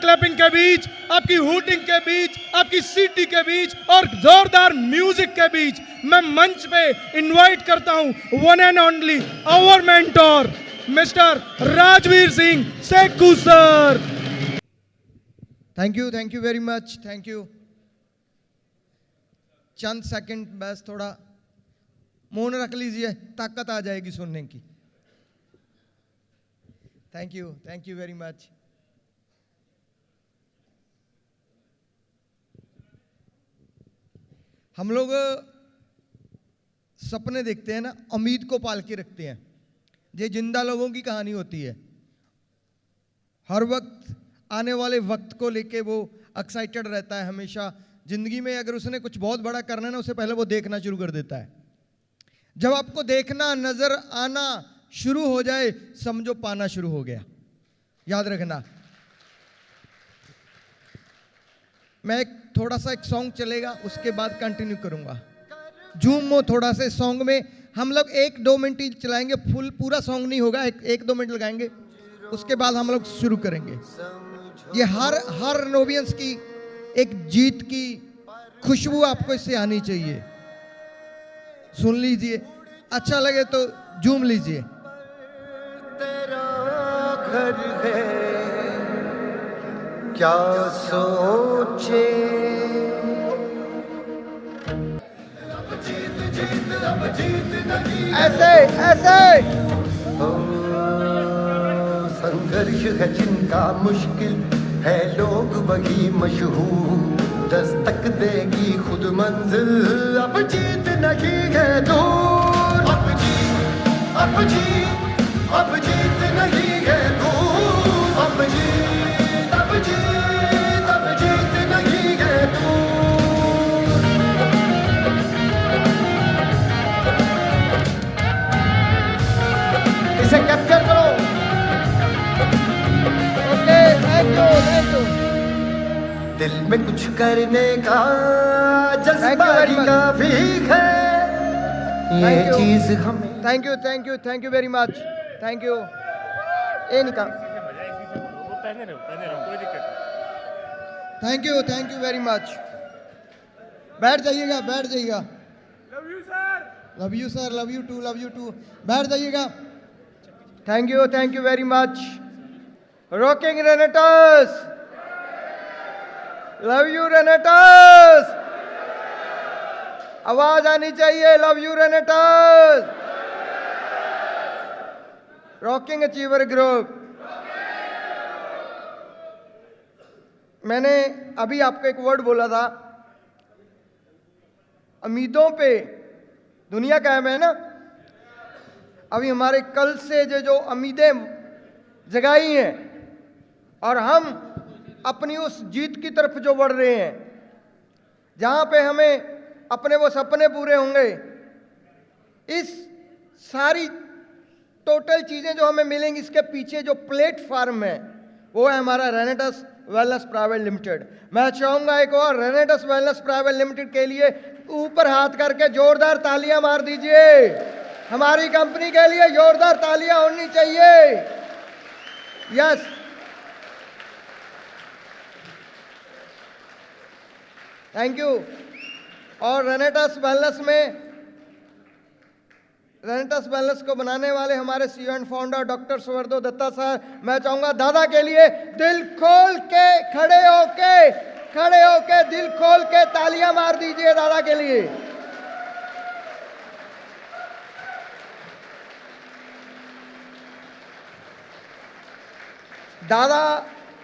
Clapping के बीच, आपकी hooting के बीच, आपकी सीटी के बीच और जोरदार म्यूजिक के बीच मैं मंच पे इनवाइट करता हूं one and only our mentor mister Rajveer Singh सेक्कू sir. Thank you very much, thank you. चंद सेकंड बस, थोड़ा मौन रख लीजिए, ताकत आ जाएगी सुनने की। Thank you very much. हम लोग सपने देखते हैं ना, उम्मीद को पाल के रखते हैं। ये जिंदा लोगों की कहानी होती है। हर वक्त आने वाले वक्त को लेके वो एक्साइटेड रहता है हमेशा। जिंदगी में अगर उसने कुछ बहुत बड़ा करना है ना, उससे पहले वो देखना शुरू कर देता है। जब आपको देखना, नजर आना शुरू हो जाए, समझो पाना शुरू हो गया। याद रखना। मैं थोड़ा सा एक सॉन्ग चलेगा, उसके बाद कंटिन्यू करूंगा। झूमो थोड़ा से सॉन्ग में। हम लोग 1-2 मिनट ही चलाएंगे, फुल पूरा सॉन्ग नहीं होगा, 1-2 मिनट लगाएंगे, उसके बाद हम लोग शुरू करेंगे। ये हर नोवियंस की एक जीत की खुशबू आपको इससे आनी चाहिए। सुन लीजिए, अच्छा लगे तो झूम लीजिए। तेरा घर है क्या सोचे, ऐसे ऐसे ओ, संघर्ष है जिनका मुश्किल है, लोग वही मशहूर, दस्तक देगी खुद मंजिल, अब जीत नहीं है दूर। अब जीत नहीं है दूर। अब जीत नहीं है दूर। इसे कैप्चर करो। Okay, thank you. दिल में कुछ करने का Thank you जज्बा very ही much. काफी है, ये Thank you. चीज हमें। Thank you very much, thank you. ये निकाल। Thank you very much. बैठ जाइएगा। Love you sir, love you too. बैठ जाइएगा। Thank you very much. Rocking Renaters, love you Renaters. आवाज आनी चाहिए, love you Renaters. Rocking achiever group. मैंने अभी आपको एक वर्ड बोला था, उम्मीदों पे दुनिया कायम है ना। अभी हमारे कल से जो उम्मीदें जगाई हैं और हम अपनी उस जीत की तरफ जो बढ़ रहे हैं, जहां पे हमें अपने वो सपने पूरे होंगे, इस सारी टोटल चीजें जो हमें मिलेंगी, इसके पीछे जो प्लेटफॉर्म है वो है हमारा रेनेटस वेलनेस प्राइवेट लिमिटेड। मैं चाहूंगा एक और रेनेटस वेलनेस प्राइवेट लिमिटेड के लिए ऊपर हाथ करके जोरदार तालियां मार दीजिए। हमारी कंपनी के लिए जोरदार तालियां होनी चाहिए। Yes, thank you. और रेनेटस वेलनेस को बनाने वाले हमारे CEO and founder doctor Suvardo Datta sir, मैं चाहूंगा दादा के लिए दिल खोल के खड़े होके दिल खोल के तालियां मार दीजिए दादा के लिए। दादा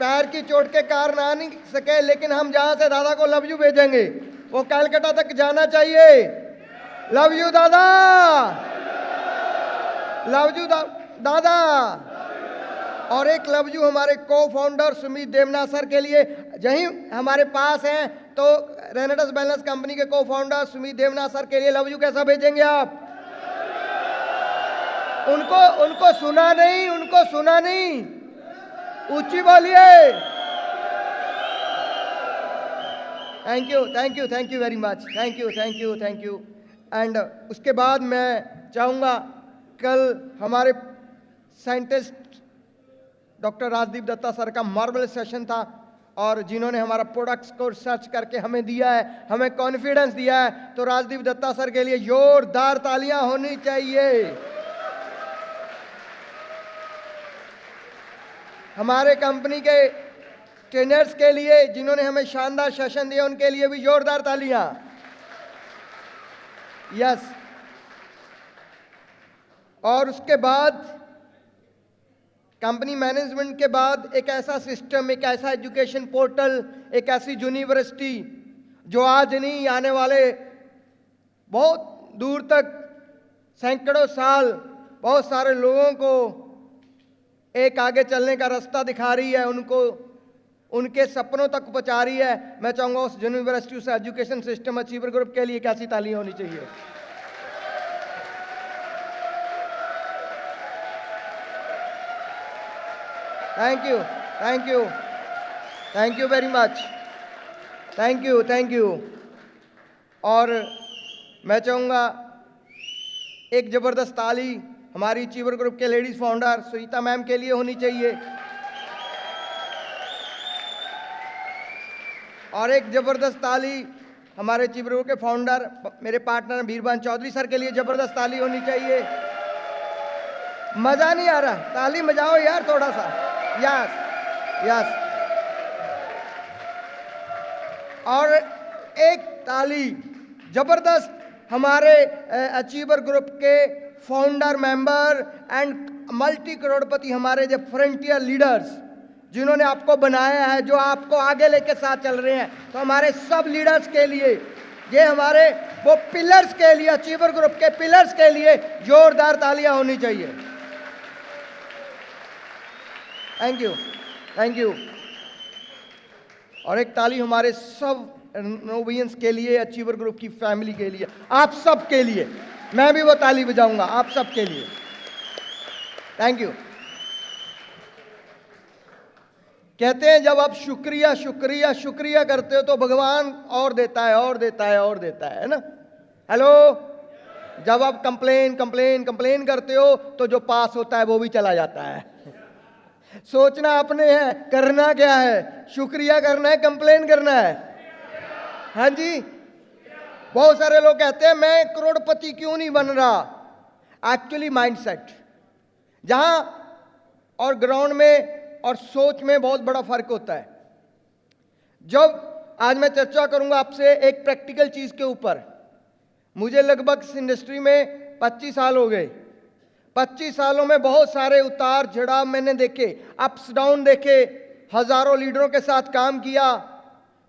पैर की चोट के कारण आ नहीं सके, लेकिन हम जहां से दादा को लव यू भेजेंगे वो कलकत्ता तक जाना चाहिए। लव यू दादा, लव यू दादा। और एक लव यू हमारे को फाउंडर सुमित देवनाथ सर के लिए, यही हमारे पास हैं, तो रेनेटस वेलनेस कंपनी के को फाउंडर सुमित देवनाथ सर के लिए लव यू कैसा भेजेंगे आप? उनको सुना नहीं, ऊंची बोलिए। Thank you very much, thank you. And उसके बाद मैं चाहूँगा, कल हमारे scientist doctor Rajdeep Datta sir का मार्वल सेशन था, और जिन्होंने हमारा प्रोडक्ट्स को सर्च करके हमें दिया है, हमें कॉन्फिडेंस दिया है, तो राजदीप दत्ता सर के लिए जोरदार तालियां होनी चाहिए। हमारे कंपनी के ट्रेनर्स के लिए जिन्होंने हमें शानदार सेशन दिया, उनके लिए भी जोरदार तालियां। यस। और उसके बाद कंपनी मैनेजमेंट के बाद एक ऐसा सिस्टम, एक ऐसा एजुकेशन पोर्टल, एक ऐसी यूनिवर्सिटी जो आज नहीं, आने वाले बहुत दूर तक, सैकड़ों साल बहुत सारे लोगों को एक आगे चलने का रास्ता दिखा रही है, उनको उनके सपनों तक पहुंचा रही है। मैं चाहूंगा उस यूनिवर्सिटी, उस एजुकेशन सिस्टम अचीवर ग्रुप के लिए कैसी तालियां होनी चाहिए। Thank you, thank you, thank you very much, thank you, thank you. और मैं चाहूँगा एक ज़बरदस्त ताली हमारी अचीवर ग्रुप के लेडीज़ फाउंडर सुनीता मैम के लिए होनी चाहिए, और एक ज़बरदस्त ताली हमारे अचीवर ग्रुप के फाउंडर मेरे पार्टनर बीरबान चौधरी सर के लिए ज़बरदस्त ताली होनी चाहिए। मज़ा नहीं आ रहा? ताली बजाओ यार थोड़ा सा। Yes, yes. और एक ताली जबरदस्त हमारे अचीवर ग्रुप के फाउंडर मेंबर एंड मल्टी करोड़पति, हमारे जो फ्रंटियर लीडर्स जिन्होंने आपको बनाया है, जो आपको आगे लेके साथ चल रहे हैं, तो हमारे सब लीडर्स के लिए, ये हमारे वो पिलर्स के लिए, अचीवर ग्रुप के पिलर्स के लिए जोरदार तालियां होनी चाहिए। Thank you, thank you. और एक ताली हमारे सब नोवियंस के लिए, अचीवर ग्रुप की फैमिली के लिए, आप सब के लिए। मैं भी वो ताली बजाऊंगा आप सब के लिए। Thank you. कहते हैं जब आप शुक्रिया शुक्रिया शुक्रिया करते हो तो भगवान और देता है, और देता है, और देता है ना। हेलो। जब आप कंप्लेन कंप्लेन कंप्लेन करते हो तो जो पास होता है वो भी चला जाता है। सोचना आपने है, करना क्या है? शुक्रिया करना है, कंप्लेन करना है। हाँ जी। बहुत सारे लोग कहते हैं मैं करोड़पति क्यों नहीं बन रहा। एक्चुअली माइंडसेट, जहां और ग्राउंड में और सोच में बहुत बड़ा फर्क होता है। जब आज मैं चर्चा करूंगा आपसे एक प्रैक्टिकल चीज के ऊपर। मुझे लगभग इस इंडस्ट्री में 25 साल हो गए। 25 सालों में बहुत सारे उतार चढ़ाव मैंने देखे, अप्स डाउन देखे, हजारों लीडरों के साथ काम किया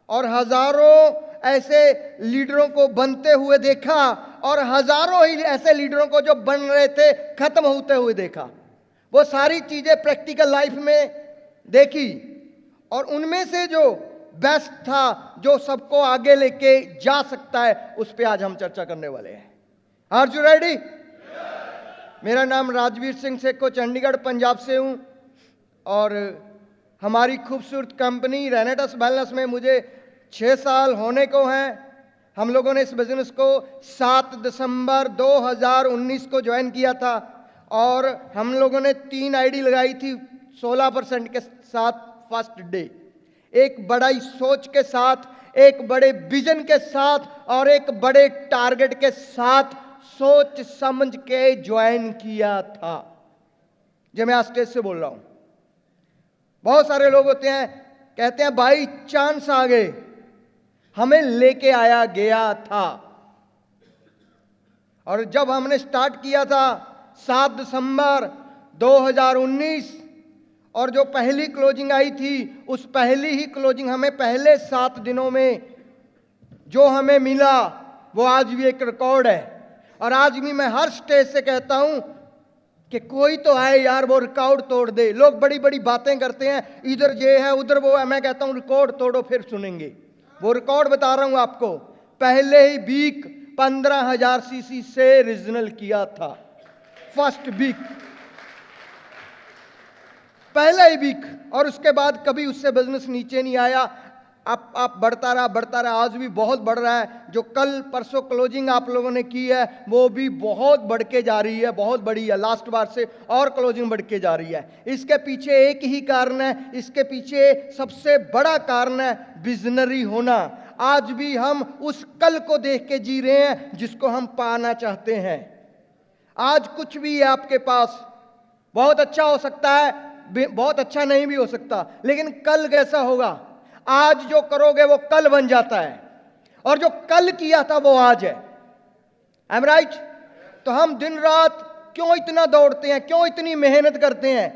और हजारों ऐसे लीडरों को बनते हुए देखा और हजारों ही ऐसे लीडरों को जो बन रहे थे खत्म होते हुए देखा। वो सारी चीजें प्रैक्टिकल लाइफ में देखी और उनमें से जो बेस्ट था, जो सबको आगे लेके जा सकता है, उस पे आज हम चर्चा करने वाले हैं। Are you ready? मेरा नाम राजवीर सिंह सेको, चंडीगढ़ पंजाब से हूं और हमारी खूबसूरत कंपनी रेनेटस वेलनेस में मुझे 6 साल होने को हैं। हम लोगों ने इस बिजनेस को 7 दिसंबर 2019 को ज्वाइन किया था और हम लोगों ने 3 आईडी लगाई थी 16% के साथ फर्स्ट डे। एक बड़ी सोच के साथ, एक बड़े विजन के साथ और एक बड़े टारगेट के साथ सोच समझ के ज्वाइन किया था। जो मैं आज स्टेज से बोल रहा हूं। बहुत सारे लोग होते हैं कहते हैं भाई चांस आ गए, हमें लेके आया गया था। और जब हमने स्टार्ट किया था 7 दिसंबर 2019 और जो पहली क्लोजिंग आई थी, उस पहली ही क्लोजिंग हमें पहले 7 दिनों में जो हमें मिला वो आज भी एक रिकॉर्ड है। और आज भी मैं हर स्टेज से कहता हूं कि कोई तो आए यार वो रिकॉर्ड तोड़ दे। लोग बड़ी बड़ी बातें करते हैं, इधर ये है उधर वो है। मैं कहता हूं रिकॉर्ड तोड़ो फिर सुनेंगे। वो रिकॉर्ड बता रहा हूं आपको, पहले ही वीक 15,000 सीसी से रीजनल किया था। फर्स्ट वीक, पहला ही वीक, और उसके बाद कभी उससे बिजनेस नीचे नहीं आया। आप बढ़ता रहा, आज भी बहुत बढ़ रहा है। जो कल परसों क्लोजिंग आप लोगों ने की है वो भी बहुत बढ़ के जा रही है, बहुत बड़ी है, लास्ट बार से और क्लोजिंग बढ़ के जा रही है। इसके पीछे एक ही कारण है, इसके पीछे सबसे बड़ा कारण है विजनरी होना। आज भी हम उस कल को देख के जी रहे हैं जिसको हम पाना चाहते हैं। आज कुछ भी है आपके पास, बहुत अच्छा हो सकता है, बहुत अच्छा नहीं भी हो सकता, लेकिन कल कैसा होगा? आज जो करोगे वो कल बन जाता है, और जो कल किया था वो आज है। I am right? तो हम दिन रात क्यों इतना दौड़ते हैं, क्यों इतनी मेहनत करते हैं?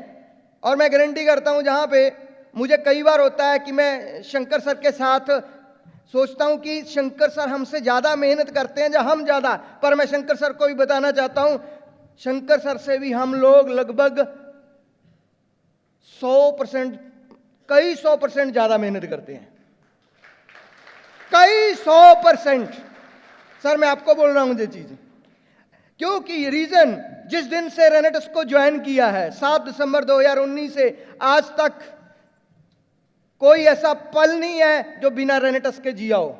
और मैं गारंटी करता हूं, जहां पे मुझे कई बार होता है कि मैं शंकर सर के साथ सोचता हूं कि शंकर सर हमसे ज्यादा मेहनत करते हैं या हम ज्यादा, पर मैं शंकर सर को भी बताना चाहता हूं, शंकर सर से भी हम लोग लगभग 100%, कई 100% ज्यादा मेहनत करते हैं, कई 100%। सर मैं आपको बोल रहा हूं ये चीज, क्योंकि रीजन, जिस दिन से रेनेटस को ज्वाइन किया है 7 दिसंबर 2019 से आज तक कोई ऐसा पल नहीं है जो बिना रेनेटस के जिया हो।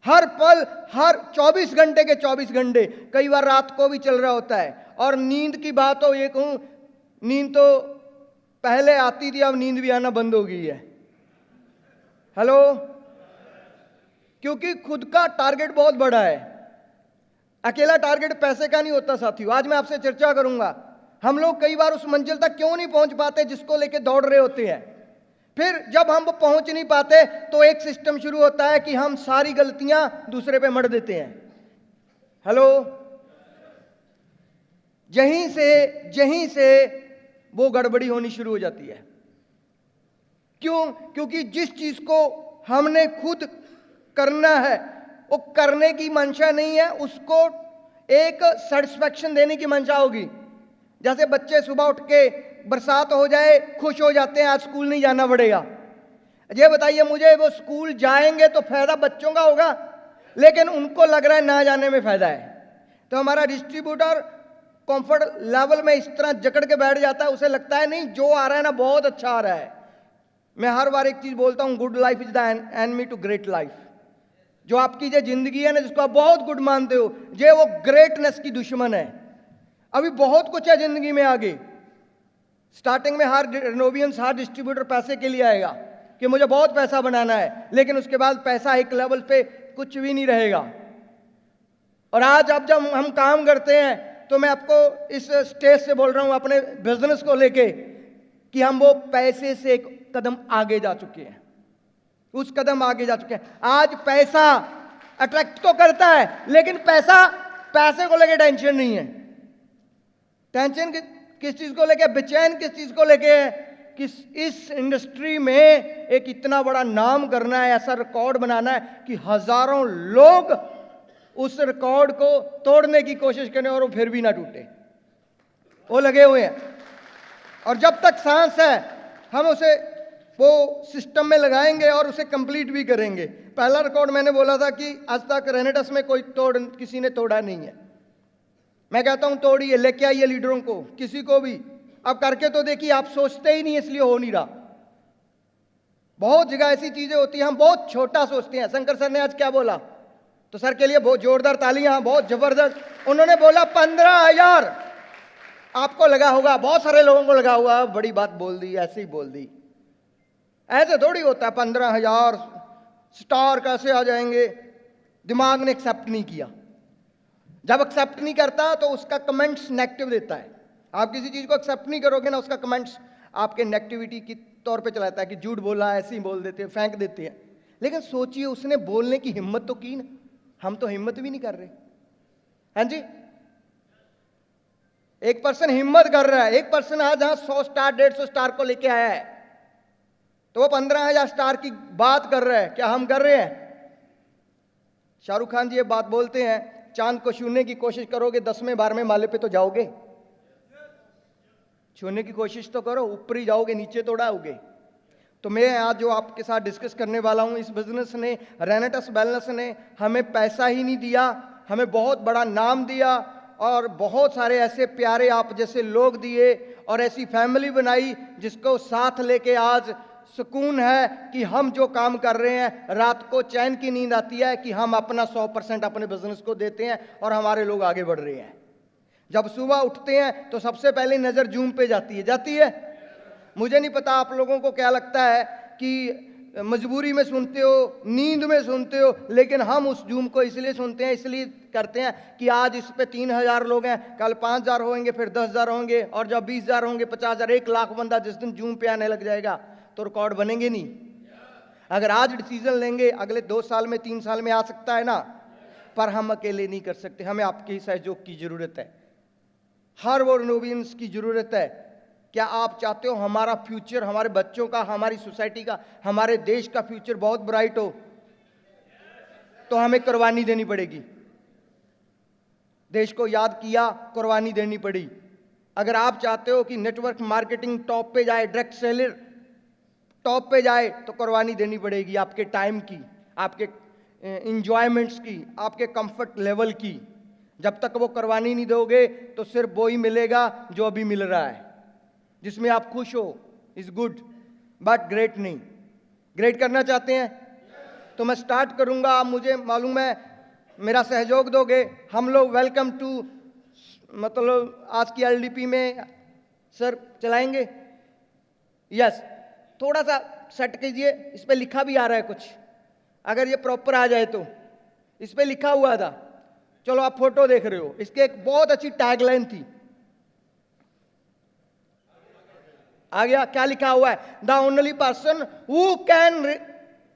हर पल, हर 24 घंटे के 24 घंटे, कई बार रात को भी चल रहा होता है। और नींद की बात हो, ये कहूं, नींद तो पहले आती थी, अब नींद भी आना बंद हो गई है। हेलो? क्योंकि खुद का टारगेट बहुत बड़ा है। अकेला टारगेट पैसे का नहीं होता साथियों। आज मैं आपसे चर्चा करूंगा, हम लोग कई बार उस मंजिल तक क्यों नहीं पहुंच पाते जिसको लेके दौड़ रहे होते हैं। फिर जब हम पहुंच नहीं पाते तो एक सिस्टम शुरू होता है कि हम सारी गलतियां दूसरे पे मढ़ देते हैं। हेलो? यहीं से वो गड़बड़ी होनी शुरू हो जाती है। क्यों? क्योंकि जिस चीज को हमने खुद करना है वो करने की मंशा नहीं है, उसको एक सेटिस्फैक्शन देने की मंशा होगी। जैसे बच्चे सुबह उठ के बरसात हो जाए खुश हो जाते हैं, आज स्कूल नहीं जाना पड़ेगा। ये बताइए मुझे, वो स्कूल जाएंगे तो फायदा बच्चों का होगा, लेकिन उनको लग रहा है ना जाने में फायदा है। तो हमारा डिस्ट्रीब्यूटर कंफर्ट लेवल में इस तरह जकड़ के बैठ जाता है, उसे लगता है नहीं जो आ रहा है ना बहुत अच्छा आ रहा है। मैं हर बार एक चीज बोलता हूं, good life is the enemy to great life. जो आपकी जो जिंदगी है ना, जिसको आप बहुत गुड मानते हो, ये वो ग्रेटनेस की दुश्मन है। अभी बहुत कुछ है जिंदगी में आगे। स्टार्टिंग में हर रेनोवियंस, हर डिस्ट्रीब्यूटर पैसे के लिए आएगा कि मुझे बहुत पैसा बनाना है, लेकिन उसके बाद पैसा एक लेवल पे कुछ भी नहीं रहेगा। और आज अब जब हम काम करते हैं तो मैं आपको इस स्टेज से बोल रहा हूं अपने बिजनेस को लेके कि हम वो पैसे से एक कदम आगे जा चुके हैं, उस कदम आगे जा चुके हैं। आज पैसा अट्रैक्ट तो करता है, लेकिन पैसे को लेके टेंशन नहीं है। टेंशन किस चीज को लेके, बेचैन किस चीज को लेके है कि इस इंडस्ट्री में एक इतना बड़ा नाम करना है, ऐसा रिकॉर्ड बनाना है कि हजारों लोग उस रिकॉर्ड को तोड़ने की कोशिश करें और वो फिर भी ना टूटे, वो लगे हुए हैं। और जब तक सांस है हम उसे वो सिस्टम में लगाएंगे और उसे कंप्लीट भी करेंगे। पहला रिकॉर्ड मैंने बोला था कि आज तक रेनेटस में कोई किसी ने तोड़ा नहीं है। मैं कहता हूं तोड़िए, लेके आइए लीडरों को, किसी को भी। अब करके तो देखिए, आप सोचते ही नहीं इसलिए हो नहीं रहा। बहुत जगह ऐसी चीजें होती हैं, हम बहुत छोटा सोचते हैं। शंकर सर ने आज क्या बोला, तो सर के लिए बहुत जोरदार तालियां, बहुत जबरदस्त। उन्होंने बोला 15,000। आपको लगा होगा, बहुत सारे लोगों को लगा हुआ बड़ी बात बोल दी, ऐसे ही बोल दी। ऐसे थोड़ी होता है, 15,000 स्टार कैसे आ जाएंगे। दिमाग ने एक्सेप्ट नहीं किया। जब एक्सेप्ट नहीं करता तो उसका कमेंट्स नेगेटिव देता है। आप किसी चीज को एक्सेप्ट नहीं करोगे ना, उसका कमेंट्स आपके नेगेटिविटी की तौर पे चलाता है कि झूठ बोला, ऐसे ही बोल देते हैं, फेंक देते हैं। लेकिन सोचिए, उसने बोलने की हिम्मत तो की ना, हम तो हिम्मत भी नहीं कर रहे। हाँ जी, एक पर्सन हिम्मत कर रहा है। एक पर्सन आज जहां 100 स्टार 150 स्टार को लेके आया है, तो वो 15,000 स्टार की बात कर रहा है। क्या हम कर रहे हैं? शाहरुख खान जी ये बात बोलते हैं, चांद को छूने की कोशिश करोगे 10वें 12वें माले पे तो जाओगे। छूने की कोशिश तो करो, ऊपर ही जाओगे, नीचे तो उड़ाओगे। तो मैं आज जो आपके साथ डिस्कस करने वाला हूं, इस बिजनेस ने, रेनेटस वेलनेस ने हमें पैसा ही नहीं दिया, हमें बहुत बड़ा नाम दिया और बहुत सारे ऐसे प्यारे आप जैसे लोग दिए और ऐसी फैमिली बनाई जिसको साथ लेके आज सुकून है कि हम जो काम कर रहे हैं, रात को चैन की नींद आती है कि हम अपना 100% अपने बिजनेस को देते हैं और हमारे लोग आगे बढ़ रहे हैं। जब सुबह उठते हैं तो सबसे पहले नज़र जूम पे जाती है। मुझे नहीं पता आप लोगों को क्या लगता है कि मजबूरी में सुनते हो, नींद में सुनते हो, लेकिन हम उस जूम को इसलिए सुनते हैं, इसलिए करते हैं कि आज इस पे 3000 लोग हैं, कल 5000 होंगे, फिर 10,000 होंगे, और जब 20,000 होंगे, 50,000, 1,00,000 बंदा जिस दिन जूम पे आने लग जाएगा तो रिकॉर्ड बनेंगे नहीं। अगर आज डिसीजन लेंगे अगले 2 साल में, 3 साल में आ सकता है ना, पर हम अकेले नहीं कर सकते। हमें आपके ही सहयोग की जरूरत है, हर वो नोवियंस की जरूरत है। क्या आप चाहते हो हमारा फ्यूचर, हमारे बच्चों का, हमारी सोसाइटी का, हमारे देश का फ्यूचर बहुत ब्राइट हो? तो हमें कुर्बानी देनी पड़ेगी। देश को याद किया, कुर्बानी देनी पड़ी। अगर आप चाहते हो कि नेटवर्क मार्केटिंग टॉप पे जाए, डायरेक्ट सेलर टॉप पे जाए, तो कुर्बानी देनी पड़ेगी आपके टाइम की, आपके इंजॉयमेंट्स की, आपके कंफर्ट लेवल की। जब तक वो कुर्बानी नहीं दोगे तो सिर्फ वो ही मिलेगा जो अभी मिल रहा है, जिसमें आप खुश हो। इज गुड बट ग्रेट नहीं। ग्रेट करना चाहते हैं तो मैं स्टार्ट करूंगा। आप मुझे मालूम है मेरा सहयोग दोगे। हम लोग वेलकम टू, मतलब आज की एलडीपी में सर चलाएंगे। यस, थोड़ा सा सेट कीजिए, इस पे लिखा भी आ रहा है कुछ, अगर ये प्रॉपर आ जाए तो। इस पे लिखा हुआ था, चलो आप फोटो देख रहे हो, इसके एक बहुत अच्छी टैगलाइन थी। आ गया? क्या लिखा हुआ है? The only person who can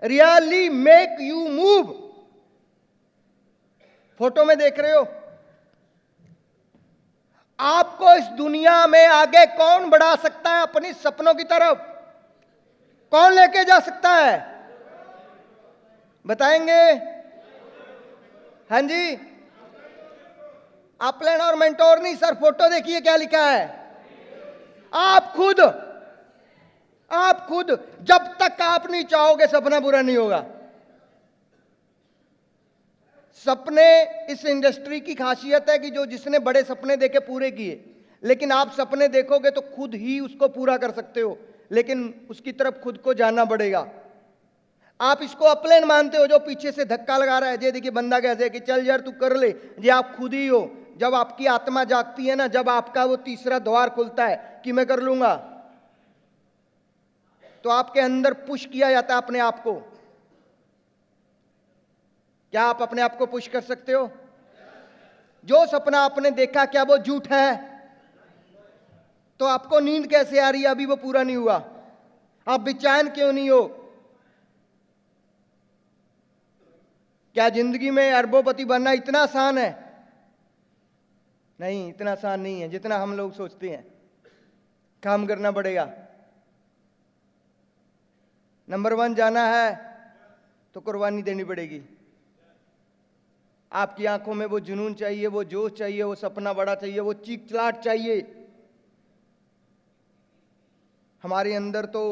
really make you move. Photo में देख रहे हो, आपको इस दुनिया में आगे कौन बढ़ा सकता है अपनी सपनों की तरफ? कौन लेके जा सकता है? बताएंगे? हाँ जी, अपलाइन और मेंटोर नहीं सर। फोटो देखिए क्या लिखा है। आप खुद जब तक आप नहीं चाहोगे सपना पूरा नहीं होगा। सपने इस इंडस्ट्री की खासियत है कि जो जिसने बड़े सपने देखे पूरे किए, लेकिन आप सपने देखोगे तो खुद ही उसको पूरा कर सकते हो, लेकिन उसकी तरफ खुद को जाना पड़ेगा। आप इसको अपलाइन मानते हो जो पीछे से धक्का लगा रहा है, ये देखिए बंदा कैसे कि चल यार तू कर ले, ये आप खुद ही हो। जब आपकी आत्मा जागती है ना, जब आपका वो तीसरा द्वार खुलता है कि मैं कर लूंगा, तो आपके अंदर पुश किया जाता है अपने आप को। क्या आप अपने आप को पुश कर सकते हो? जो सपना आपने देखा क्या वो झूठ है? तो आपको नींद कैसे आ रही है? अभी वो पूरा नहीं हुआ, आप बेचैन क्यों नहीं हो? क्या जिंदगी में अरबोपति बनना इतना आसान है? नहीं, इतना आसान नहीं है जितना हम लोग सोचते हैं। काम करना पड़ेगा। नंबर 1 जाना है तो कुर्बानी देनी पड़ेगी। आपकी आंखों में वो जुनून चाहिए, वो जोश चाहिए, वो सपना बड़ा चाहिए, वो चीख चिल्लाहट चाहिए। हमारे अंदर तो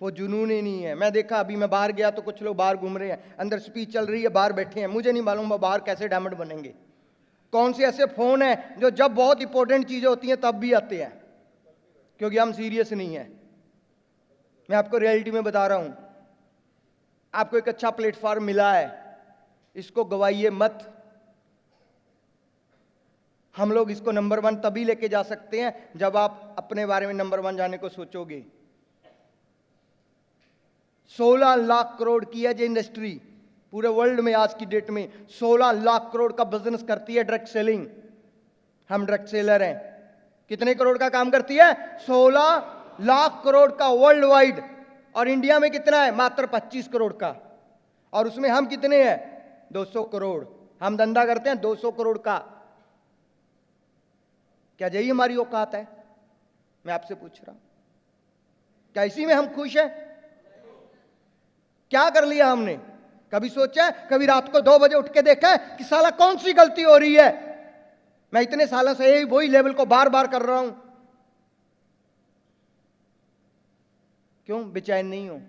वो जुनून ही नहीं है। मैं देखा, अभी मैं बाहर गया तो कुछ लोग बाहर घूम रहे हैं, अंदर स्पीच चल रही है, बाहर बैठे हैं। मुझे नहीं मालूम वो बाहर कैसे डायमंड बनेंगे। कौन से ऐसे फोन हैं जो जब बहुत इंपॉर्टेंट चीजें होती हैं तब भी आते हैं, क्योंकि हम सीरियस नहीं है। मैं आपको रियलिटी में बता रहा हूं, आपको एक अच्छा प्लेटफॉर्म मिला है, इसको गवाइए मत। हम लोग इसको नंबर 1 तभी लेके जा सकते हैं जब आप अपने बारे में नंबर 1 जाने को सोचोगे। 16 लाख करोड़ की है ये इंडस्ट्री पूरे वर्ल्ड में। आज की डेट में 16 लाख करोड़ का बिजनेस करती है डायरेक्ट सेलिंग। हम डायरेक्ट सेलर हैं। कितने करोड़ का काम करती है? 16 लाख करोड़ का वर्ल्ड वाइड। और इंडिया में कितना है? मात्र 25 करोड़ का। और उसमें हम कितने हैं? 200 करोड़। हम धंधा करते हैं 200 करोड़ का। क्या यही हमारी औकात है? मैं आपसे पूछ रहा हूं, क्या इसी में हम खुश हैं? क्या कर लिया हमने? कभी सोचा है? कभी रात को 2 बजे उठ के देखा है कि साला कौन सी गलती हो रही है? मैं इतने सालों से यही वही लेवल को बार बार कर रहा हूं, क्यों बेचैन नहीं हो?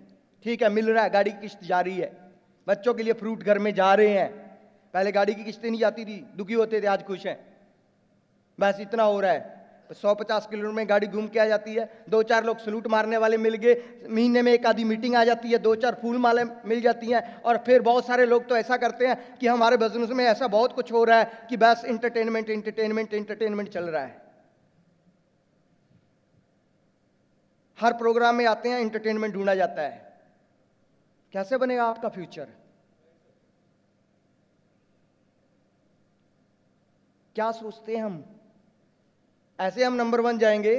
ठीक है, मिल रहा है, गाड़ी की किस्त जा रही है, बच्चों के लिए फ्रूट घर में जा रहे हैं। पहले गाड़ी की किस्तें नहीं जाती थी, दुखी होते थे, आज खुश हैं। बस इतना हो रहा है। 150 किलोमीटर में गाड़ी घूम के आ जाती है, 2-4 लोग सलूट मारने वाले मिल गए, महीने में एक आधी मीटिंग आ जाती है, 2-4 फूल माले मिल जाती हैं, और फिर बहुत सारे लोग तो ऐसा करते हैं कि हमारे बिजनेस में ऐसा बहुत कुछ हो रहा है कि बस इंटरटेनमेंट इंटरटेनमेंट इंटरटेनमेंट चल रहा है। हर प्रोग्राम में आते हैं, इंटरटेनमेंट ढूंढा जाता है। कैसे बनेगा आपका फ्यूचर? क्या सोचते हैं हम? ऐसे हम नंबर 1 जाएंगे?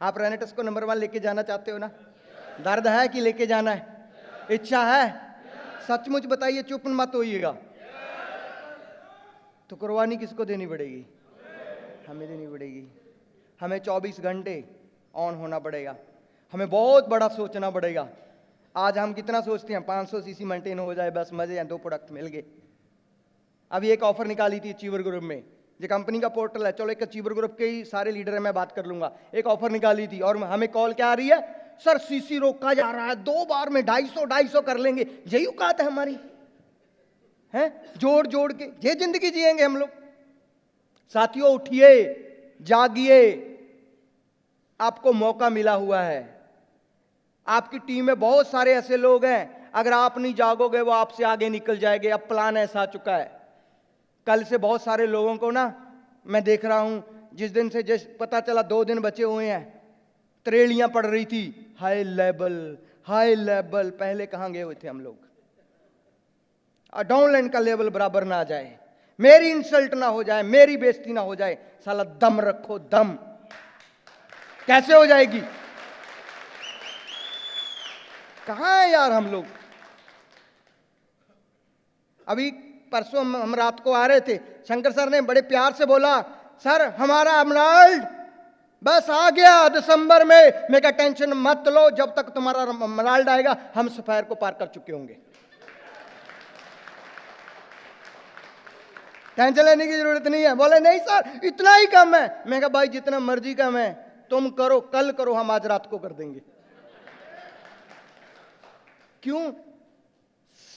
आप रेनेटस को नंबर 1 लेके जाना चाहते हो ना? दर्द है कि लेके जाना है? इच्छा है? सचमुच बताइए, चुप मत होइएगा। तो कुर्बानी किसको देनी पड़ेगी? हमें देनी पड़ेगी। हमें 24 घंटे ऑन होना पड़ेगा। हमें बहुत बड़ा सोचना पड़ेगा। आज हम कितना सोचते हैं? 500 सीसी मेंटेन हो जाए बस, मजे हैं, 2 प्रोडक्ट मिल गए। अभी एक ऑफर निकाली थी अचीवर ग्रुप में, जो कंपनी का पोर्टल है, चलो एक अचीवर ग्रुप के ही सारे लीडर है, मैं बात कर लूंगा। एक ऑफर निकाली थी और हमें कॉल क्या आ रही है? सर सीसी रोका जा रहा है, 2 बार में 250 कर लेंगे। यही औकात है हमारी, है? जोड़ जोड़ के ये जिंदगी जिएंगे हम लोग। साथियों उठिए, जागिए, आपको मौका मिला हुआ है। आपकी टीम में बहुत सारे ऐसे लोग हैं, अगर आप नहीं जागोगे वो आपसे आगे निकल जाएंगे। अब प्लान ऐसा आ चुका है। कल से बहुत सारे लोगों को ना मैं देख रहा हूं, जिस दिन से जिस पता चला 2 दिन बचे हुए हैं, त्रेलियां पड़ रही थी, हाई लेवल। पहले कहां गए हुए थे हम लोग? डाउनलाइन का लेवल बराबर ना आ जाए, मेरी इंसल्ट ना हो जाए, मेरी बेइज्जती ना हो जाए। साला दम रखो, दम। कैसे हो जाएगी? कहां है यार हम लोग? अभी परसों हम रात को आ रहे थे, शंकर सर ने बड़े प्यार से बोला, सर हमारा अर्नोल्ड बस आ गया दिसंबर में। मैं कहा टेंशन मत लो, जब तक तुम्हारा अर्नोल्ड आएगा हम सफायर को पार कर चुके होंगे, टेंशन लेने की जरूरत नहीं है। बोले नहीं सर इतना ही कम है। मैं कहा भाई जितना मर्जी कम है तुम करो, कल करो, हम आज रात को कर देंगे। क्यों?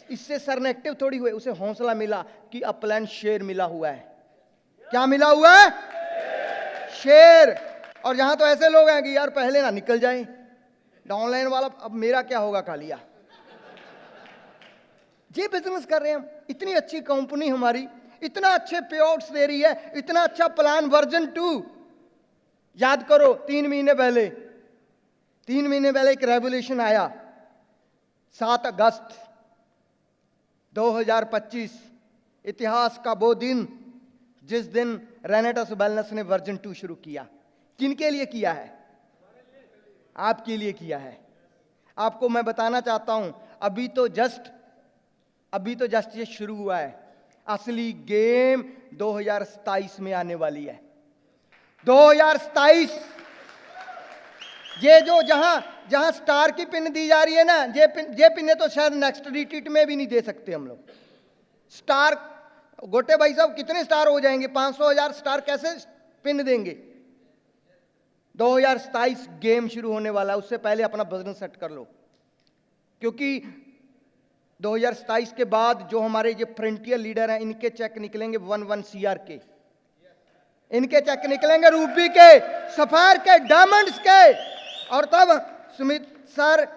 इससे सर ने एक्टिव थोड़ी हुए, उसे हौसला मिला कि अपलाइन शेयर मिला हुआ है। क्या मिला हुआ है? शेयर। और यहां तो ऐसे लोग हैं कि यार पहले ना निकल जाए डाउनलाइन वाला, अब मेरा क्या होगा कालिया। ये बिजनेस कर रहे हैं हम। इतनी अच्छी कंपनी हमारी, इतना अच्छे पे आउट्स दे रही है, इतना अच्छा प्लान वर्जन 2। याद करो 3 महीने पहले एक रेवोल्यूशन आया, 7 अगस्त 2025, इतिहास का वो दिन जिस दिन रेनेटस वेलनेस ने वर्जन 2 शुरू किया। किनके लिए किया है? आपके लिए किया है। आपको मैं बताना चाहता हूं, अभी तो जस्ट ये शुरू हुआ है। असली गेम 2027 में आने वाली है। 2027 ये जो जहां स्टार की पिन दी जा रही है ना, ये पिने तो शायद नेक्स्ट रिट्रीट में भी नहीं दे सकते हम लोग। स्टार गोटे भाई साहब कितने स्टार हो जाएंगे? 500,000 स्टार कैसे पिन देंगे? 2027 गेम शुरू होने वाला है, उससे पहले अपना बिजनेस सेट कर लो, क्योंकि 2027 के बाद जो हमारे ये फ्रंटियर लीडर हैं, इनके चेक निकलेंगे 11 CR के, इनके चेक निकलेंगे रूबी के, सफायर के, डायमंड्स के। और तब सुमित सर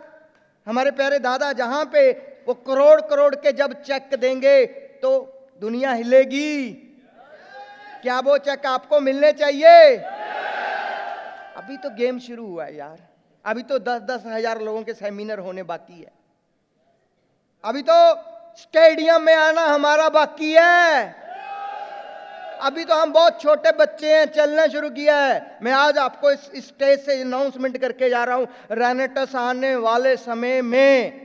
हमारे प्यारे दादा जहां पे वो करोड़ के जब चेक देंगे तो दुनिया हिलेगी। क्या वो चेक आपको मिलने चाहिए? अभी तो गेम शुरू हुआ है यार। अभी तो 10-10 हजार लोगों के सेमिनार होने बाकी है। अभी तो स्टेडियम में आना हमारा बाकी है। अभी तो हम बहुत छोटे बच्चे हैं, चलना शुरू किया है। मैं आज आपको इस स्टेज से अनाउंसमेंट करके जा रहा हूं, रेनेटस आने वाले समय में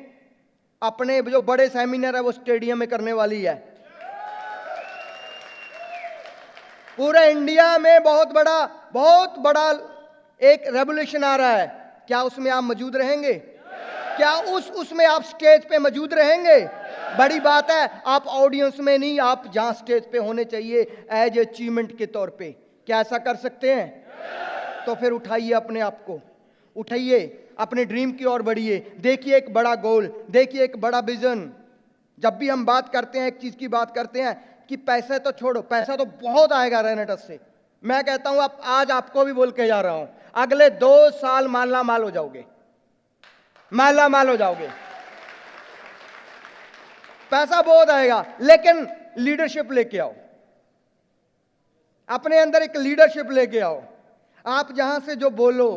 अपने जो बड़े सेमिनार है वो स्टेडियम में करने वाली है। पूरे इंडिया में बहुत बड़ा एक रेवोल्यूशन आ रहा है। क्या उसमें आप मौजूद रहेंगे? क्या उसमें आप स्टेज पे मौजूद रहेंगे? बड़ी बात है, आप ऑडियंस में नहीं, आप जहां स्टेज पे होने चाहिए एज अचीवमेंट के तौर पे। क्या ऐसा कर सकते हैं? तो फिर उठाइए अपने आप को, उठाइए, अपने ड्रीम की ओर बढ़िए। देखिए एक बड़ा गोल, देखिए एक बड़ा विजन। जब भी हम बात करते हैं, एक चीज की बात करते हैं कि पैसे तो छोड़ो, पैसा तो बहुत आएगा रेनेटस से, मैं कहता हूं आप आज आपको भी बोल के जा रहा हूं, अगले 2 साल माला माल हो जाओगे, माला माल हो जाओगे। पैसा बहुत आएगा, लेकिन लीडरशिप लेके आओ, अपने अंदर एक लीडरशिप लेके आओ। आप जहां से जो बोलो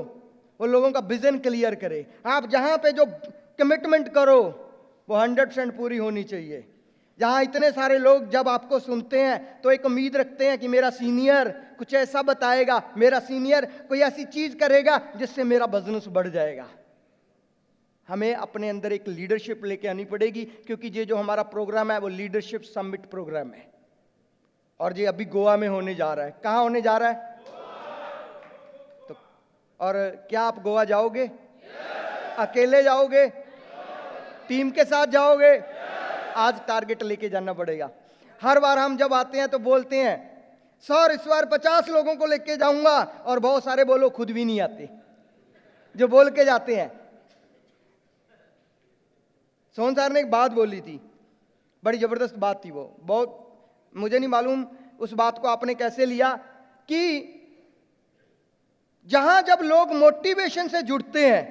वो लोगों का विजन क्लियर करे। आप जहां पे जो कमिटमेंट करो वो 100% पूरी होनी चाहिए। जहां इतने सारे लोग जब आपको सुनते हैं तो एक उम्मीद रखते हैं कि मेरा सीनियर कुछ ऐसा बताएगा, मेरा सीनियर कोई ऐसी चीज करेगा जिससे मेरा बिजनेस बढ़ जाएगा। हमें अपने अंदर एक लीडरशिप लेके आनी पड़ेगी, क्योंकि ये जो हमारा प्रोग्राम है वो लीडरशिप समिट प्रोग्राम है, और ये अभी गोवा में होने जा रहा है। कहाँ होने जा रहा है? तो और क्या आप गोवा जाओगे? अकेले जाओगे? टीम के साथ जाओगे? आज टारगेट लेके जाना पड़ेगा। हर बार हम जब आते हैं तो बोलते हैं सर इस बार 50 लोगों को लेके जाऊंगा, और बहुत सारे बोलो खुद भी नहीं आते जो बोल के जाते हैं। सोहन सर ने एक बात बोली थी, बड़ी जबरदस्त बात थी वो, बहुत मुझे नहीं मालूम उस बात को आपने कैसे लिया, कि जहां जब लोग मोटिवेशन से जुड़ते हैं,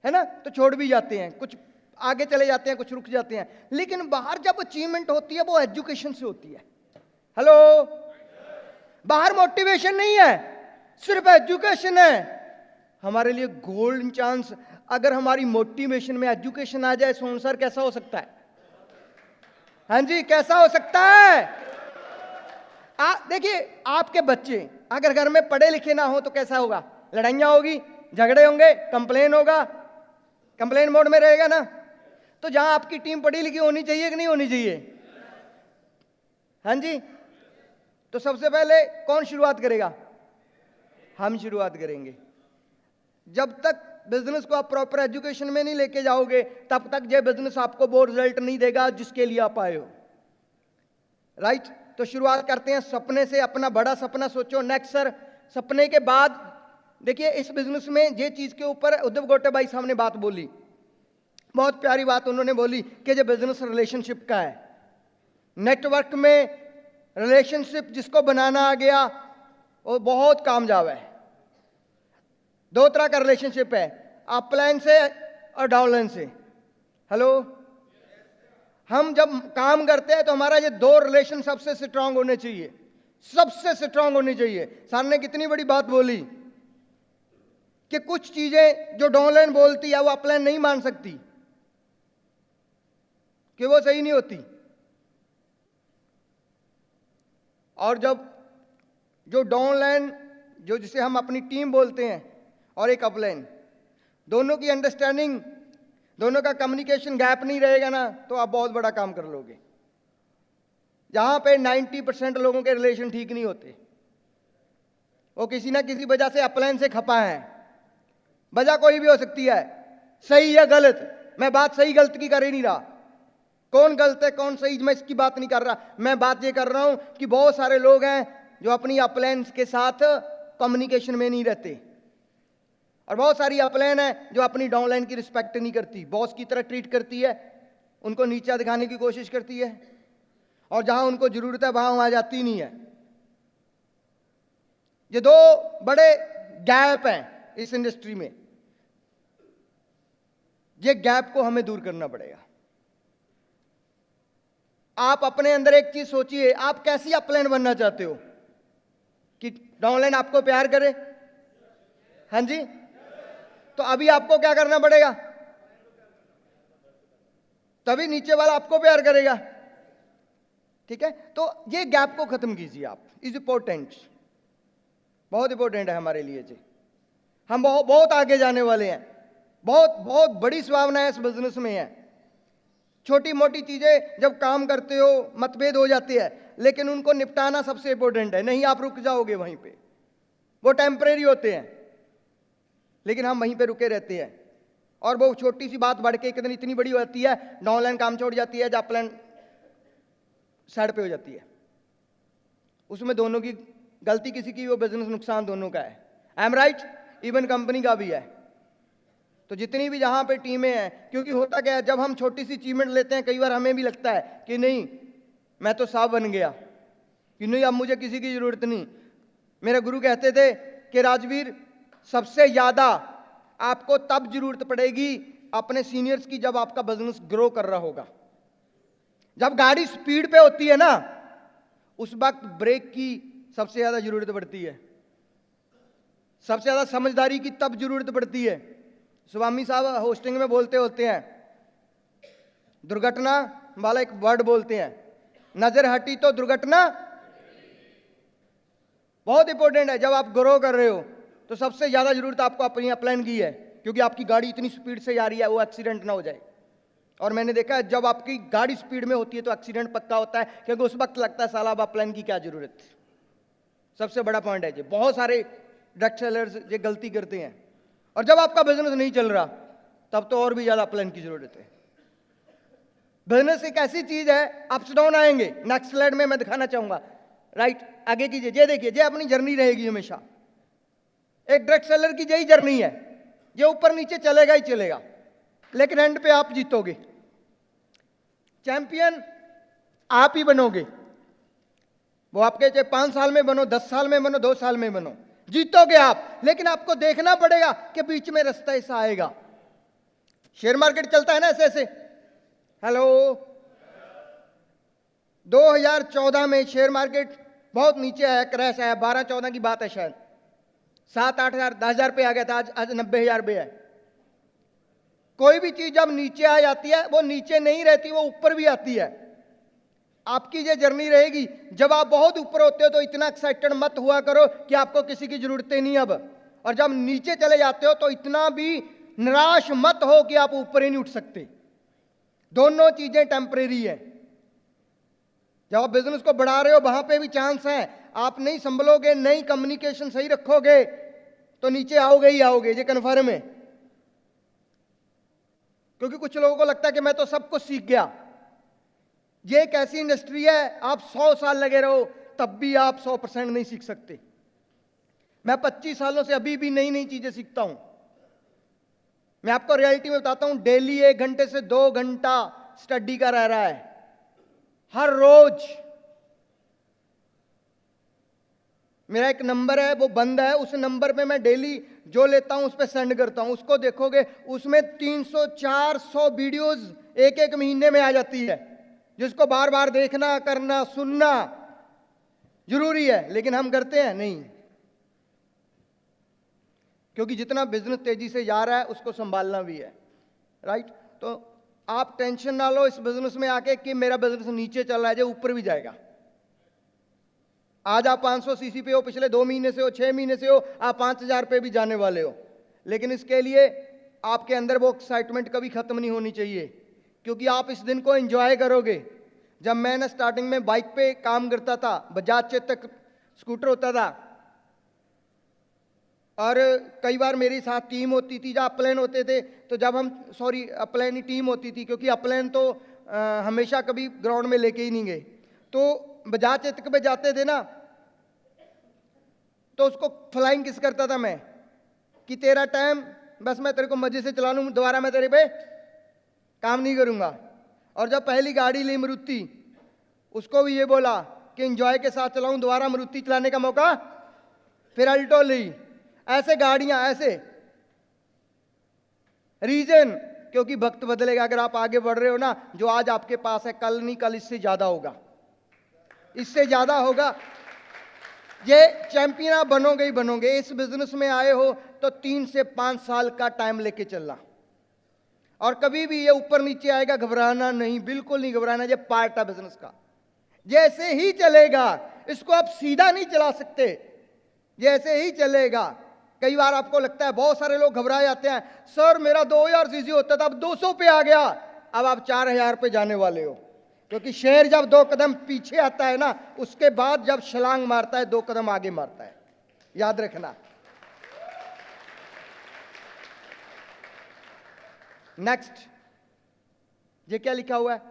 है ना, तो छोड़ भी जाते हैं, कुछ आगे चले जाते हैं, कुछ रुक जाते हैं, लेकिन बाहर जब अचीवमेंट होती है वो एजुकेशन से होती है। हेलो, बाहर मोटिवेशन नहीं है, सिर्फ एजुकेशन है। हमारे लिए गोल्डन चांस, अगर हमारी मोटिवेशन में एजुकेशन आ जाए, सोहन सर कैसा हो सकता है? हाँ जी, कैसा हो सकता है? देखिए, आपके बच्चे अगर घर में पढ़े लिखे ना हो तो कैसा होगा? लड़ाइयां होगी, झगड़े होंगे, कंप्लेन होगा, कंप्लेन मोड में रहेगा ना। तो जहां आपकी टीम पढ़ी लिखी होनी चाहिए कि नहीं होनी चाहिए? हाँ जी, तो सबसे पहले कौन शुरुआत करेगा? हम शुरुआत करेंगे। जब तक बिजनेस को आप प्रॉपर एजुकेशन में नहीं लेके जाओगे, तब तक ये बिजनेस आपको वो रिजल्ट नहीं देगा जिसके लिए आप आए हो। राइट? तो शुरुआत करते हैं सपने से। अपना बड़ा सपना सोचो। नेक्स्ट सर, सपने के बाद देखिए इस बिजनेस में ये चीज के ऊपर उद्धव गोटे भाई साहब ने बात बोली, बहुत प्यारी बात उन्होंने बोली कि ये बिजनेस रिलेशनशिप का है। नेटवर्क में रिलेशनशिप जिसको बनाना आ गया वो बहुत कामयाब है। 2 तरह का रिलेशनशिप है, अपलाइन से और डाउनलाइन से। हेलो, हम जब काम करते हैं तो हमारा ये 2 रिलेशन सबसे स्ट्रांग होने चाहिए, सबसे स्ट्रांग होनी चाहिए। सर ने कितनी बड़ी बात बोली कि कुछ चीजें जो डाउनलाइन बोलती है वो अपलाइन नहीं मान सकती, कि वो सही नहीं होती। और जब जो डाउनलाइन, जो जिसे हम अपनी टीम बोलते हैं, और एक अपलाइन, दोनों की अंडरस्टैंडिंग, दोनों का कम्युनिकेशन गैप नहीं रहेगा ना, तो आप बहुत बड़ा काम कर लोगे। जहां पे 90% लोगों के रिलेशन ठीक नहीं होते, वो किसी ना किसी वजह से अपलाइन से खपा है। वजह कोई भी हो सकती है, सही या गलत। मैं बात सही गलत की कर ही नहीं रहा, कौन गलत है कौन सही मैं इसकी बात नहीं कर रहा। मैं बात ये कर रहा हूं कि बहुत सारे लोग हैं जो अपनी अपलाइन के साथ कम्युनिकेशन में नहीं रहते, और बहुत सारी अपलाइन है जो अपनी डाउनलाइन की रिस्पेक्ट नहीं करती, बॉस की तरह ट्रीट करती है, उनको नीचा दिखाने की कोशिश करती है, और जहां उनको जरूरत है वहां आ जाती नहीं है। ये 2 बड़े गैप हैं इस इंडस्ट्री में, ये गैप को हमें दूर करना पड़ेगा। आप अपने अंदर एक चीज सोचिए, आप कैसी अपलाइन बनना चाहते हो? कि डाउनलाइन आपको प्यार करे? हाँ जी, तो अभी आपको क्या करना पड़ेगा? तभी नीचे वाला आपको प्यार करेगा। ठीक है, तो ये गैप को खत्म कीजिए आप। इज इंपॉर्टेंट, बहुत इंपॉर्टेंट है हमारे लिए जी। हम बहुत आगे जाने वाले हैं, बहुत बहुत बड़ी संभावना इस बिजनेस में है। छोटी मोटी चीजें जब काम करते हो मतभेद हो जाते हैं, लेकिन उनको निपटाना सबसे इंपॉर्टेंट है। नहीं आप रुक जाओगे वहीं पे, वो टेम्परेरी होते हैं, लेकिन हम वहीं पे रुके रहते हैं, और वो छोटी सी बात बढ़ के एक दिन इतनी बड़ी हो जाती है, डाउनलाइन काम छोड़ जाती है, जब अपलाइन साइड पे हो जाती है। उसमें दोनों की गलती, किसी की, वो बिजनेस नुकसान दोनों का है। I am right? Even company का भी है। तो जितनी भी जहां पे टीमें हैं, क्योंकि होता क्या है, जब हम छोटी सी अचीवमेंट लेते हैं कई बार हमें भी लगता है कि नहीं मैं तो साहब बन गया, कि नहीं अब मुझे किसी की जरूरत नहीं। मेरे गुरु कहते थे कि राजवीर, सबसे ज्यादा आपको तब जरूरत पड़ेगी अपने सीनियर्स की जब आपका बिजनेस ग्रो कर रहा होगा। जब गाड़ी स्पीड पे होती है ना, उस वक्त ब्रेक की सबसे ज्यादा जरूरत पड़ती है। सबसे ज्यादा समझदारी की तब जरूरत पड़ती है। स्वामी साहब होस्टिंग में बोलते होते हैं, दुर्घटना वाला एक वर्ड बोलते हैं, नजर हटी तो दुर्घटना। बहुत इंपॉर्टेंट है। जब आप ग्रो कर रहे हो तो सबसे ज्यादा जरूरत आपको अपनी अपलाइन की है, क्योंकि आपकी गाड़ी इतनी स्पीड से जा रही है, वो एक्सीडेंट ना हो जाए। और मैंने देखा है जब आपकी गाड़ी स्पीड में होती है तो एक्सीडेंट पक्का होता है, क्योंकि उस वक्त लगता है साला अब अपलाइन की क्या जरूरत। सबसे बड़ा पॉइंट है जी। बहुत सारे ड्रग सेलर्स ये गलती करते हैं। और जब आपका बिजनेस नहीं चल रहा तब तो और भी ज्यादा प्लान की जरूरत है। बिजनेस एक ऐसी चीज है, अप्स डाउन आएंगे। नेक्स्ट स्लाइड में मैं दिखाना चाहूंगा, राइट आगे कीजिए। ये देखिए, ये अपनी जर्नी रहेगी हमेशा। एक ड्रग सेलर की यही जर्नी है, ये ऊपर नीचे चलेगा ही चलेगा, लेकिन एंड पे आप जीतोगे। चैंपियन आप ही बनोगे। वो आपके चाहे 5 साल में बनो, 10 साल में बनो, 2 साल में बनो, जीतोगे आप। लेकिन आपको देखना पड़ेगा कि बीच में रास्ता ऐसा आएगा। शेयर मार्केट चलता है ना ऐसे ऐसे। हेलो, 2014 में शेयर मार्केट बहुत नीचे आया, क्रैश आया। 12-14 की बात है शायद। 7-8 हजार 10 हजार पे आ गया था, आज 90,000 पे है। कोई भी चीज जब नीचे आ जाती है वो नीचे नहीं रहती, वो ऊपर भी आती है। आपकी ये जर्नी रहेगी। जब आप बहुत ऊपर होते हो तो इतना एक्साइटेड मत हुआ करो कि आपको किसी की जरूरत ही नहीं अब। और जब नीचे चले जाते हो तो इतना भी निराश मत हो कि आप ऊपर ही नहीं उठ सकते। दोनों चीजें टेम्परेरी है। जब आप बिजनेस को बढ़ा रहे हो वहां पे भी चांस है। आप नहीं संभलोगे, नहीं कम्युनिकेशन सही रखोगे तो नीचे आओगे ही आओगे, ये कन्फर्म है। क्योंकि कुछ लोगों को लगता है कि मैं तो सब कुछ सीख गया। ये एक ऐसी इंडस्ट्री है, आप 100 साल लगे रहो तब भी आप 100% नहीं सीख सकते। मैं 25 सालों से अभी भी नई नई चीजें सीखता हूं। मैं आपको रियलिटी में बताता हूं, डेली 1 घंटे से 2 घंटा स्टडी का रह रहा है हर रोज। मेरा एक नंबर है वो बंद है, उस नंबर पे मैं डेली जो लेता हूं उस पे सेंड करता हूं। उसको देखोगे उसमें 300-400 वीडियोस एक महीने में आ जाती है, जिसको बार बार देखना, करना, सुनना जरूरी है। लेकिन हम करते हैं नहीं, क्योंकि जितना बिजनेस तेजी से जा रहा है उसको संभालना भी है, राइट। तो आप टेंशन ना लो इस बिजनेस में आके कि मेरा बिजनेस नीचे चल रहा है, जो ऊपर भी जाएगा। आज आप 500 सीसी पे हो, पिछले 2 महीने से हो, 6 महीने से हो, आप 5000 पे भी जाने वाले हो। लेकिन इसके लिए आपके अंदर वो एक्साइटमेंट कभी खत्म नहीं होनी चाहिए, क्योंकि आप इस दिन को एंजॉय करोगे। जब मैंने स्टार्टिंग में बाइक पे काम करता था, बजाज चेतक स्कूटर होता था, और कई बार मेरे साथ टीम होती थी, जब अपलाइन होते थे तो जब हम अपलाइन ही टीम होती थी, क्योंकि अपलाइन तो हमेशा कभी ग्राउंड में लेके ही नहीं गए। तो बजाज चेतक पे जाते थे ना, तो उसको फ्लाइंग किस करता था मैं कि तेरा टाइम बस मैं तेरे को मजे से चला लूँ, दोबारा मैं तेरे पे काम नहीं करूँगा। और जब पहली गाड़ी ली मारुति, उसको भी ये बोला कि एंजॉय के साथ चलाऊँ, दोबारा मारुति चलाने का मौका। फिर अल्टो ली। ऐसे गाड़ियां, ऐसे रीजन, क्योंकि वक्त बदलेगा। अगर आप आगे बढ़ रहे हो ना, जो आज आपके पास है कल नहीं, कल इससे ज्यादा होगा, इससे ज्यादा होगा। ये चैंपियन आप बनोगे ही बनोगे। इस बिजनेस में आए हो तो 3 से 5 साल का टाइम लेके चलना, और कभी भी ये ऊपर नीचे आएगा घबराना नहीं, बिल्कुल नहीं घबराना। ये पार्ट है बिजनेस का, जैसे ही चलेगा। इसको आप सीधा नहीं चला सकते, जैसे ही चलेगा। कई बार आपको लगता है, बहुत सारे लोग घबरा जाते हैं, सर मेरा 2000 सीसी होता था अब 200 पे आ गया, अब आप 4000 पे जाने वाले हो। क्योंकि शेर जब 2 कदम पीछे आता है ना, उसके बाद जब छलांग मारता है 2 कदम आगे मारता है, याद रखना। नेक्स्ट, ये क्या लिखा हुआ है?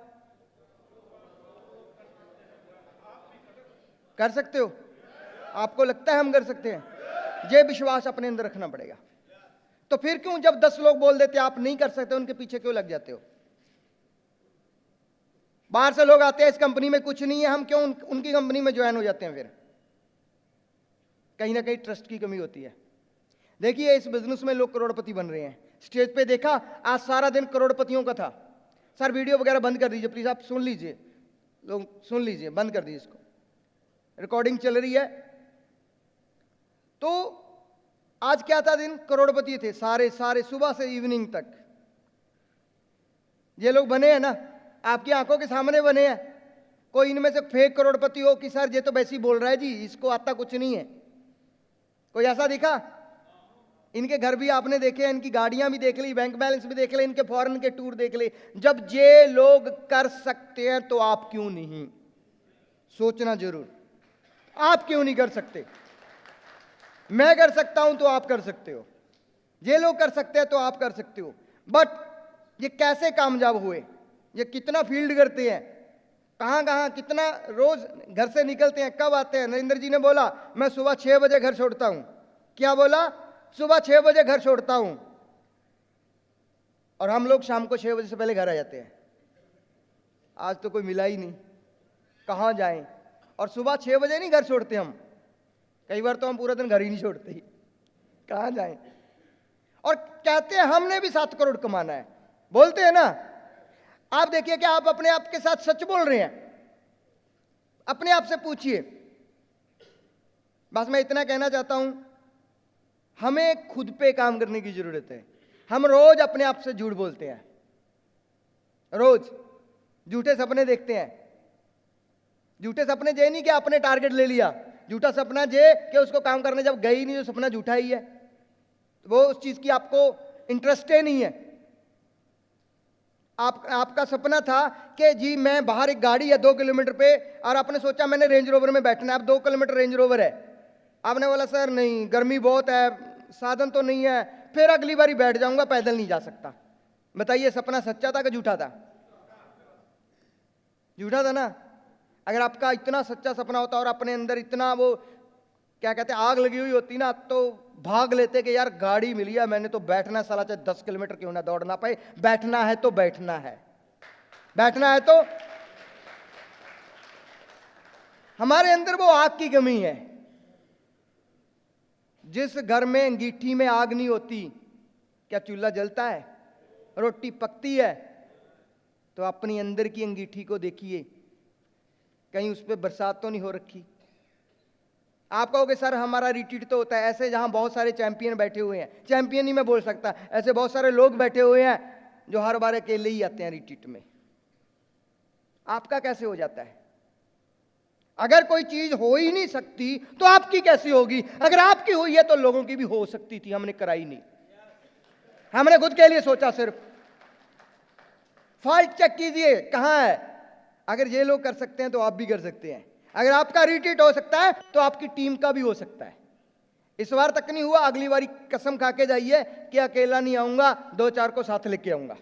कर सकते हो? आपको लगता है हम कर सकते हैं? ये विश्वास अपने अंदर रखना पड़ेगा। तो फिर क्यों जब 10 लोग बोल देते आप नहीं कर सकते, उनके पीछे क्यों लग जाते हो? बाहर से लोग आते हैं, इस कंपनी में कुछ नहीं है, हम क्यों उनकी कंपनी में ज्वाइन हो जाते हैं? फिर कहीं ना कहीं ट्रस्ट की कमी होती है। देखिए इस बिजनेस में लोग करोड़पति बन रहे हैं। स्टेज पे देखा, आज सारा दिन करोड़पतियों का था। सर वीडियो वगैरह बंद कर दीजिए प्लीज, आप सुन लीजिए, लोग सुन लीजिए, बंद कर दीजिए इसको, रिकॉर्डिंग चल रही है। तो आज क्या था दिन? करोड़पति थे सारे सारे, सुबह से इवनिंग तक। ये लोग बने हैं ना, आपकी आंखों के सामने बने हैं। कोई इनमें से फेक करोड़पति हो कि सर ये तो वैसे ही बोल रहा है जी, इसको आता कुछ नहीं है? कोई ऐसा दिखा? इनके घर भी आपने देखे, इनकी गाड़ियां भी देख ली, बैंक बैलेंस भी देख ले, इनके फॉरेन के टूर देख ले। जब ये लोग कर सकते हैं तो आप क्यों नहीं? सोचना जरूर, आप क्यों नहीं कर सकते? मैं कर सकता हूं तो आप कर सकते हो, ये लोग कर सकते हैं तो आप कर सकते हो। बट ये कैसे कामयाब हुए? ये कितना फील्ड करते हैं, कहां कहां कितना रोज घर से निकलते हैं, कब आते हैं? नरेंद्र जी ने बोला मैं सुबह 6 बजे घर छोड़ता हूं। क्या बोला? सुबह 6 बजे घर छोड़ता हूं। और हम लोग शाम को 6 बजे से पहले घर आ जाते हैं। आज तो कोई मिला ही नहीं, कहां जाएं? और सुबह 6 बजे नहीं घर छोड़ते हम, कई बार तो हम पूरा दिन घर ही नहीं छोड़ते, कहां जाएं? और कहते हैं हमने भी 7 करोड़ कमाना है, बोलते हैं ना। आप देखिए कि आप अपने आप के साथ सच बोल रहे हैं? अपने आप से पूछिए। बस मैं इतना कहना चाहता हूं, हमें खुद पे काम करने की जरूरत है। हम रोज अपने आप से झूठ बोलते हैं, रोज झूठे सपने देखते हैं। झूठे सपने ये नहीं कि आपने टारगेट ले लिया, झूठा सपना ये कि उसको काम करने जब गए ही नहीं, तो सपना झूठा ही है, वो उस चीज की आपको इंटरेस्ट ही नहीं है। आपका सपना था कि जी मैं बाहर एक गाड़ी है 2 किलोमीटर पे, और आपने सोचा मैंने रेंज रोवर में बैठना है। अब 2 किलोमीटर रेंज रोवर है, आपने बोला सर नहीं गर्मी बहुत है, साधन तो नहीं है, फिर अगली बारी बैठ जाऊंगा, पैदल नहीं जा सकता। बताइए सपना सच्चा था कि झूठा था? झूठा था ना। अगर आपका इतना सच्चा सपना होता और अपने अंदर इतना वो क्या कहते हैं आग लगी हुई होती ना, तो भाग लेते कि यार गाड़ी मिली है, मैंने तो बैठना, साला चाहे 10 किलोमीटर क्यों ना दौड़ना पाए, बैठना है तो बैठना है, बैठना है। तो हमारे अंदर वो आग की कमी है। जिस घर में अंगीठी में आग नहीं होती, क्या चूल्हा जलता है? रोटी पकती है? तो अपनी अंदर की अंगीठी को देखिए, कहीं उस पर बरसात तो नहीं हो रखी। आप कहोगे सर हमारा रिट्रीट तो होता है ऐसे जहां बहुत सारे चैंपियन बैठे हुए हैं। चैंपियन ही मैं बोल सकता, ऐसे बहुत सारे लोग बैठे हुए हैं जो हर बार अकेले ही आते हैं रिट्रीट में। आपका कैसे हो जाता है? अगर कोई चीज हो ही नहीं सकती तो आपकी कैसी होगी? अगर आपकी हुई है तो लोगों की भी हो सकती थी, हमने कराई नहीं, हमने खुद के लिए सोचा। सिर्फ फॉल्ट चेक कीजिए कहां है। अगर ये लोग कर सकते हैं तो आप भी कर सकते हैं। अगर आपका रिट्रीट हो सकता है तो आपकी टीम का भी हो सकता है। इस बार तक नहीं हुआ, अगली बारी कसम खा के जाइए कि अकेला नहीं आऊंगा, 2-4 को साथ लेके आऊंगा।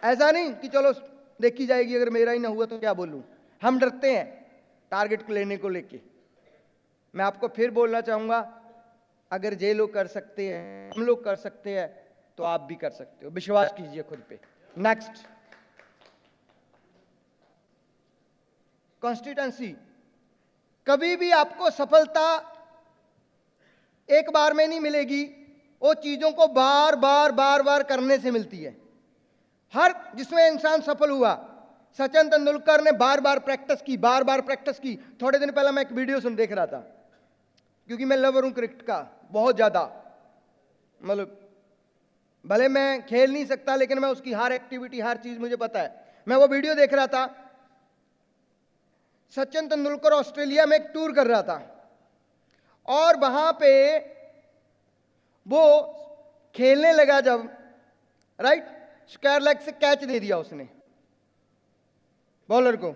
ऐसा नहीं कि चलो देखी जाएगी, अगर मेरा ही ना हुआ तो क्या बोलूं। हम डरते हैं टारगेट को लेने को लेके। मैं आपको फिर बोलना चाहूंगा, अगर ये लोग कर सकते हैं, हम लोग कर सकते हैं, तो आप भी कर सकते हो। विश्वास कीजिए खुद पे। Next, constituency. कभी भी आपको सफलता एक बार में नहीं मिलेगी, वो चीजों को बार बार बार बार करने से मिलती है। हर जिसमें इंसान सफल हुआ, सचिन तेंदुलकर ने बार बार प्रैक्टिस की, बार बार प्रैक्टिस की। थोड़े दिन पहले मैं एक वीडियो देख रहा था, क्योंकि मैं लवर हूं क्रिकेट का बहुत ज्यादा। मतलब भले मैं खेल नहीं सकता, लेकिन मैं उसकी हर एक्टिविटी, हर चीज मुझे पता है। मैं वो वीडियो देख रहा था, सचिन तेंदुलकर ऑस्ट्रेलिया में एक टूर कर रहा था, और वहां पे वो खेलने लगा जब, राइट, स्क्वायर लेग से कैच दे दिया उसने बॉलर को।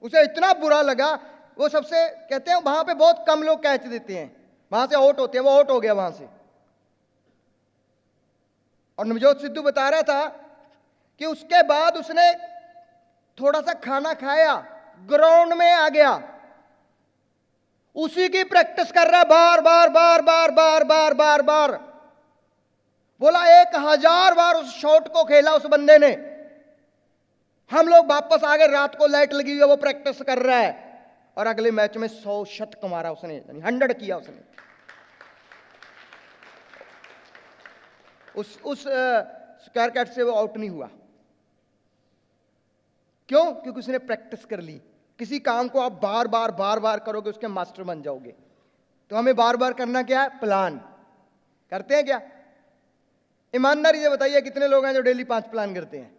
उसे इतना बुरा लगा, वो सबसे कहते हैं वहां पे बहुत कम लोग कैच देते हैं, वहां से आउट होते हैं, वो आउट हो गया वहां से। और नवजोत सिद्धू बता रहा था कि उसके बाद उसने थोड़ा सा खाना खाया, ग्राउंड में आ गया, उसी की प्रैक्टिस कर रहा, बार बार बार बार बार बार बार बार। बोला 1000 बार उस शॉट को खेला उस बंदे ने, हम लोग वापस आ गए, रात को लाइट लगी हुई है, वो प्रैक्टिस कर रहा है और अगले मैच में 100 शतक मारा उसने, 100 किया उसने। उस स्क्वायर कैट से वो आउट नहीं हुआ। क्यों? क्योंकि उसने प्रैक्टिस कर ली। किसी काम को आप बार बार करोगे, उसके मास्टर बन जाओगे। तो हमें बार बार करना क्या है? प्लान। करते हैं क्या? ईमानदारी से बताइए कितने लोग हैं जो डेली 5 प्लान करते हैं?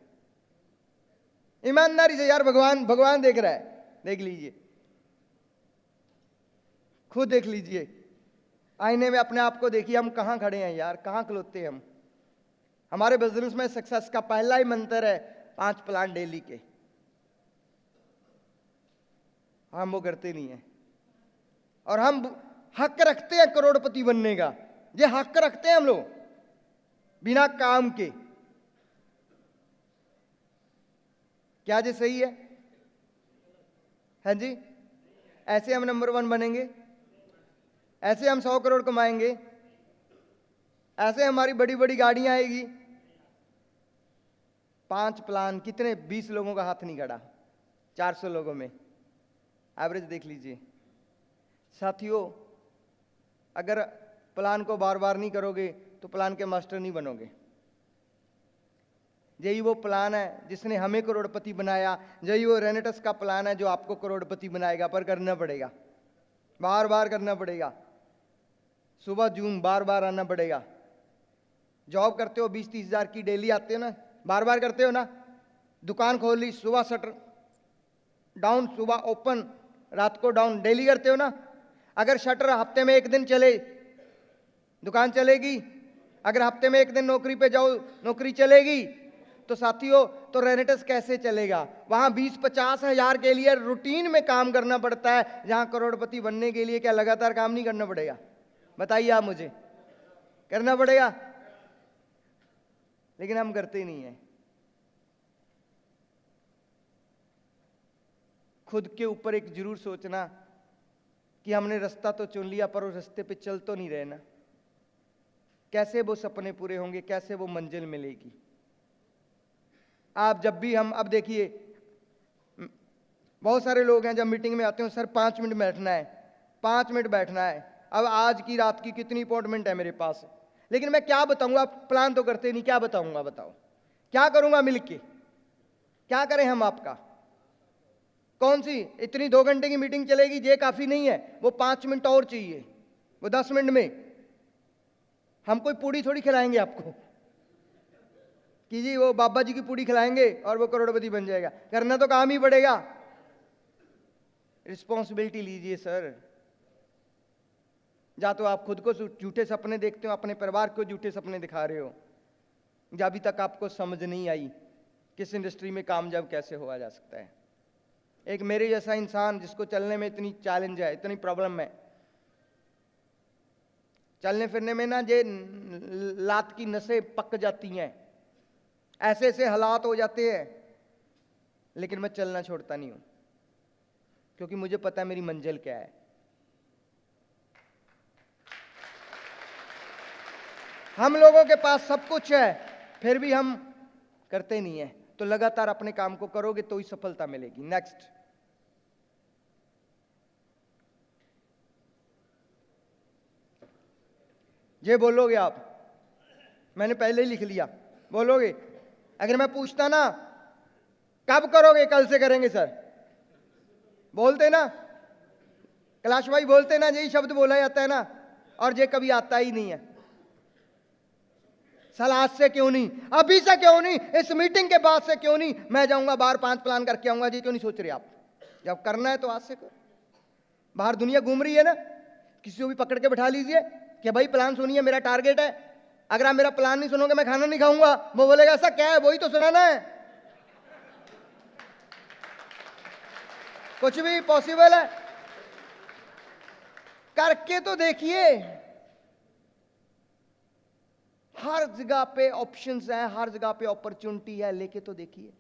ईमानदारी से यार, भगवान देख रहा है, देख लीजिए, खुद देख लीजिए, आईने में अपने आप को देखिए, हम कहां खड़े हैं यार, कहां खलोते हैं हम। हमारे बिजनेस में सक्सेस का पहला ही मंत्र है 5 प्लान डेली के। हम वो करते नहीं है, और हम हक रखते हैं करोड़पति बनने का। ये हक रखते हैं हम लोग बिना काम के। क्या ये सही है? हाँ जी, ऐसे हम नंबर 1 बनेंगे, ऐसे हम 100 करोड़ कमाएंगे, ऐसे हमारी बड़ी बड़ी गाड़ियां आएगी। 5 प्लान कितने? 20 लोगों का हाथ नहीं खड़ा 400 लोगों में, एवरेज देख लीजिए। साथियों, अगर प्लान को बार बार नहीं करोगे तो प्लान के मास्टर नहीं बनोगे। यही वो प्लान है जिसने हमें करोड़पति बनाया, यही वो रेनेटस का प्लान है जो आपको करोड़पति बनाएगा। पर करना पड़ेगा, बार बार करना पड़ेगा, सुबह जून बार बार आना पड़ेगा। जॉब करते हो 20-30 हज़ार की डेली आते हो ना, बार बार करते हो ना। दुकान खोल ली, सुबह शटर डाउन, सुबह ओपन, रात को डाउन, डेली करते हो ना। अगर शटर हफ्ते में 1 दिन चले, दुकान चलेगी। अगर हफ्ते में 1 दिन नौकरी पे जाओ, नौकरी चलेगी। तो साथियों, तो रेनेटस कैसे चलेगा? वहां 20-50 हज़ार के लिए रूटीन में काम करना पड़ता है, जहां करोड़पति बनने के लिए क्या लगातार काम नहीं करना पड़ेगा? बताइए आप मुझे, करना पड़ेगा। लेकिन हम करते ही नहीं है। खुद के ऊपर एक जरूर सोचना कि हमने रास्ता तो चुन लिया, पर उस रास्ते पे चल तो नहीं रहे ना। कैसे वो सपने पूरे होंगे, कैसे वो मंजिल मिलेगी? आप जब भी अब देखिए, बहुत सारे लोग हैं जब मीटिंग में आते हैं, सर 5 मिनट बैठना है, 5 मिनट बैठना है। अब आज की रात की कितनी अपॉइंटमेंट है मेरे पास, लेकिन मैं क्या बताऊंगा? आप प्लान तो करते नहीं, क्या बताऊंगा? बताओ क्या करूंगा मिलके? क्या करें हम आपका? कौन सी इतनी 2 घंटे की मीटिंग चलेगी? ये काफी नहीं है, वो 5 मिनट और चाहिए। वो 10 मिनट में हम कोई पूड़ी थोड़ी खिलाएंगे आपको कि जी वो बाबा जी की पूड़ी खिलाएंगे और वो करोड़पति बन जाएगा। करना तो काम ही पड़ेगा। रिस्पॉन्सिबिलिटी लीजिए सर। या तो आप खुद को झूठे सपने देखते हो, अपने परिवार को झूठे सपने दिखा रहे हो, या अभी तक आपको समझ नहीं आई किस इंडस्ट्री में कामयाब कैसे हुआ जा सकता है। एक मेरे जैसा इंसान जिसको चलने में इतनी चैलेंज है, इतनी प्रॉब्लम है, चलने फिरने में ना ये लात की नसें पक जाती हैं, ऐसे ऐसे हालात हो जाते हैं, लेकिन मैं चलना छोड़ता नहीं हूं, क्योंकि मुझे पता है मेरी मंजिल क्या है। हम लोगों के पास सब कुछ है, फिर भी हम करते नहीं है। तो लगातार अपने काम को करोगे तो ही सफलता मिलेगी। नेक्स्ट, ये बोलोगे आप? मैंने पहले ही लिख लिया, बोलोगे? अगर मैं पूछता ना कब करोगे? कल से करेंगे सर, बोलते ना? कैलाश भाई बोलते ना? यही शब्द बोला जाता है ना, और ये कभी आता ही नहीं है। साल आज से क्यों नहीं, अभी से क्यों नहीं, इस मीटिंग के बाद से क्यों नहीं? मैं जाऊंगा बाहर 5 प्लान करके आऊंगा। जी क्यों नहीं सोच रहे आप? जब करना है तो आज से करो। बाहर दुनिया घूम रही है ना, किसी को भी पकड़ के बैठा लीजिए कि भाई प्लान सुनिए, मेरा टारगेट है। अगर आप मेरा प्लान नहीं सुनोगे मैं खाना नहीं खाऊंगा। वो बोलेगा ऐसा क्या है? वही तो सुनाना है। कुछ भी पॉसिबल है, करके तो देखिए। हर जगह पे ऑप्शंस हैं, हर जगह पे अपॉर्चुनिटी है, लेके तो देखिए।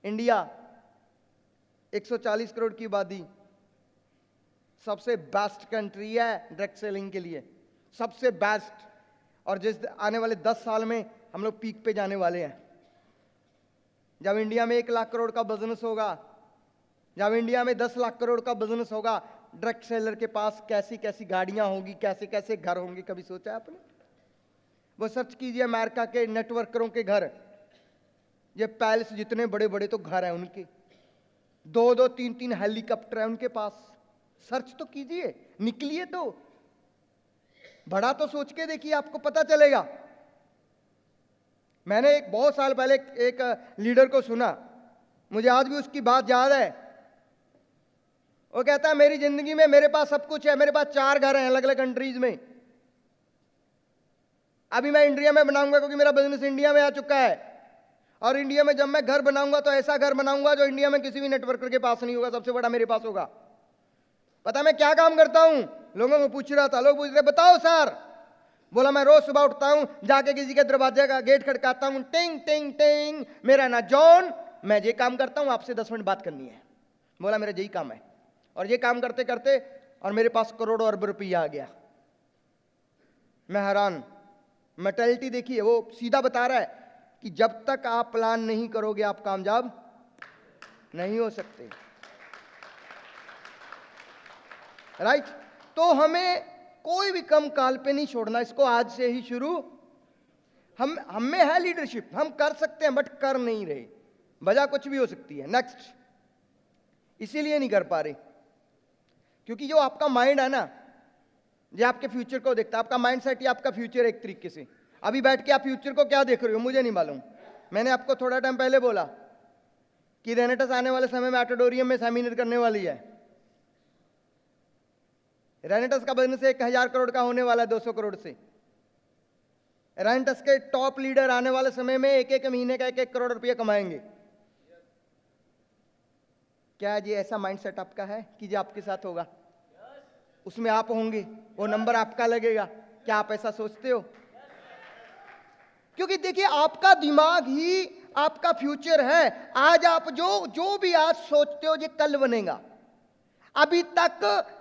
इंडिया 140 करोड़ की आबादी, सबसे बेस्ट कंट्री है डायरेक्ट सेलिंग के लिए, सबसे बेस्ट। और जिस आने वाले 10 साल में हम लोग पीक पे जाने वाले हैं। जब इंडिया में 1 लाख करोड़ का बिजनेस होगा, जब इंडिया में 10 लाख करोड़ का बिजनेस होगा, ड्रग सेलर के पास कैसी कैसी गाड़ियां होंगी, कैसे कैसे घर होंगे, कभी सोचा है आपने? वो सर्च कीजिए अमेरिका के नेटवर्करों के घर, ये पैलेस जितने बड़े बड़े तो घर हैं उनके, 2-2 3-3 हेलीकॉप्टर है उनके पास। सर्च तो कीजिए, निकलिए तो, बड़ा तो सोच के देखिए, आपको पता चलेगा। मैंने एक बहुत साल पहले एक लीडर को सुना, मुझे आज भी उसकी बात याद है। वो कहता है मेरी जिंदगी में मेरे पास सब कुछ है, मेरे पास 4 घर हैं अलग अलग कंट्रीज में। अभी मैं इंडिया में बनाऊंगा क्योंकि मेरा बिजनेस इंडिया में आ चुका है, और इंडिया में जब मैं घर बनाऊंगा तो ऐसा घर बनाऊंगा जो इंडिया में किसी भी नेटवर्कर के पास नहीं होगा, सबसे बड़ा मेरे पास होगा। पता मैं क्या काम करता हूं? लोगों को पूछ रहा था, लोग पूछ रहे बताओ सर। बोला मैं रोज सुबह उठता हूं, जाके किसी के दरवाजे का गेट खड़काता हूं, टिंग टिंग टिंग, मेरा ना जॉन, मैं ये काम करता हूं, आपसे 10 मिनट बात करनी है। बोला मेरा यही काम है, और ये काम करते करते और मेरे पास करोड़ों अरब रुपया आ गया। मैं हैरान। मेंटालिटी देखिए, वो सीधा बता रहा है कि जब तक आप प्लान नहीं करोगे आप कामयाब नहीं हो सकते। राइट? तो हमें कोई भी कम काल पे नहीं छोड़ना, इसको आज से ही शुरू। हम में है लीडरशिप, हम कर सकते हैं बट कर नहीं रहे, वजह कुछ भी हो सकती है। नेक्स्ट, इसीलिए नहीं कर पा रहे क्योंकि जो आपका माइंड है ना, ये आपके फ्यूचर को देखता है। आपका माइंड सेट ही आपका फ्यूचर एक तरीके से। अभी बैठ के आप फ्यूचर को क्या देख रहे हो मुझे नहीं मालूम। मैंने आपको थोड़ा टाइम पहले बोला कि रेनेटस आने वाले समय में ऑडिटोरियम में सेमिनार करने वाली है। रेनेटस का बिजनेस 1000 करोड़ का होने वाला है, 200 करोड़ से। रेनेटस के टॉप लीडर आने वाले समय में एक महीने का 1-1 करोड़ रुपया कमाएंगे। क्या ये ऐसा माइंडसेट आपका है कि जो आपके साथ होगा, उसमें आप होंगे, वो नंबर आपका लगेगा? क्या आप ऐसा सोचते हो? क्योंकि देखिए आपका दिमाग ही आपका फ्यूचर है। आज आप जो भी आज सोचते हो ये कल बनेगा। अभी तक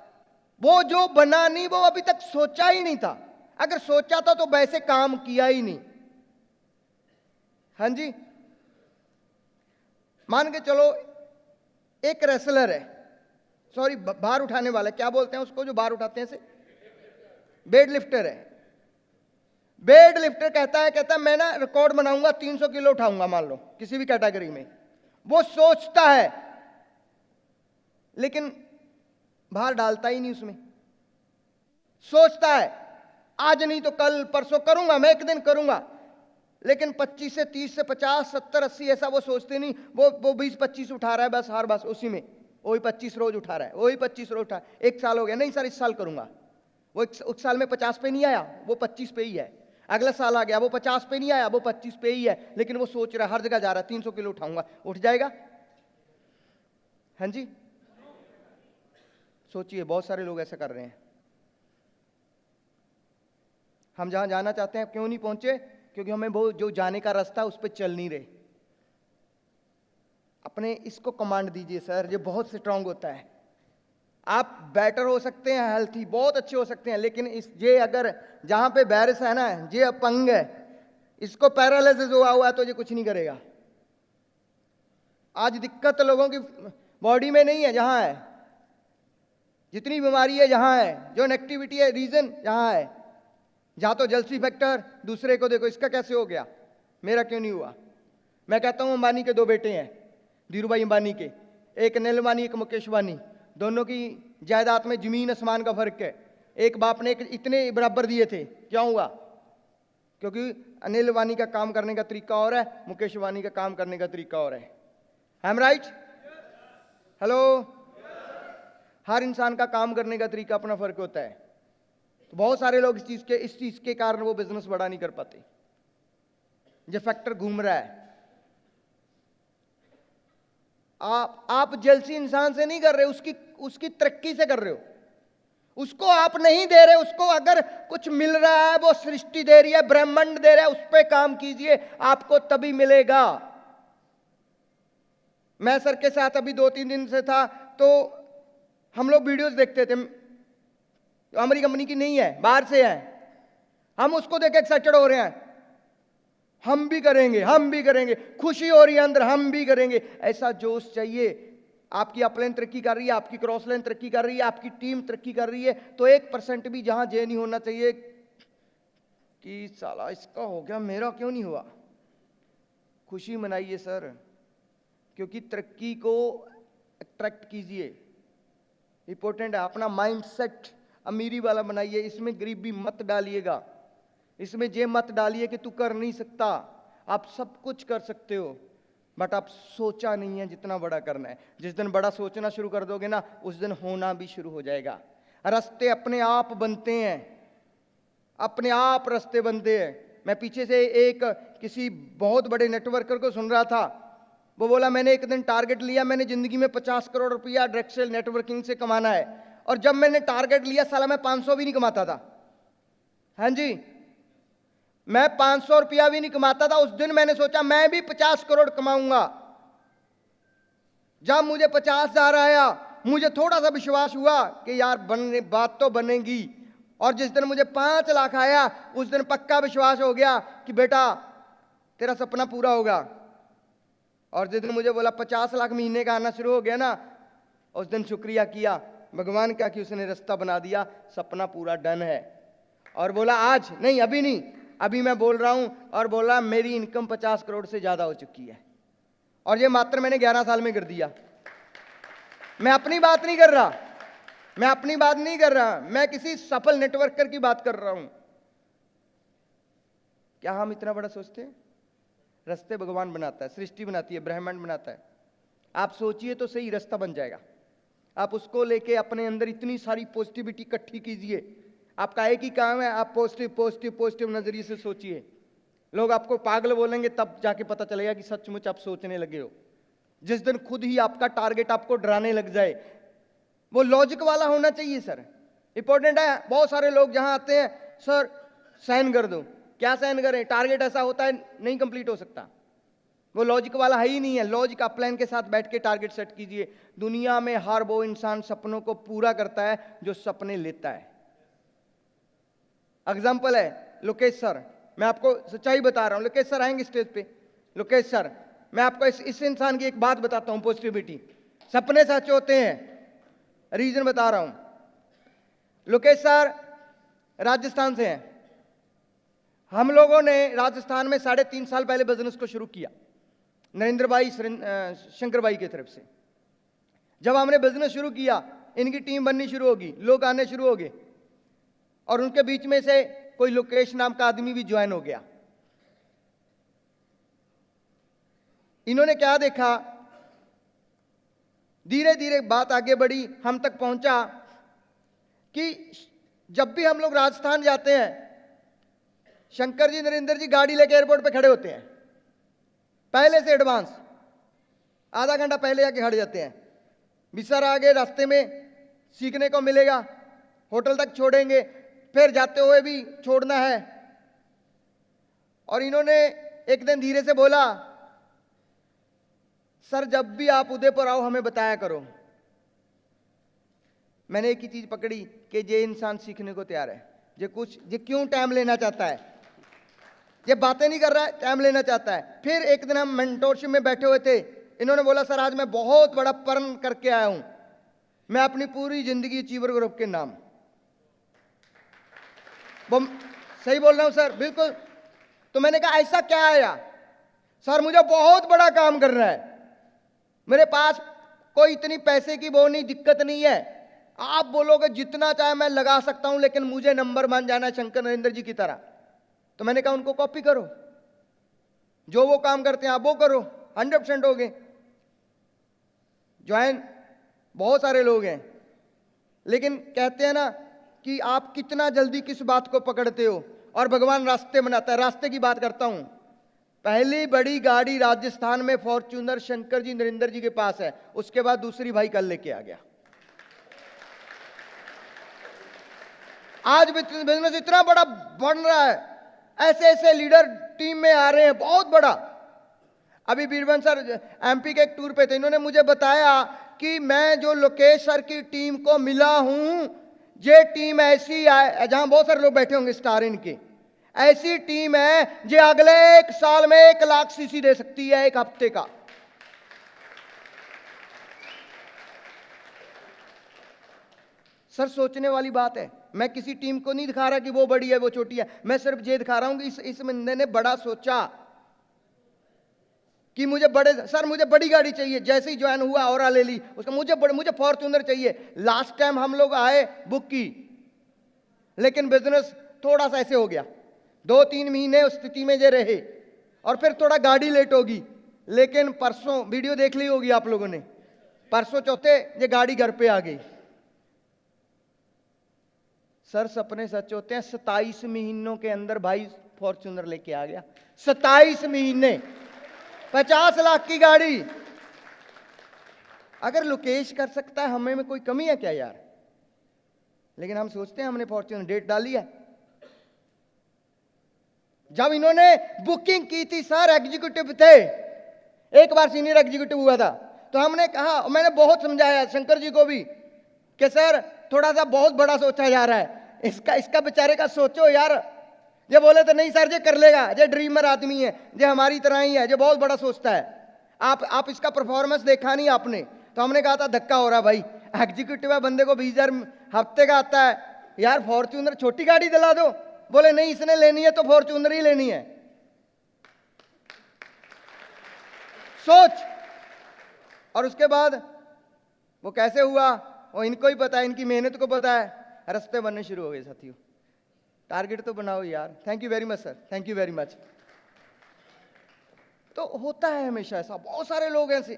वो जो बना नहीं, वो अभी तक सोचा ही नहीं था। अगर सोचा था तो वैसे काम किया ही नहीं। हाँ जी, मान के चलो एक रेसलर है, सॉरी भार उठाने वाला, क्या बोलते हैं उसको जो भार उठाते हैं से, वेट लिफ्टर है। वेट लिफ्टर कहता है मैं ना रिकॉर्ड बनाऊंगा, 300 किलो उठाऊंगा मान लो किसी भी कैटेगरी में। वो सोचता है लेकिन भार डालता ही नहीं उसमें। सोचता है आज नहीं तो कल परसों करूंगा, मैं एक दिन करूंगा, लेकिन 25 से 30 से 50 70 80 ऐसा वो सोचते नहीं। वो 20-25 उठा रहा है बस, हर बस उसी में वही 25 रोज उठा रहा है, वही 25 रोज उठा। 1 साल हो गया, नहीं सर इस साल करूंगा। वो एक साल में 50 पे नहीं आया, वो 25 पे ही है। अगला साल आ गया, वो 50 पे नहीं आया, वो 25 पे ही है, लेकिन वो सोच रहा है, हर जगह जा रहा है 300 किलो उठाऊंगा। उठ जाएगा? हाँ जी, सोचिए बहुत सारे लोग ऐसा कर रहे हैं। हम जहां जाना चाहते हैं क्यों नहीं पहुंचे? क्योंकि हमें वो जो जाने का रास्ता उस पर चल नहीं रहे। अपने इसको कमांड दीजिए सर, ये बहुत स्ट्रांग होता है। आप बेटर हो सकते हैं, हेल्थी बहुत अच्छे हो सकते हैं, लेकिन ये अगर जहां पे वायरस है ना, ये अपंग है, इसको पैरालिसिस हुआ है तो ये कुछ नहीं करेगा। आज दिक्कत लोगों की बॉडी में नहीं है, जहां है जितनी बीमारी है, जहां है जो नेगेटिविटी है, रीजन जहां है। जहां तो जलसी फैक्टर, दूसरे को देखो इसका कैसे हो गया, मेरा क्यों नहीं हुआ। मैं कहता हूं अंबानी के 2 बेटे हैं, धीरू भाई अंबानी के, एक अनिल अंबानी एक मुकेश अंबानी। दोनों की जायदाद में जमीन आसमान का फर्क है। एक बाप ने इतने बराबर दिए थे, क्या हुआ? क्योंकि अनिल अंबानी का काम करने का तरीका और है, मुकेश अंबानी का काम करने का तरीका और है। I am right? हेलो? हर इंसान का काम करने का तरीका अपना फर्क होता है। तो बहुत सारे लोग इस चीज के कारण वो बिजनेस बड़ा नहीं कर पाते। ये फैक्टर घूम रहा है। आप जेलसी इंसान से नहीं कर रहे, उसकी तरक्की से कर रहे हो। उसको आप नहीं दे रहे, उसको अगर कुछ मिल रहा है वो सृष्टि दे रही है, ब्रह्मांड दे रहा है, उस पर काम कीजिए, आपको तभी मिलेगा। मैं सर के साथ अभी 2-3 दिन से था, तो हम लोग वीडियोस देखते थे, हमारी कंपनी की नहीं है, बाहर से है। हम उसको देख के एक्साइटेड हो रहे हैं, हम भी करेंगे, हम भी करेंगे, खुशी हो रही है अंदर, हम भी करेंगे, ऐसा जोश चाहिए। आपकी अपलाइन तरक्की कर रही है, आपकी क्रॉस लाइन तरक्की कर रही है, आपकी टीम तरक्की कर रही है, तो 1% भी जहां ये नहीं होना चाहिए कि साला इसका हो गया, मेरा क्यों नहीं हुआ। खुशी मनाइए सर, क्योंकि तरक्की को अट्रैक्ट कीजिए, इंपॉर्टेंट है। अपना माइंडसेट अमीरी वाला बनाइए, इसमें गरीबी मत डालिएगा, इसमें ये मत डालिए कि तू कर नहीं सकता। आप सब कुछ कर सकते हो, बट आप सोचा नहीं है जितना बड़ा करना है। जिस दिन बड़ा सोचना शुरू कर दोगे ना, उस दिन होना भी शुरू हो जाएगा। रास्ते अपने आप बनते हैं, अपने आप रास्ते बनते हैं। मैं पीछे से एक किसी बहुत बड़े नेटवर्कर को सुन रहा था, वो बोला मैंने एक दिन टारगेट लिया, मैंने जिंदगी में 50 करोड़ रुपया डायरेक्ट सेल नेटवर्किंग से कमाना है, और जब मैंने टारगेट लिया साला मैं 500 भी नहीं कमाता था। हाँ जी, मैं 500 रुपया भी नहीं कमाता था। उस दिन मैंने सोचा मैं भी 50 करोड़ कमाऊंगा। जब मुझे 50,000 आया, मुझे थोड़ा सा विश्वास हुआ कि यार बात तो बनेगी, और जिस दिन मुझे 5 लाख आया, उस दिन पक्का विश्वास हो गया कि बेटा तेरा सपना पूरा होगा। और जिस दिन मुझे बोला 50 लाख महीने का आना शुरू हो गया ना, उस दिन शुक्रिया किया भगवान का कि उसने रास्ता बना दिया, सपना पूरा डन है। और बोला आज नहीं, अभी नहीं, अभी मैं बोल रहा हूं, और बोला मेरी इनकम 50 करोड़ से ज्यादा हो चुकी है, और ये मात्र मैंने 11 साल में कर दिया। मैं अपनी बात नहीं कर रहा, मैं अपनी बात नहीं कर रहा, मैं किसी सफल नेटवर्कर की बात कर रहा हूं। क्या हम इतना बड़ा सोचते हैं? रास्ते भगवान बनाता है, सृष्टि बनाती है, ब्रह्मांड बनाता है। आप सोचिए तो सही, रास्ता बन जाएगा। आप उसको लेके अपने अंदर इतनी सारी पॉजिटिविटी इकट्ठी कीजिए। आपका एक ही काम है, आप पॉजिटिव पॉजिटिव पॉजिटिव नजरिए से सोचिए। लोग आपको पागल बोलेंगे, तब जाके पता चलेगा कि सचमुच आप सोचने लगे हो। जिस दिन खुद ही आपका टारगेट आपको डराने लग जाए, वो लॉजिक वाला होना चाहिए सर, इंपॉर्टेंट है। बहुत सारे लोग जहां आते हैं, सर साइन कर दो, क्या साइन करें, टारगेट ऐसा होता है नहीं कंप्लीट हो सकता। वो लॉजिक वाला है ही नहीं है। लॉजिक आप प्लान के साथ बैठ के टारगेट सेट कीजिए। दुनिया में हर वो इंसान सपनों को पूरा करता है जो सपने लेता है। एग्जाम्पल है लोकेश सर, मैं आपको सच्चाई बता रहा हूं। लोकेश सर आएंगे स्टेज पे। लोकेश सर, मैं आपको इस इंसान की एक बात बताता हूं, पॉजिटिविटी। सपने सच होते हैं, रीजन बता रहा हूं। लोकेश सर राजस्थान से हैं। हम लोगों ने राजस्थान में 3.5 साल पहले बिजनेस को शुरू किया, नरेंद्र भाई शंकर भाई की तरफ से। जब हमने बिजनेस शुरू किया, इनकी टीम बननी शुरू होगी, लोग आने शुरू हो गए, और उनके बीच में से कोई लोकेश नाम का आदमी भी ज्वाइन हो गया। इन्होंने क्या देखा, धीरे धीरे बात आगे बढ़ी, हम तक पहुंचा कि जब भी हम लोग राजस्थान जाते हैं, शंकर जी नरेंद्र जी गाड़ी लेके एयरपोर्ट पे खड़े होते हैं, पहले से एडवांस, आधा घंटा पहले जाके खड़े जाते हैं। बिसर आगे रास्ते में सीखने को मिलेगा, होटल तक छोड़ेंगे, फिर जाते हुए भी छोड़ना है। और इन्होंने एक दिन धीरे से बोला, सर जब भी आप उदयपुर आओ हमें बताया करो। मैंने एक ही चीज पकड़ी कि ये इंसान सीखने को तैयार है। ये क्यों टाइम लेना चाहता है, ये बातें नहीं कर रहा है, टाइम लेना चाहता है। फिर एक दिन हम मेंटोरशिप में बैठे हुए थे, इन्होंने बोला सर आज मैं बहुत बड़ा प्रण करके आया हूं, मैं अपनी पूरी जिंदगी अचीवर ग्रुप के नाम। वो सही बोल रहा हूं सर, बिल्कुल। तो मैंने कहा ऐसा क्या आया? सर मुझे बहुत बड़ा काम करना है, मेरे पास कोई इतनी पैसे की वो नहीं, दिक्कत नहीं है, आप बोलोगे जितना चाहे मैं लगा सकता हूं, लेकिन मुझे नंबर बन जाना है शंकर नरेंद्र जी की तरह। तो मैंने कहा उनको कॉपी करो, जो वो काम करते हैं आप वो करो, 100% हो गए। ज्वाइन बहुत सारे लोग हैं, लेकिन कहते हैं ना कि आप कितना जल्दी किस बात को पकड़ते हो, और भगवान रास्ते बनाता है। रास्ते की बात करता हूं, पहली बड़ी गाड़ी राजस्थान में फॉर्च्यूनर शंकर जी नरेंद्र जी के पास है, उसके बाद दूसरी भाई कल लेके आ गया। आज बिजनेस इतना बड़ा बढ़ रहा है, ऐसे ऐसे लीडर टीम में आ रहे हैं, बहुत बड़ा। अभी बीरबल सर एमपी के एक टूर पे थे, इन्होंने मुझे बताया कि मैं जो लोकेश सर की टीम को मिला हूं, ये टीम ऐसी है, जहां बहुत सारे लोग बैठे होंगे स्टार इनके, ऐसी टीम है जो अगले 1 साल में 1 लाख सीसी दे सकती है 1 हफ्ते का। सर सोचने वाली बात है। मैं किसी टीम को नहीं दिखा रहा कि वो बड़ी है वो छोटी है, मैं सिर्फ ये दिखा रहा हूं कि इस बंदे ने बड़ा सोचा कि मुझे मुझे बड़ी गाड़ी चाहिए। जैसे ही ज्वाइन हुआ और ले ली उसका, मुझे फॉर्च्यूनर चाहिए। लास्ट टाइम हम लोग आए, बुक की, लेकिन बिजनेस थोड़ा सा ऐसे हो गया। 2-3 महीने उस स्थिति में जे रहे और फिर थोड़ा गाड़ी लेट होगी। लेकिन परसों वीडियो देख ली होगी आप लोगों ने, परसों चौथे ये गाड़ी घर पे आ गई। सर सपने सच होते हैं। 27 महीनों के अंदर भाई फॉर्च्यूनर लेके आ गया। 27 महीने, 50 लाख की गाड़ी। अगर लोकेश कर सकता है, हमें में कोई कमी है क्या यार? लेकिन हम सोचते हैं हमने फॉर्च्यूनर डेट डाली है। जब इन्होंने बुकिंग की थी सर, एग्जीक्यूटिव थे, एक बार सीनियर एग्जीक्यूटिव हुआ था, तो हमने कहा, मैंने बहुत समझाया शंकर जी को भी कि सर थोड़ा सा बहुत बड़ा सोचा जा रहा है, इसका बेचारे का सोचो यार। ये बोले तो नहीं सर, ये कर लेगा, ये ड्रीमर आदमी है, ये हमारी तरह ही है, ये बहुत बड़ा सोचता है। आप इसका परफॉर्मेंस देखा नहीं आपने। तो हमने कहा था धक्का हो रहा भाई, एग्जीक्यूटिव है, बंदे को 20,000 हफ्ते का आता है यार, फॉर्च्यूनर छोटी गाड़ी दिला दो। बोले नहीं, इसने लेनी है तो फॉर्च्यूनर ही लेनी है। सोच। और उसके बाद वो कैसे हुआ वो इनको ही पता है, इनकी मेहनत को पता है। रास्ते बनने शुरू हो गए साथियों। टारगेट तो बनाओ यार। Thank you very much sir, thank you very much. तो होता है हमेशा ऐसा, बहुत सारे लोग ऐसे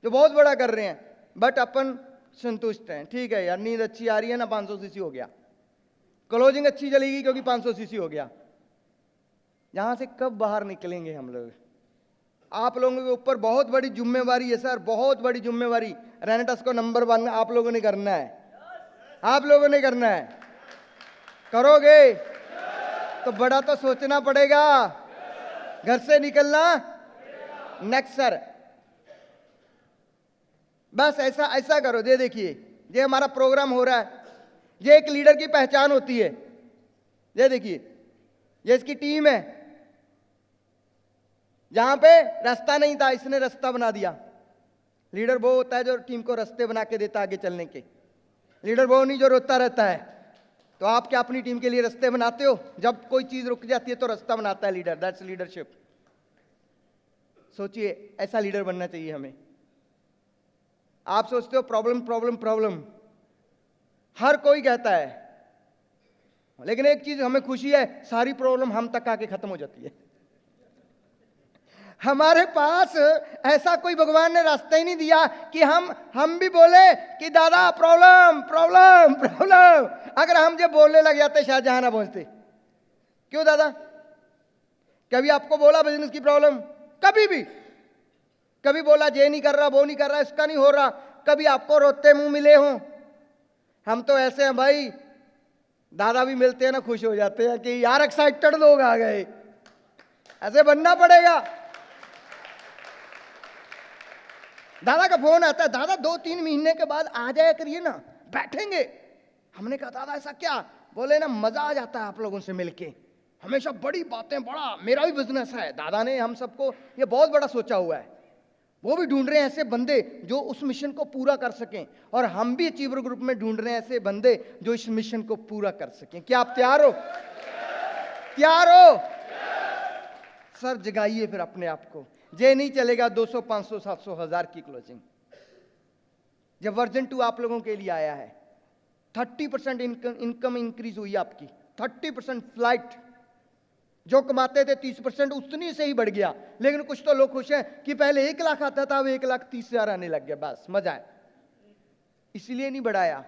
जो बहुत बड़ा कर रहे हैं, बट अपन संतुष्ट हैं। ठीक है यार, नींद अच्छी आ रही है ना, 500 सीसी हो गया, क्लोजिंग अच्छी चलेगी क्योंकि 500 सीसी हो गया। यहां से कब बाहर निकलेंगे हम लोग? आप लोगों के ऊपर बहुत बड़ी जिम्मेवारी है सर, बहुत बड़ी जिम्मेवारी। रेनेटस को नंबर 1 आप लोगों ने करना है, आप लोगों ने करना है। करोगे तो बड़ा तो सोचना पड़ेगा, घर से निकलना। नेक्स्ट सर, बस ऐसा करो। ये देखिए, ये हमारा प्रोग्राम हो रहा है, ये एक लीडर की पहचान होती है। ये देखिए, ये इसकी टीम है। जहां पे रास्ता नहीं था, इसने रास्ता बना दिया। लीडर वो होता है जो टीम को रास्ते बना के देता आगे चलने के। लीडर वो नहीं जो रोता रहता है। तो आप क्या अपनी टीम के लिए रास्ते बनाते हो? जब कोई चीज रुक जाती है तो रास्ता बनाता है लीडर। That's leadership. सोचिए, ऐसा लीडर बनना चाहिए हमें। आप सोचते हो प्रॉब्लम प्रॉब्लम प्रॉब्लम, हर कोई कहता है, लेकिन एक चीज हमें खुशी है, सारी प्रॉब्लम हम तक आके खत्म हो जाती है। हमारे पास ऐसा कोई भगवान ने रास्ता ही नहीं दिया कि हम भी बोले कि दादा प्रॉब्लम प्रॉब्लम प्रॉब्लम। अगर हम जब बोलने लग जाते शायद जहां ना पहुंचते। क्यों दादा? कभी आपको बोला बिजनेस की प्रॉब्लम? कभी भी? कभी बोला ये नहीं कर रहा, वो नहीं कर रहा, इसका नहीं हो रहा? कभी आपको रोते मुंह मिले हों? हम तो ऐसे हैं भाई, दादा भी मिलते हैं ना खुश हो जाते हैं कि यार एक्साइटेड लोग आ गए। ऐसे बनना पड़ेगा। दादा का फोन आता है, दादा 2-3 महीने के बाद आ जाया करिए ना, बैठेंगे। हमने कहा दादा ऐसा क्या? बोले ना मजा आ जाता है आप लोगों से मिलके, हमेशा बड़ी बातें, बड़ा मेरा भी बिजनेस है। दादा ने हम सबको ये बहुत बड़ा सोचा हुआ है। वो भी ढूंढ रहे हैं ऐसे बंदे जो उस मिशन को पूरा कर सकें, और हम भी अचीवर ग्रुप में ढूंढ रहे हैं ऐसे बंदे जो इस मिशन को पूरा कर सकें। क्या आप तैयार हो? तैयार हो? सर जगाइए फिर अपने आप को। ये नहीं चलेगा 200, 500, 700, 1000 की क्लोजिंग। जब वर्जन 2 आप लोगों के लिए आया है, 30% इनकम इंक्रीज हुई आपकी, 30% फ्लाइट। जो कमाते थे 30% उतनी से ही बढ़ गया। लेकिन कुछ तो लोग खुश हैं कि पहले 1 लाख आता था, अब 1,30,000 आने लग गया। बस मजा है, इसलिए नहीं बढ़ाया।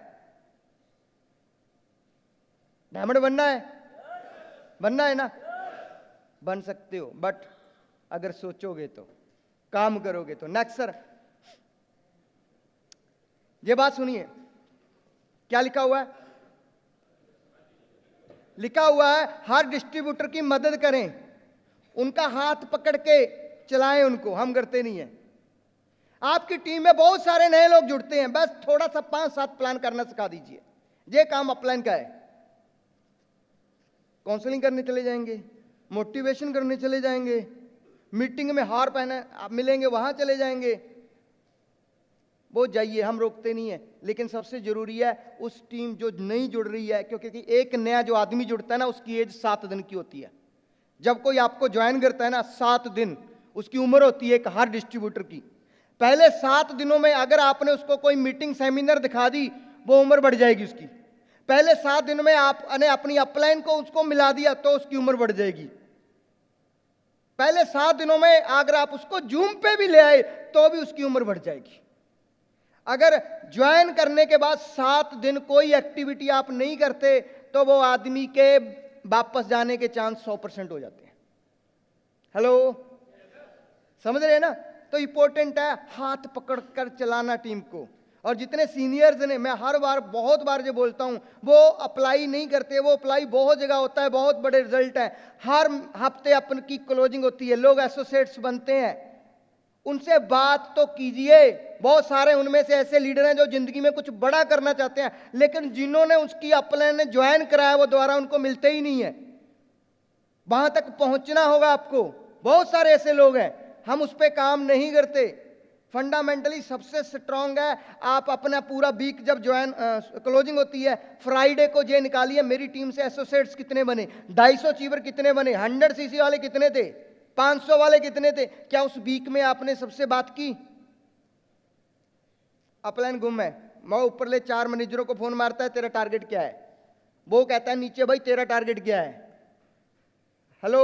डायमंड बनना है, बनना है ना? बन सकते हो, बट अगर सोचोगे तो, काम करोगे तो। नेक्स्ट सर, ये बात सुनिए, क्या लिखा हुआ है? लिखा हुआ है हर डिस्ट्रीब्यूटर की मदद करें, उनका हाथ पकड़ के चलाएं उनको। हम करते नहीं है। आपकी टीम में बहुत सारे नए लोग जुड़ते हैं, बस थोड़ा सा 5-7 प्लान करना सिखा दीजिए। ये काम अपलाइन का है। काउंसलिंग करने चले जाएंगे, मोटिवेशन करने चले जाएंगे, मीटिंग में हार पहने आप मिलेंगे वहां चले जाएंगे। वो जाइए, हम रोकते नहीं है, लेकिन सबसे जरूरी है उस टीम जो नहीं जुड़ रही है, क्योंकि एक नया जो आदमी जुड़ता है ना, उसकी एज 7 दिन की होती है। जब कोई आपको ज्वाइन करता है ना, 7 दिन उसकी उम्र होती है एक हर डिस्ट्रीब्यूटर की। पहले 7 दिनों में अगर आपने उसको कोई मीटिंग सेमिनार दिखा दी, वो उम्र बढ़ जाएगी उसकी। पहले 7 दिन में आपने अपनी अपलाइन को उसको मिला दिया तो उसकी उम्र बढ़ जाएगी। पहले 7 दिनों में अगर आप उसको जूम पे भी ले आए तो भी उसकी उम्र बढ़ जाएगी। अगर ज्वाइन करने के बाद 7 दिन कोई एक्टिविटी आप नहीं करते तो वो आदमी के वापस जाने के चांस 100% हो जाते हैं। हेलो, समझ रहे हैं ना? तो इंपॉर्टेंट है हाथ पकड़ कर चलाना टीम को। और जितने सीनियर्स ने, मैं हर बार बहुत बार जो बोलता हूं, वो अप्लाई नहीं करते। वो अप्लाई बहुत जगह होता है, बहुत बड़े रिजल्ट है, हर हफ्ते अपन की क्लोजिंग होती है, लोग एसोसिएट्स बनते हैं। उनसे बात तो कीजिए। बहुत सारे उनमें से ऐसे लीडर हैं जो जिंदगी में कुछ बड़ा करना चाहते हैं, लेकिन जिन्होंने उसकी अपलाइन ज्वाइन कराया वो दोबारा उनको मिलते ही नहीं है। वहां तक पहुंचना होगा आपको। बहुत सारे ऐसे लोग हैं, हम उस पर काम नहीं करते। फंडामेंटली सबसे स्ट्रांग है आप अपना पूरा वीक जब ज्वाइन क्लोजिंग होती है, फ्राइडे को ये निकालिए मेरी टीम से एसोसिएट्स कितने बने, 250 अचीवर कितने बने, 100 सीसी वाले कितने थे, 500 वाले कितने थे। क्या उस वीक में आपने सबसे बात की? अपलाइन गुम है। मैं ऊपर ले 4 मैनेजरों को फोन मारता है, तेरा टारगेट क्या है? वो कहता है नीचे, भाई तेरा टारगेट क्या है? हेलो,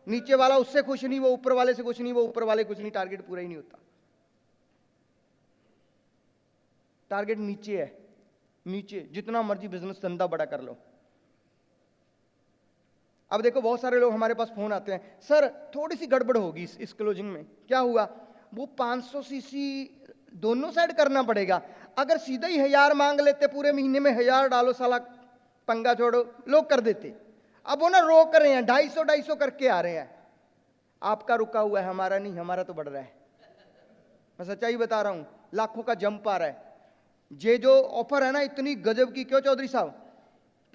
नीचे वाला उससे खुश नहीं, वो ऊपर वाले से खुश नहीं, वो ऊपर वाले कुछ नहीं, टारगेट पूरा ही नहीं होता। टारगेट नीचे है, नीचे जितना मर्जी बिजनेस धंधा बड़ा कर लो। अब देखो बहुत सारे लोग हमारे पास फोन आते हैं, सर थोड़ी सी गड़बड़ होगी इस क्लोजिंग में। क्या हुआ? वो 500 सीसी दोनों साइड करना पड़ेगा। अगर सीधा ही 1000 मांग लेते, पूरे महीने में 1000 डालो, साला पंगा छोड़ो, लोग कर देते। अब वो ना रोक रहे हैं, 250 करके आ रहे हैं। आपका रुका हुआ है, हमारा नहीं, हमारा तो बढ़ रहा है। मैं सच्चाई बता रहा हूं, लाखों का जंप आ रहा है। ये जो ऑफर है ना, इतनी गजब की, क्यों चौधरी साहब,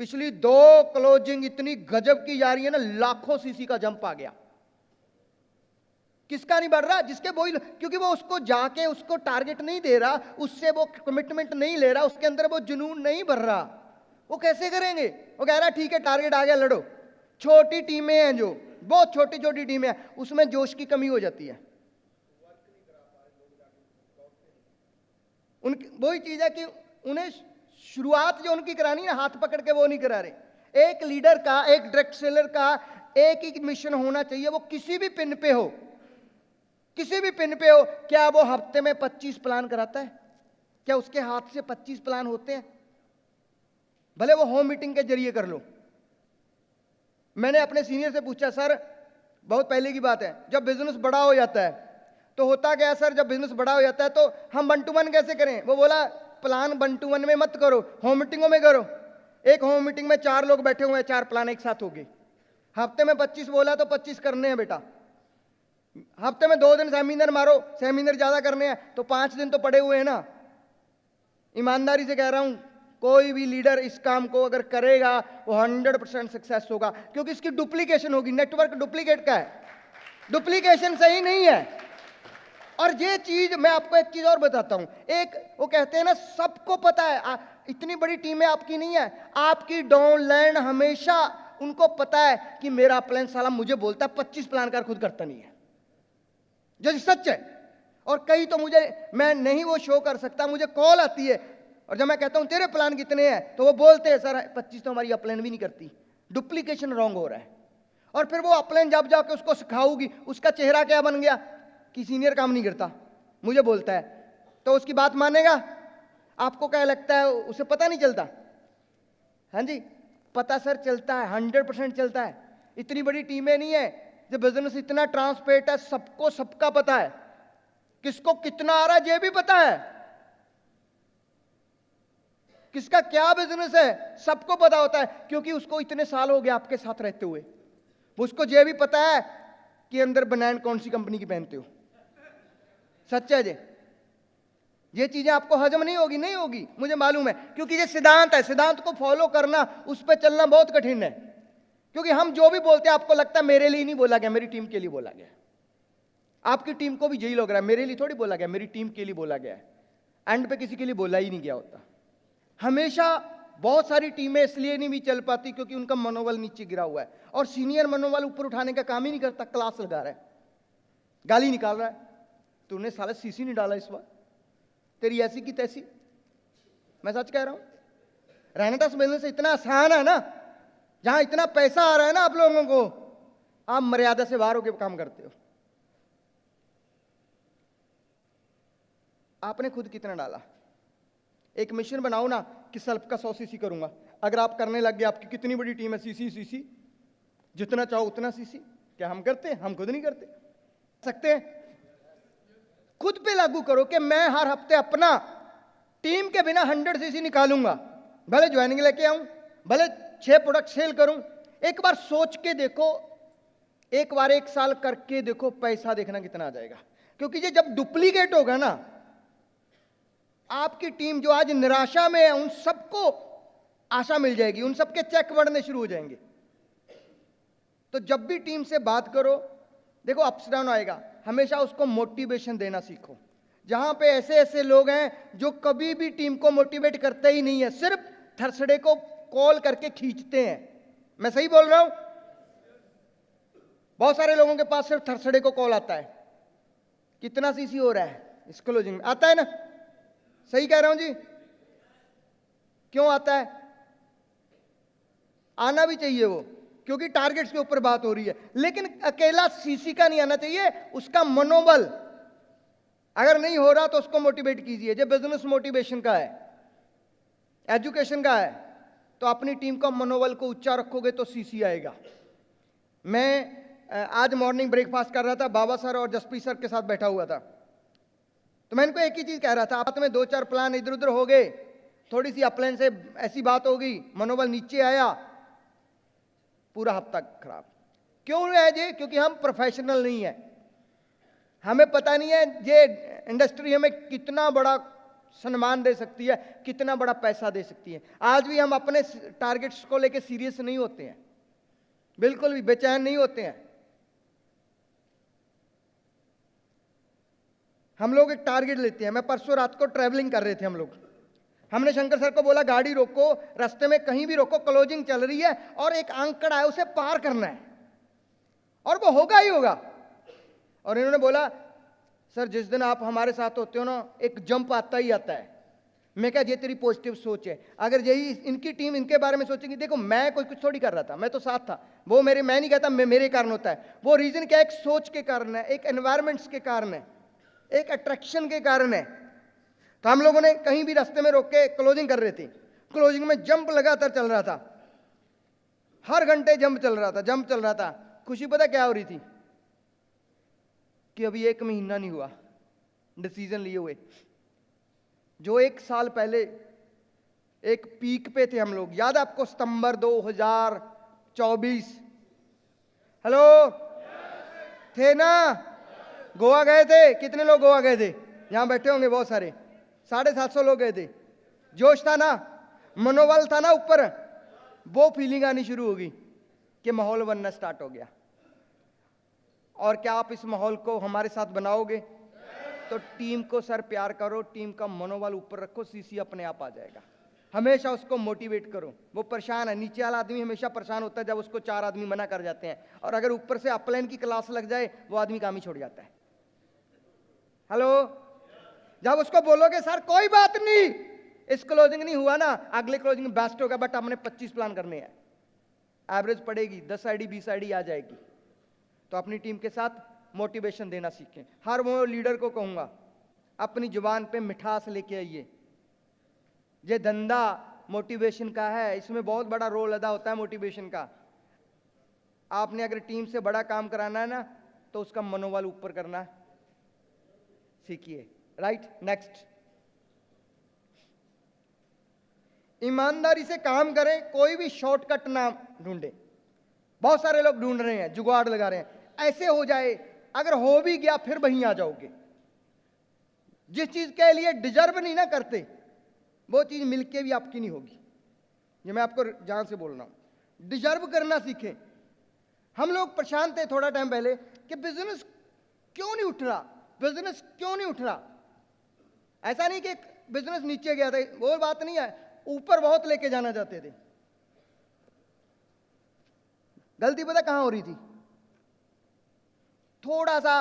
पिछली 2 क्लोजिंग इतनी गजब की जा रही है ना, लाखों सीसी का जंप आ गया। किसका नहीं बढ़ रहा? जिसके वही, क्योंकि वो उसको जाके उसको टारगेट नहीं दे रहा, उससे वो कमिटमेंट नहीं ले रहा, उसके अंदर वो जुनून नहीं भर रहा। वो कैसे करेंगे? वो कह रहा ठीक है टारगेट आ गया, लड़ो। छोटी टीमें हैं, जो बहुत छोटी छोटी टीमें हैं, उसमें जोश की कमी हो जाती है। उनकी वही चीज है कि उन्हें शुरुआत जो उनकी करानी है, हाथ पकड़ के वो नहीं करा रहे। एक लीडर का, एक डायरेक्ट सेलर का एक ही मिशन होना चाहिए, वो किसी भी पिन पे हो, किसी भी पिन पे हो। क्या वो हफ्ते में 25 प्लान कराता है? क्या उसके हाथ से 25 प्लान होते हैं? भले वो होम मीटिंग के जरिए कर लो। मैंने अपने सीनियर से पूछा, सर बहुत पहले की बात है, जब बिजनेस बड़ा हो जाता है तो होता क्या सर, जब बिजनेस बड़ा हो जाता है तो हम 1 to 1 कैसे करें? वो बोला प्लान 1 to 1 में मत करो, होम मीटिंगों में करो। एक होम मीटिंग में 4 लोग बैठे हुए हैं, 4 प्लान एक साथ हो गए। हफ्ते में 25 बोला तो 25 करने हैं बेटा। हफ्ते में 2 दिन सेमिनार मारो, सेमिनार ज्यादा करने हैं तो 5 दिन तो पड़े हुए हैं ना। ईमानदारी से कह रहा हूं, कोई भी लीडर इस काम को अगर करेगा वो 100% सक्सेस होगा, क्योंकि इसकी डुप्लीकेशन होगी। नेटवर्क डुप्लीकेट का है, डुप्लीकेशन सही नहीं है। और ये चीज मैं आपको एक चीज और बताता हूं, एक वो कहते हैं ना, सबको पता है, इतनी बड़ी टीमें आपकी नहीं है, आपकी डाउनलाइन हमेशा उनको पता है कि मेरा प्लान साला मुझे बोलता है 25 प्लान कर, खुद करता नहीं है, जो सच है। और कई तो मुझे, मैं नहीं वो शो कर सकता, मुझे कॉल आती है और जब मैं कहता हूं तेरे प्लान कितने हैं तो वो बोलते हैं सर 25 तो हमारी अपलाइन भी नहीं करती। डुप्लीकेशन रॉन्ग हो रहा है। और फिर वो अपलाइन जब जाके उसको सिखाऊगी, उसका चेहरा क्या बन गया कि सीनियर काम नहीं करता, मुझे बोलता है, तो उसकी बात मानेगा? आपको क्या लगता है उसे पता नहीं चलता? हाँ जी, पता सर चलता है, 100% चलता है। इतनी बड़ी टीमें नहीं है, जब बिजनेस इतना ट्रांसपेरेंट है, सबको सबका पता है, किसको कितना आ रहा है ये भी पता है, किसका क्या बिजनेस है सबको पता होता है, क्योंकि उसको इतने साल हो गए आपके साथ रहते हुए। उसको ये भी पता है कि अंदर बनान कौन सी कंपनी की पहनते हो। सच है ये चीजें आपको हजम नहीं होगी, नहीं होगी, मुझे मालूम है, क्योंकि ये सिद्धांत है, सिद्धांत को फॉलो करना, उस पर चलना बहुत कठिन है। क्योंकि हम जो भी बोलते हैं आपको लगता है मेरे लिए नहीं बोला गया, मेरी टीम के लिए बोला गया। आपकी टीम को भी यही लग रहा है मेरे लिए थोड़ी बोला गया, मेरी टीम के लिए बोला गया है। एंड पे किसी के लिए बोला ही नहीं गया होता। हमेशा बहुत सारी टीमें इसलिए नहीं भी चल पाती क्योंकि उनका मनोबल नीचे गिरा हुआ है, और सीनियर मनोबल ऊपर उठाने का काम ही नहीं करता, क्लास लगा रहा है, गाली निकाल रहा है, तूने साला सीसी नहीं डाला इस बार, तेरी ऐसी की तैसी। मैं सच कह रहा हूं, रैनाटास बिजनेस इतना आसान है ना, जहां इतना पैसा आ रहा है ना आप लोगों को, आप मर्यादा से बाहर होकर काम करते हो। आपने खुद कितना डाला? एक मिशन बनाओ ना कि सल्फ का 100 सीसी करूंगा, अगर आप करने लग गए, आपकी कितनी बड़ी टीम है, सीसी जितना चाहो उतना सीसी। क्या हम करते हैं? हम खुद नहीं करते सकते हैं। खुद पे लागू करो कि मैं हर हफ्ते अपना टीम के बिना 100 सीसी निकालूंगा, भले ज्वाइनिंग लेके आऊं, भले 6 प्रोडक्ट सेल करूं। एक बार सोच के देखो, एक बार 1 साल करके देखो, पैसा देखना कितना आ जाएगा। क्योंकि ये जब डुप्लीकेट होगा ना, आपकी टीम जो आज निराशा में है उन सबको आशा मिल जाएगी, उन सबके चेक बढ़ने शुरू हो जाएंगे। तो जब भी टीम से बात करो, देखो अप्स डाउन आएगा, हमेशा उसको मोटिवेशन देना सीखो। जहां पे ऐसे ऐसे लोग हैं जो कभी भी टीम को मोटिवेट करते ही नहीं है, सिर्फ थर्सडे को कॉल करके खींचते हैं। मैं सही बोल रहा हूं? बहुत सारे लोगों के पास सिर्फ थर्सडे को कॉल आता है, कितना सीसी हो रहा है इस क्लोजिंग में, आता है ना? सही कह रहा हूं जी? क्यों आता है? आना भी चाहिए वो, क्योंकि टारगेट्स के ऊपर बात हो रही है। लेकिन अकेला सीसी का नहीं आना चाहिए, उसका मनोबल अगर नहीं हो रहा तो उसको मोटिवेट कीजिए। जब बिजनेस मोटिवेशन का है, एजुकेशन का है, तो अपनी टीम का मनोबल को ऊंचा रखोगे तो सीसी आएगा। मैं आज मॉर्निंग ब्रेकफास्ट कर रहा था, बाबा सर और जसप्रीत सर के साथ बैठा हुआ था, तो मैं इनको एक ही चीज कह रहा था, आप में 2-4 प्लान इधर उधर हो गए, थोड़ी सी अपलाइन से ऐसी बात हो गई, मनोबल नीचे आया, पूरा हफ्ता खराब। क्यों है जी? क्योंकि हम प्रोफेशनल नहीं है, हमें पता नहीं है ये इंडस्ट्री हमें कितना बड़ा सम्मान दे सकती है, कितना बड़ा पैसा दे सकती है। आज भी हम अपने टारगेट्स को लेके सीरियस नहीं होते हैं, बिल्कुल भी बेचैन नहीं होते हैं। हम लोग एक टारगेट लेते हैं। मैं परसों रात को ट्रैवलिंग कर रहे थे हम लोग, हमने शंकर सर को बोला गाड़ी रोको, रास्ते में कहीं भी रोको, क्लोजिंग चल रही है और एक आंकड़ा है उसे पार करना है, और वो होगा ही होगा। और इन्होंने बोला सर जिस दिन आप हमारे साथ होते हो ना, एक जंप आता ही आता है। मैं कहा ये तेरी पॉजिटिव सोच है, अगर यही इनकी टीम इनके बारे में सोचेगी, देखो मैं कोई कुछ थोड़ी कर रहा था, मैं तो साथ था, वो मैं नहीं कहता मेरे कारण होता है, वो रीजन क्या है? एक सोच के कारण है, एक एनवायरमेंट्स के कारण है, एक अट्रैक्शन के कारण है। तो हम लोगों ने कहीं भी रास्ते में रोक के क्लोजिंग कर रहे थे, क्लोजिंग में जंप लगातार चल रहा था, हर घंटे जंप चल रहा था। खुशी पता क्या हो रही थी? कि अभी 1 महीना नहीं हुआ डिसीजन लिए हुए। जो 1 साल पहले एक पीक पे थे हम लोग, याद है आपको? सितंबर 2024, हेलो थे ना? गोवा गए थे, कितने लोग गोवा गए थे? यहां बैठे होंगे बहुत सारे, 750 लोग गए थे। जोश था ना, मनोबल था ना ऊपर, वो फीलिंग आनी शुरू होगी कि माहौल बनना स्टार्ट हो गया। और क्या आप इस माहौल को हमारे साथ बनाओगे? तो टीम को सर प्यार करो, टीम का मनोबल ऊपर रखो, सीसी अपने आप आ जाएगा। हमेशा उसको मोटिवेट करो। वो परेशान है, नीचे वाला आदमी हमेशा परेशान होता है जब उसको 4 आदमी मना कर जाते हैं, और अगर ऊपर से अपलाइन की क्लास लग जाए वो आदमी काम ही छोड़ जाता है। हेलो, जब उसको बोलोगे सर कोई बात नहीं, इस क्लोजिंग नहीं हुआ ना, अगले क्लोजिंग बेस्ट होगा, बट हमने 25 प्लान करने हैं, एवरेज पड़ेगी 10 आईडी 20 आईडी आ जाएगी। तो अपनी टीम के साथ मोटिवेशन देना सीखें। हर वो लीडर को कहूंगा अपनी जुबान पे मिठास लेके आइए। ये धंधा मोटिवेशन का है, इसमें बहुत बड़ा रोल अदा होता है मोटिवेशन का। आपने अगर टीम से बड़ा काम कराना है ना, तो उसका मनोबल ऊपर करना सीखिए। राइट, नेक्स्ट, ईमानदारी से काम करें, कोई भी शॉर्टकट ना ढूंढे। बहुत सारे लोग ढूंढ रहे हैं, जुगाड़ लगा रहे हैं, ऐसे हो जाए, अगर हो भी गया फिर वहीं आ जाओगे। जिस चीज के लिए डिजर्व नहीं ना करते, वो चीज मिलके भी आपकी नहीं होगी। ये मैं आपको जान से बोल रहा हूं। डिजर्व करना सीखें। हम लोग परेशान थे थोड़ा टाइम पहले कि बिजनेस क्यों नहीं उठ रहा, बिजनेस क्यों नहीं उठ रहा। ऐसा नहीं कि बिजनेस नीचे गया था, वो बात नहीं है, ऊपर बहुत लेके जाना चाहते थे। गलती पता कहां हो रही थी? थोड़ा सा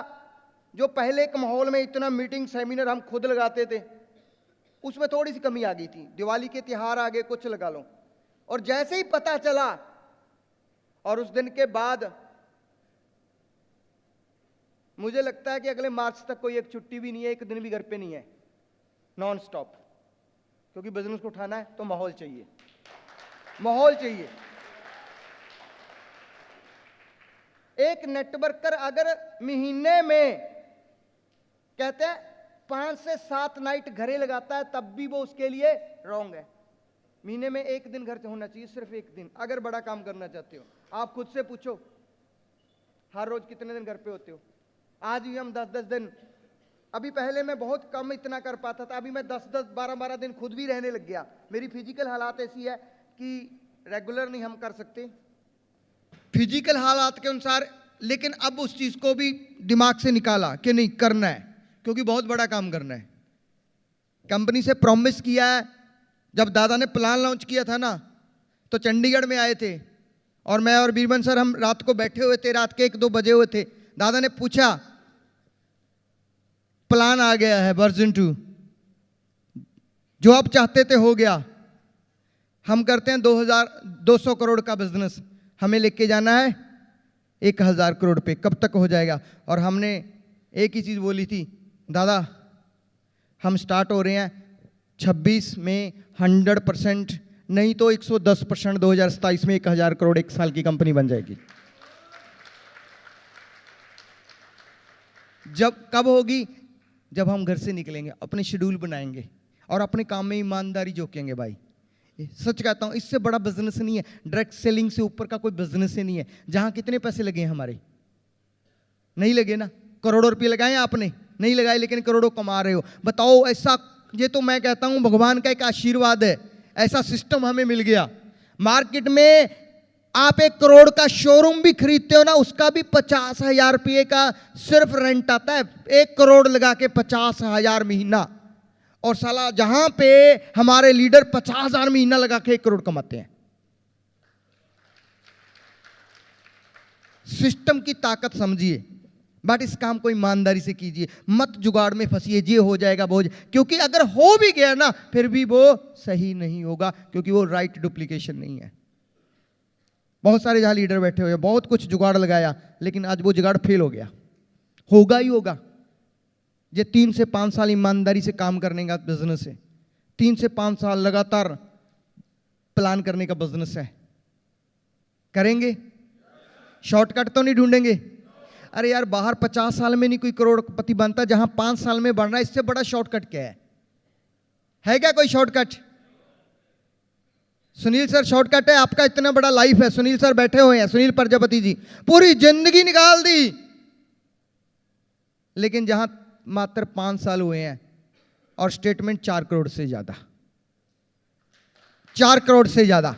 जो पहले के माहौल में इतना मीटिंग सेमिनार हम खुद लगाते थे, उसमें थोड़ी सी कमी आ गई थी। दिवाली के त्योहार आगे कुछ लगा लो, और जैसे ही पता चला, और उस दिन के बाद मुझे लगता है कि अगले मार्च तक कोई एक छुट्टी भी नहीं है, एक दिन भी घर पे नहीं है, नॉन स्टॉप। क्योंकि बिजनेस को उठाना है तो माहौल चाहिए, माहौल चाहिए। एक नेटवर्कर अगर महीने में कहते हैं 5 से 7 नाइट घरे लगाता है, तब भी वो उसके लिए रॉन्ग है। महीने में एक दिन घर से होना चाहिए, सिर्फ एक दिन, अगर बड़ा काम करना चाहते हो। आप खुद से पूछो, हर रोज कितने दिन घर पे होते हो? आज भी हम 10-10 दिन, अभी पहले मैं बहुत कम इतना कर पाता था, अभी मैं 10-10, 12-12 दिन खुद भी रहने लग गया। मेरी फिजिकल हालात ऐसी है कि रेगुलर नहीं हम कर सकते, फिजिकल हालात के अनुसार। लेकिन अब उस चीज को भी दिमाग से निकाला कि नहीं करना है, क्योंकि बहुत बड़ा काम करना है। कंपनी से प्रॉमिस किया है। जब दादा ने प्लान लॉन्च किया था ना, तो चंडीगढ़ में आए थे, और मैं और बीरबल सर हम रात को बैठे हुए थे, रात के 1-2 बजे हुए थे। दादा ने पूछा, प्लान आ गया है वर्जन 2, जो आप चाहते थे हो गया। हम करते हैं 200 करोड़ का बिजनेस, हमें लेके जाना है 1000 करोड़ पे, कब तक हो जाएगा? और हमने एक ही चीज बोली थी, दादा हम स्टार्ट हो रहे हैं 26 में 100%, नहीं तो 110% 2027 में 1000 करोड़ एक साल की कंपनी बन जाएगी। जब कब होगी? जब हम घर से निकलेंगे, अपने शेड्यूल बनाएंगे और अपने काम में ईमानदारी जोकेंगे। भाई सच कहता हूं, इससे बड़ा बिजनेस नहीं है, डायरेक्ट सेलिंग से ऊपर का कोई बिजनेस ही नहीं है। जहां कितने पैसे लगे हैं हमारे? नहीं लगे ना। करोड़ों रुपए लगाए आपने? नहीं लगाए, लेकिन करोड़ों कमा रहे हो। बताओ ऐसा, ये तो मैं कहता हूं भगवान का एक आशीर्वाद है, ऐसा सिस्टम हमें मिल गया। मार्केट में आप 1 करोड़ का शोरूम भी खरीदते हो ना, उसका भी 50,000 रुपये का सिर्फ रेंट आता है। 1 करोड़ लगा के 50,000 महीना। और साला जहां पे हमारे लीडर 50,000 महीना लगा के 1 करोड़ कमाते हैं। सिस्टम की ताकत समझिए, बट इस काम को ईमानदारी से कीजिए, मत जुगाड़ में फंसिए, ये हो जाएगा वो, क्योंकि अगर हो भी गया ना, फिर भी वो सही नहीं होगा, क्योंकि वो राइट डुप्लीकेशन नहीं है। बहुत सारे जहां लीडर बैठे हुए, बहुत कुछ जुगाड़ लगाया, लेकिन आज वो जुगाड़ फेल हो गया। होगा ही होगा। ये 3 से 5 साल ईमानदारी से काम करने का बिजनेस है, 3 से 5 साल लगातार प्लान करने का बिजनेस है। करेंगे? शॉर्टकट तो नहीं ढूंढेंगे? अरे यार, बाहर 50 साल में नहीं कोई करोड़पति बनता, जहां 5 साल में बढ़ना है, इससे बड़ा शॉर्टकट क्या है क्या कोई शॉर्टकट? सुनील सर शॉर्टकट है आपका, इतना बड़ा लाइफ है। सुनील सर बैठे हुए हैं, सुनील प्रजापति जी, पूरी जिंदगी निकाल दी, लेकिन जहां मात्र 5 साल हुए हैं और स्टेटमेंट 4 करोड़ से ज्यादा, 4 करोड़ से ज्यादा।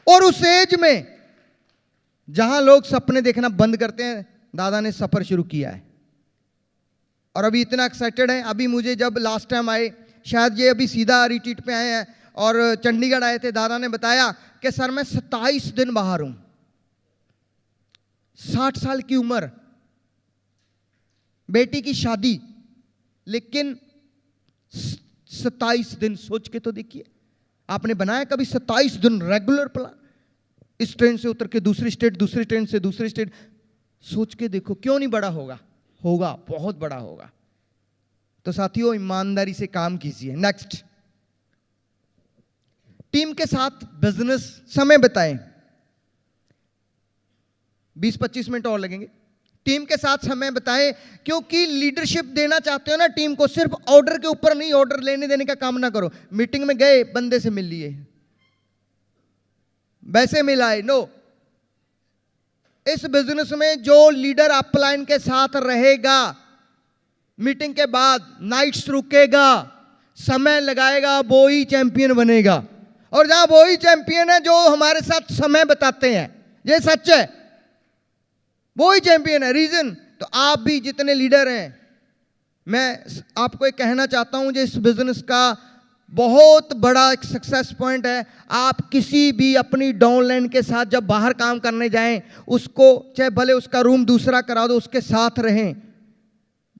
और उस एज में जहां लोग सपने देखना बंद करते हैं, दादा ने सफर शुरू किया है। और अभी इतना एक्साइटेड है। अभी मुझे जब लास्ट टाइम आए, शायद ये अभी सीधा रिट्रीट पे आए हैं और चंडीगढ़ आए थे, दादा ने बताया कि सर मैं 27 दिन बाहर हूं, 60 साल की उम्र, बेटी की शादी, लेकिन 27 दिन, सोच के तो देखिए, आपने बनाया कभी 27 दिन रेगुलर प्लान? इस ट्रेन से उतर के दूसरी स्टेट, दूसरी ट्रेन से दूसरी स्टेट, सोच के देखो क्यों नहीं बड़ा होगा? होगा, बहुत बड़ा होगा। तो साथियों, ईमानदारी से काम कीजिए। नेक्स्ट, टीम के साथ बिजनेस समय बिताएं। 20-25 मिनट और लगेंगे। टीम के साथ समय बिताएं, क्योंकि लीडरशिप देना चाहते हो ना टीम को, सिर्फ ऑर्डर के ऊपर नहीं, ऑर्डर लेने देने का काम ना करो। मीटिंग में गए, बंदे से मिल लिए, वैसे मिलाए, नो। इस बिजनेस में जो लीडर अपलाइन के साथ रहेगा, मीटिंग के बाद नाइट्स रुकेगा, समय लगाएगा, वो ही चैंपियन बनेगा। और जहां वो ही चैंपियन है जो हमारे साथ समय बताते हैं, ये सच है, वो ही चैंपियन है। रीजन तो आप भी जितने लीडर हैं, मैं आपको एक कहना चाहता हूं, जो इस बिजनेस का बहुत बड़ा एक सक्सेस पॉइंट है, आप किसी भी अपनी डाउनलाइन के साथ जब बाहर काम करने जाएं, उसको चाहे भले उसका रूम दूसरा करा दो, उसके साथ रहें।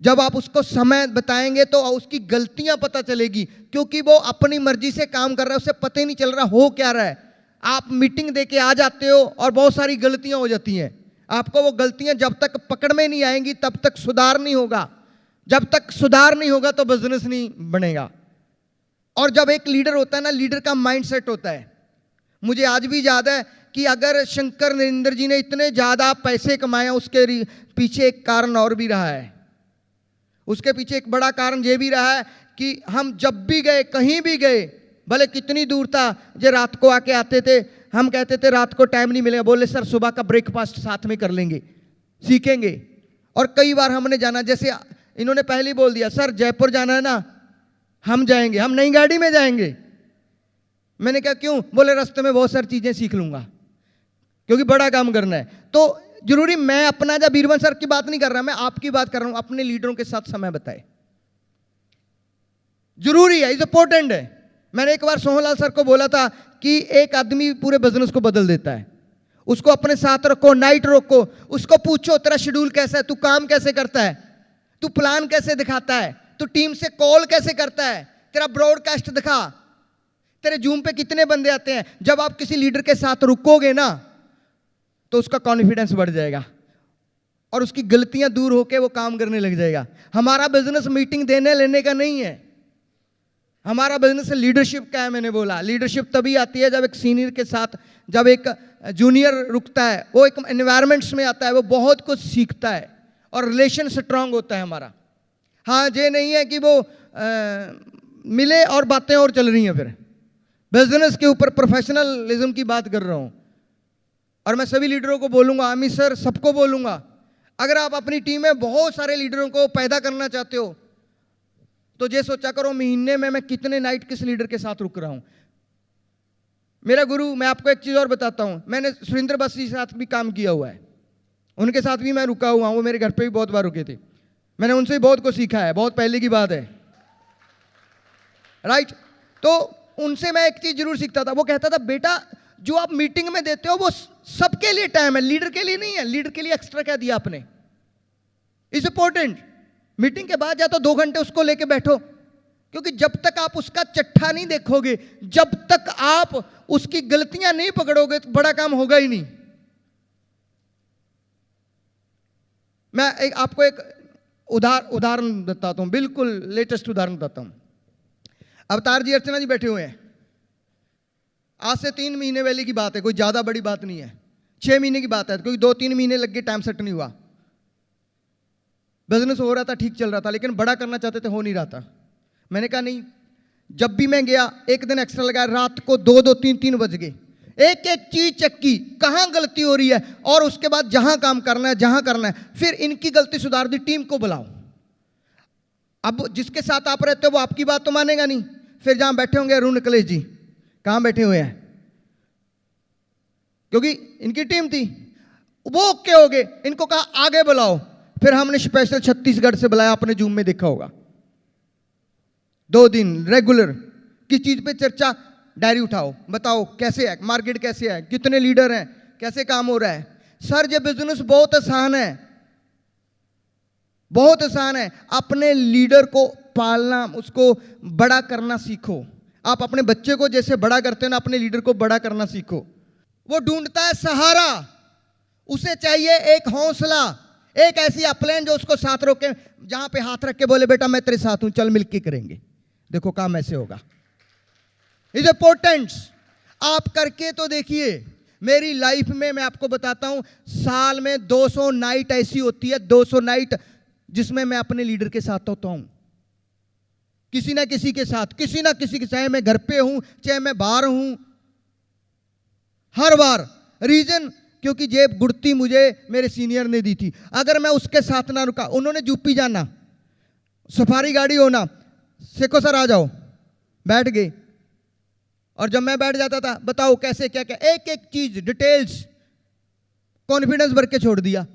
जब आप उसको समय बताएंगे तो उसकी गलतियां पता चलेगी, क्योंकि वो अपनी मर्जी से काम कर रहा है, उसे पता ही नहीं चल रहा हो क्या रहा है। आप मीटिंग दे के आ जाते हो और बहुत सारी गलतियां हो जाती हैं। आपको वो गलतियां जब तक पकड़ में नहीं आएंगी तब तक सुधार नहीं होगा। जब तक सुधार नहीं होगा तो बिजनेस नहीं बनेगा। और जब एक लीडर होता है ना, लीडर का माइंडसेट होता है। मुझे आज भी याद है कि अगर शंकर नरेंद्र जी ने इतने ज्यादा पैसे कमाए, उसके पीछे एक कारण और भी रहा है। उसके पीछे एक बड़ा कारण यह भी रहा है कि हम जब भी गए, कहीं भी गए, भले कितनी दूर था, जो रात को आके आते थे, हम कहते थे रात को टाइम नहीं मिलेगा, बोले सर सुबह का ब्रेकफास्ट साथ में कर लेंगे, सीखेंगे। और कई बार हमने जाना, जैसे इन्होंने पहले ही बोल दिया, सर जयपुर जाना है ना, हम जाएंगे, हम नई गाड़ी में जाएंगे। मैंने कहा क्यों? बोले रास्ते में बहुत सारी चीजें सीख लूंगा, क्योंकि बड़ा काम करना है। तो जरूरी, मैं अपना जब बीरबल सर की बात नहीं कर रहा, मैं आपकी बात कर रहा हूं, अपने लीडरों के साथ समय बताए, जरूरी है, इज इंपॉर्टेंट है। मैंने एक बार सोहनलाल सर को बोला था कि एक आदमी पूरे बिजनेस को बदल देता है। उसको अपने साथ रखो, नाइट रखो, उसको पूछो तेरा शेड्यूल कैसा है, तू काम कैसे करता है, तू प्लान कैसे दिखाता है, तू टीम से कॉल कैसे करता है, तेरा ब्रॉडकास्ट दिखा, तेरे जूम पे कितने बंदे आते हैं। जब आप किसी लीडर के साथ रुकोगे ना तो उसका कॉन्फिडेंस बढ़ जाएगा और उसकी गलतियां दूर होकर वो काम करने लग जाएगा। हमारा बिजनेस मीटिंग देने लेने का नहीं है, हमारा बिजनेस लीडरशिप का है। मैंने बोला लीडरशिप तभी आती है जब एक सीनियर के साथ, जब एक जूनियर रुकता है, वो एक एनवायरमेंट्स में आता है, वो बहुत कुछ सीखता है और रिलेशन स्ट्रांग होता है हमारा। हाँ, ये नहीं है कि वो मिले और बातें और चल रही हैं। फिर बिजनेस के ऊपर प्रोफेशनलिज्म की बात कर रहा हूं। और मैं सभी लीडरों को बोलूंगा, अमित सर सबको बोलूंगा, अगर आप अपनी टीम में बहुत सारे लीडरों को पैदा करना चाहते हो तो ये सोचा करो महीने में मैं कितने नाइट किस लीडर के साथ रुक रहा हूं। मेरा गुरु, मैं आपको एक चीज और बताता हूं, मैंने सुरेंद्र बस जी के साथ भी काम किया हुआ है, उनके साथ भी मैं रुका हुआ हूं, वो मेरे घर पे भी बहुत बार रुके थे, मैंने उनसे भी बहुत कुछ सीखा है, बहुत पहले की बात है, राइट। तो उनसे मैं एक चीज जरूर सीखता था, वो कहता था बेटा जो आप मीटिंग में देते हो वो सबके लिए टाइम है, लीडर के लिए नहीं है। लीडर के लिए एक्स्ट्रा क्या दिया आपने, इज इंपॉर्टेंट। मीटिंग के बाद या तो 2 घंटे उसको लेके बैठो, क्योंकि जब तक आप उसका चट्टा नहीं देखोगे, जब तक आप उसकी गलतियां नहीं पकड़ोगे तो बड़ा काम होगा ही नहीं। मैं आपको एक उदाहरण बताता हूं, बिल्कुल लेटेस्ट उदाहरण बताता हूं। अवतार जी, अर्चना जी बैठे हुए हैं, आज से 3 महीने पहले की बात है, कोई ज्यादा बड़ी बात नहीं है, 6 महीने की बात है, क्योंकि 2-3 महीने लग गए, टाइम सेट नहीं हुआ। बिजनेस हो रहा था, ठीक चल रहा था, लेकिन बड़ा करना चाहते थे, हो नहीं रहा था। मैंने कहा नहीं, जब भी मैं गया एक दिन एक्स्ट्रा लगाया, रात को 2-2, 3-3 बज गए, एक एक चीज चेक की, कहां गलती हो रही है, और उसके बाद जहां काम करना है, जहां करना है, फिर इनकी गलती सुधार दी, टीम को बुलाओ। अब जिसके साथ आप रहते हो वो आपकी बात तो मानेगा नहीं, फिर जहां बैठे होंगे अरुण निकलेश जी, कहां बैठे हुए हैं, क्योंकि इनकी टीम थी, वो ओके हो गए, इनको कहा आगे बुलाओ। फिर हमने स्पेशल छत्तीसगढ़ से बुलाया, आपने जूम में देखा होगा, 2 दिन रेगुलर किस चीज पे चर्चा, डायरी उठाओ, बताओ कैसे है मार्केट, कैसे है, कितने लीडर हैं, कैसे काम हो रहा है। सर ये बिजनेस बहुत आसान है, बहुत आसान है। अपने लीडर को पालना, उसको बड़ा करना सीखो। आप अपने बच्चे को जैसे बड़ा करते हैं ना, अपने लीडर को बड़ा करना सीखो। वो ढूंढता है सहारा, उसे चाहिए एक हौसला, एक ऐसी अपलाइन जो उसको साथ रोके, जहां पे हाथ रख के बोले बेटा मैं तेरे साथ हूं, चल मिलके करेंगे, देखो काम ऐसे होगा। इज इंपॉर्टेंट, आप करके तो देखिए। मेरी लाइफ में मैं आपको बताता हूं, साल में 200 नाइट ऐसी होती है, 200 नाइट जिसमें मैं अपने लीडर के साथ होता हूं, किसी ना किसी के साथ, किसी ना किसी के, चाहे मैं घर पे हूं चाहे मैं बाहर हूं, हर बार। रीजन क्योंकि जेब गुड़ती मुझे मेरे सीनियर ने दी थी, अगर मैं उसके साथ ना रुका, उन्होंने यूपी जाना, सफारी गाड़ी होना, सेको सर आ जाओ, बैठ गए, और जब मैं बैठ जाता था, बताओ कैसे क्या क्या, एक एक चीज डिटेल्स, कॉन्फिडेंस भर के छोड़ दिया,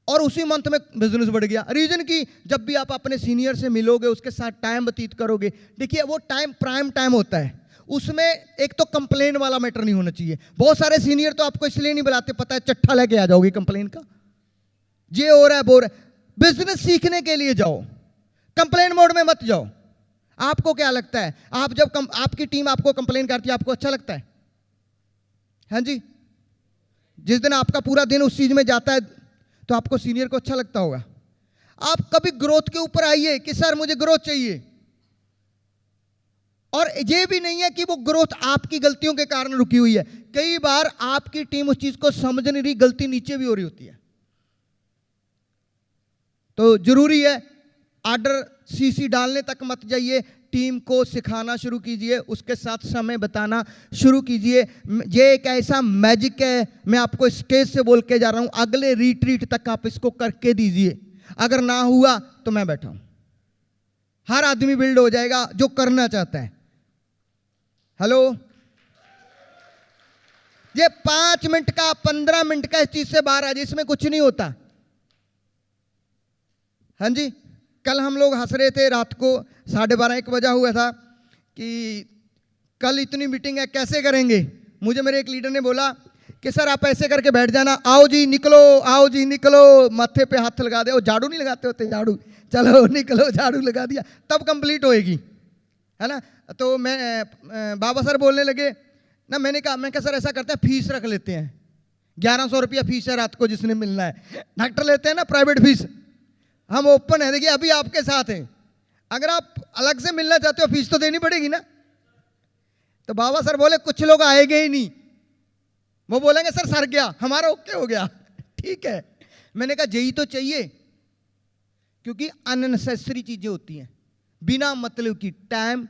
और उसी मंथ में बिजनेस बढ़ गया। रीजन की जब भी आप अपने सीनियर से मिलोगे, उसके साथ टाइम व्यतीत करोगे, देखिए वो टाइम प्राइम टाइम होता है, उसमें एक तो कंप्लेन वाला मैटर नहीं होना चाहिए। बहुत सारे सीनियर तो आपको इसलिए नहीं बुलाते, पता है चट्ठा लेके आ जाओगे कंप्लेन का, ये हो रहा है वो हो रहा है। बिजनेस सीखने के लिए जाओ, कंप्लेन मोड में मत जाओ। आपको क्या लगता है, आप जब आपकी टीम आपको कंप्लेन करती है, आपको अच्छा लगता है? हाँ जी, जिस दिन आपका पूरा दिन उस चीज में जाता है तो आपको सीनियर को अच्छा लगता होगा। आप कभी ग्रोथ के ऊपर आइए कि सर मुझे ग्रोथ चाहिए, और ये भी नहीं है कि वो ग्रोथ आपकी गलतियों के कारण रुकी हुई है। कई बार आपकी टीम उस चीज को समझ नहीं रही, गलती नीचे भी हो रही होती है। तो जरूरी है, ऑर्डर सीसी डालने तक मत जाइए, टीम को सिखाना शुरू कीजिए, उसके साथ समय बिताना शुरू कीजिए। ये एक ऐसा मैजिक है, मैं आपको स्टेज से बोल के जा रहा हूं, अगले रिट्रीट तक आप इसको करके दीजिए। अगर ना हुआ तो मैं बैठा हूं, हर आदमी बिल्ड हो जाएगा जो करना चाहता है। हेलो, ये 5 मिनट का 15 मिनट का इस चीज से बाहर आ जाए, इसमें कुछ नहीं होता। हाँ जी, कल हम लोग हंस रहे थे, रात को 12:30-1 बजा हुआ था कि कल इतनी मीटिंग है, कैसे करेंगे। मुझे मेरे एक लीडर ने बोला कि सर आप ऐसे करके बैठ जाना, आओ जी निकलो, आओ जी निकलो, माथे पे हाथ लगा दे। वो झाड़ू नहीं लगाते होते, झाड़ू, चलो निकलो, झाड़ू लगा दिया, तब कंप्लीट होएगी, है ना। तो मैं बाबा सर बोलने लगे ना, मैंने कहा सर ऐसा करते हैं, फीस रख लेते हैं, 1100 रुपया फीस है रात को जिसने मिलना है। डॉक्टर लेते हैं ना प्राइवेट फीस, हम ओपन है, देखिए अभी आपके साथ हैं, अगर आप अलग से मिलना चाहते हो फीस तो देनी पड़ेगी ना। तो बाबा सर बोले कुछ लोग आएंगे ही नहीं, वो बोलेंगे सर सर गया, हमारा ओके हो गया। ठीक है, मैंने कहा यही तो चाहिए, क्योंकि अननेसेसरी चीजें होती हैं, बिना मतलब की, टाइम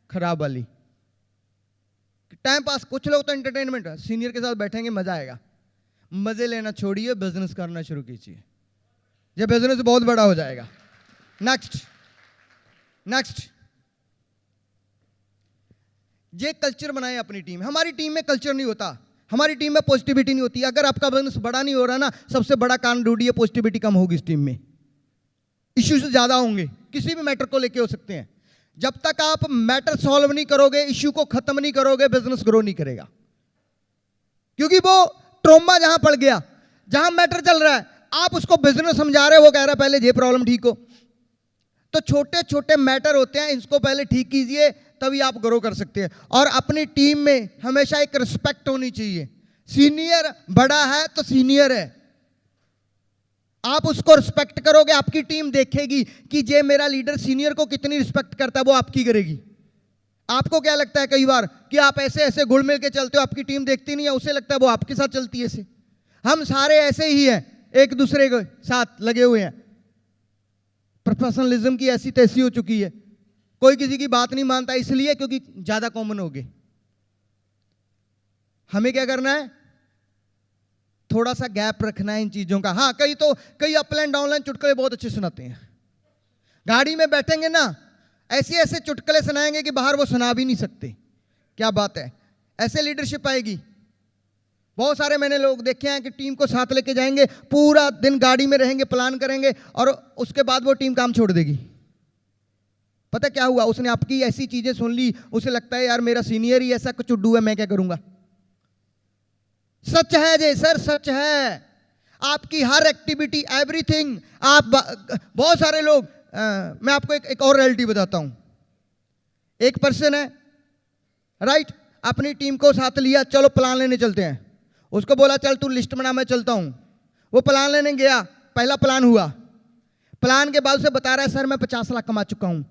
खराब वाली, टाइम पास। कुछ लोग तो एंटरटेनमेंट, सीनियर के साथ बैठेंगे मजा आएगा, मजे लेना छोड़िए, बिजनेस करना शुरू कीजिए, ये बिजनेस बहुत बड़ा हो जाएगा। नेक्स्ट, ये कल्चर बनाए अपनी टीम। हमारी टीम में कल्चर नहीं होता, हमारी टीम में पॉजिटिविटी नहीं होती। अगर आपका बिजनेस बड़ा नहीं हो रहा ना, सबसे बड़ा कारण ढूंढिए, पॉजिटिविटी कम होगी इस टीम में, इश्यूज ज्यादा होंगे, किसी भी मैटर को लेके हो सकते हैं। जब तक आप मैटर सॉल्व नहीं करोगे, इश्यू को खत्म नहीं करोगे, बिजनेस ग्रो नहीं करेगा। क्योंकि वो ट्रॉमा जहां पड़ गया, जहां मैटर चल रहा है, आप उसको बिजनेस समझा रहे हो, वो कह रहा है पहले ये प्रॉब्लम ठीक हो। तो छोटे छोटे मैटर होते हैं, इसको पहले ठीक कीजिए, तभी आप ग्रो कर सकते हैं। और अपनी टीम में हमेशा एक रिस्पेक्ट होनी चाहिए। सीनियर बड़ा है तो सीनियर है, आप उसको रिस्पेक्ट करोगे, आपकी टीम देखेगी कि जे मेरा लीडर सीनियर को कितनी रिस्पेक्ट करता है, वो आपकी करेगी। आपको क्या लगता है कई बार कि आप ऐसे ऐसे घुल मिल के चलते हो, आपकी टीम देखती नहीं है, उसे लगता है वो आपके साथ चलती है। ऐसे हम सारे ऐसे ही हैं, एक दूसरे के साथ लगे हुए हैं। प्रोफेशनलिज्म की ऐसी तैसी हो चुकी है, कोई किसी की बात नहीं मानता, इसलिए क्योंकि ज्यादा कॉमन हो गए। हमें क्या करना है, थोड़ा सा गैप रखना है इन चीजों का। हाँ, कई अपलाइन डाउनलाइन चुटकुले बहुत अच्छे सुनाते हैं, गाड़ी में बैठेंगे ना, ऐसे ऐसे चुटकुले सुनाएंगे कि बाहर वो सुना भी नहीं सकते। क्या बात है, ऐसे लीडरशिप आएगी। बहुत सारे मैंने लोग देखे हैं कि टीम को साथ लेके जाएंगे, पूरा दिन गाड़ी में रहेंगे, प्लान करेंगे, और उसके बाद वो टीम काम छोड़ देगी। पता क्या हुआ, उसने आपकी ऐसी चीजें सुन ली, उसे लगता है यार मेरा सीनियर ही ऐसा कुछ चुड्डू है, मैं क्या करूंगा। सच है जे सर, सच है। आपकी हर एक्टिविटी, एवरीथिंग, आप बहुत सारे लोग, मैं आपको एक और रियलिटी बताता हूं। एक पर्सन है, राइट, अपनी टीम को साथ लिया, चलो प्लान लेने चलते हैं। उसको बोला चल तू लिस्ट बना, मैं चलता हूं। वो प्लान लेने गया, पहला प्लान हुआ, प्लान के बाद उसे बता रहा है सर मैं 50 लाख कमा चुका हूं,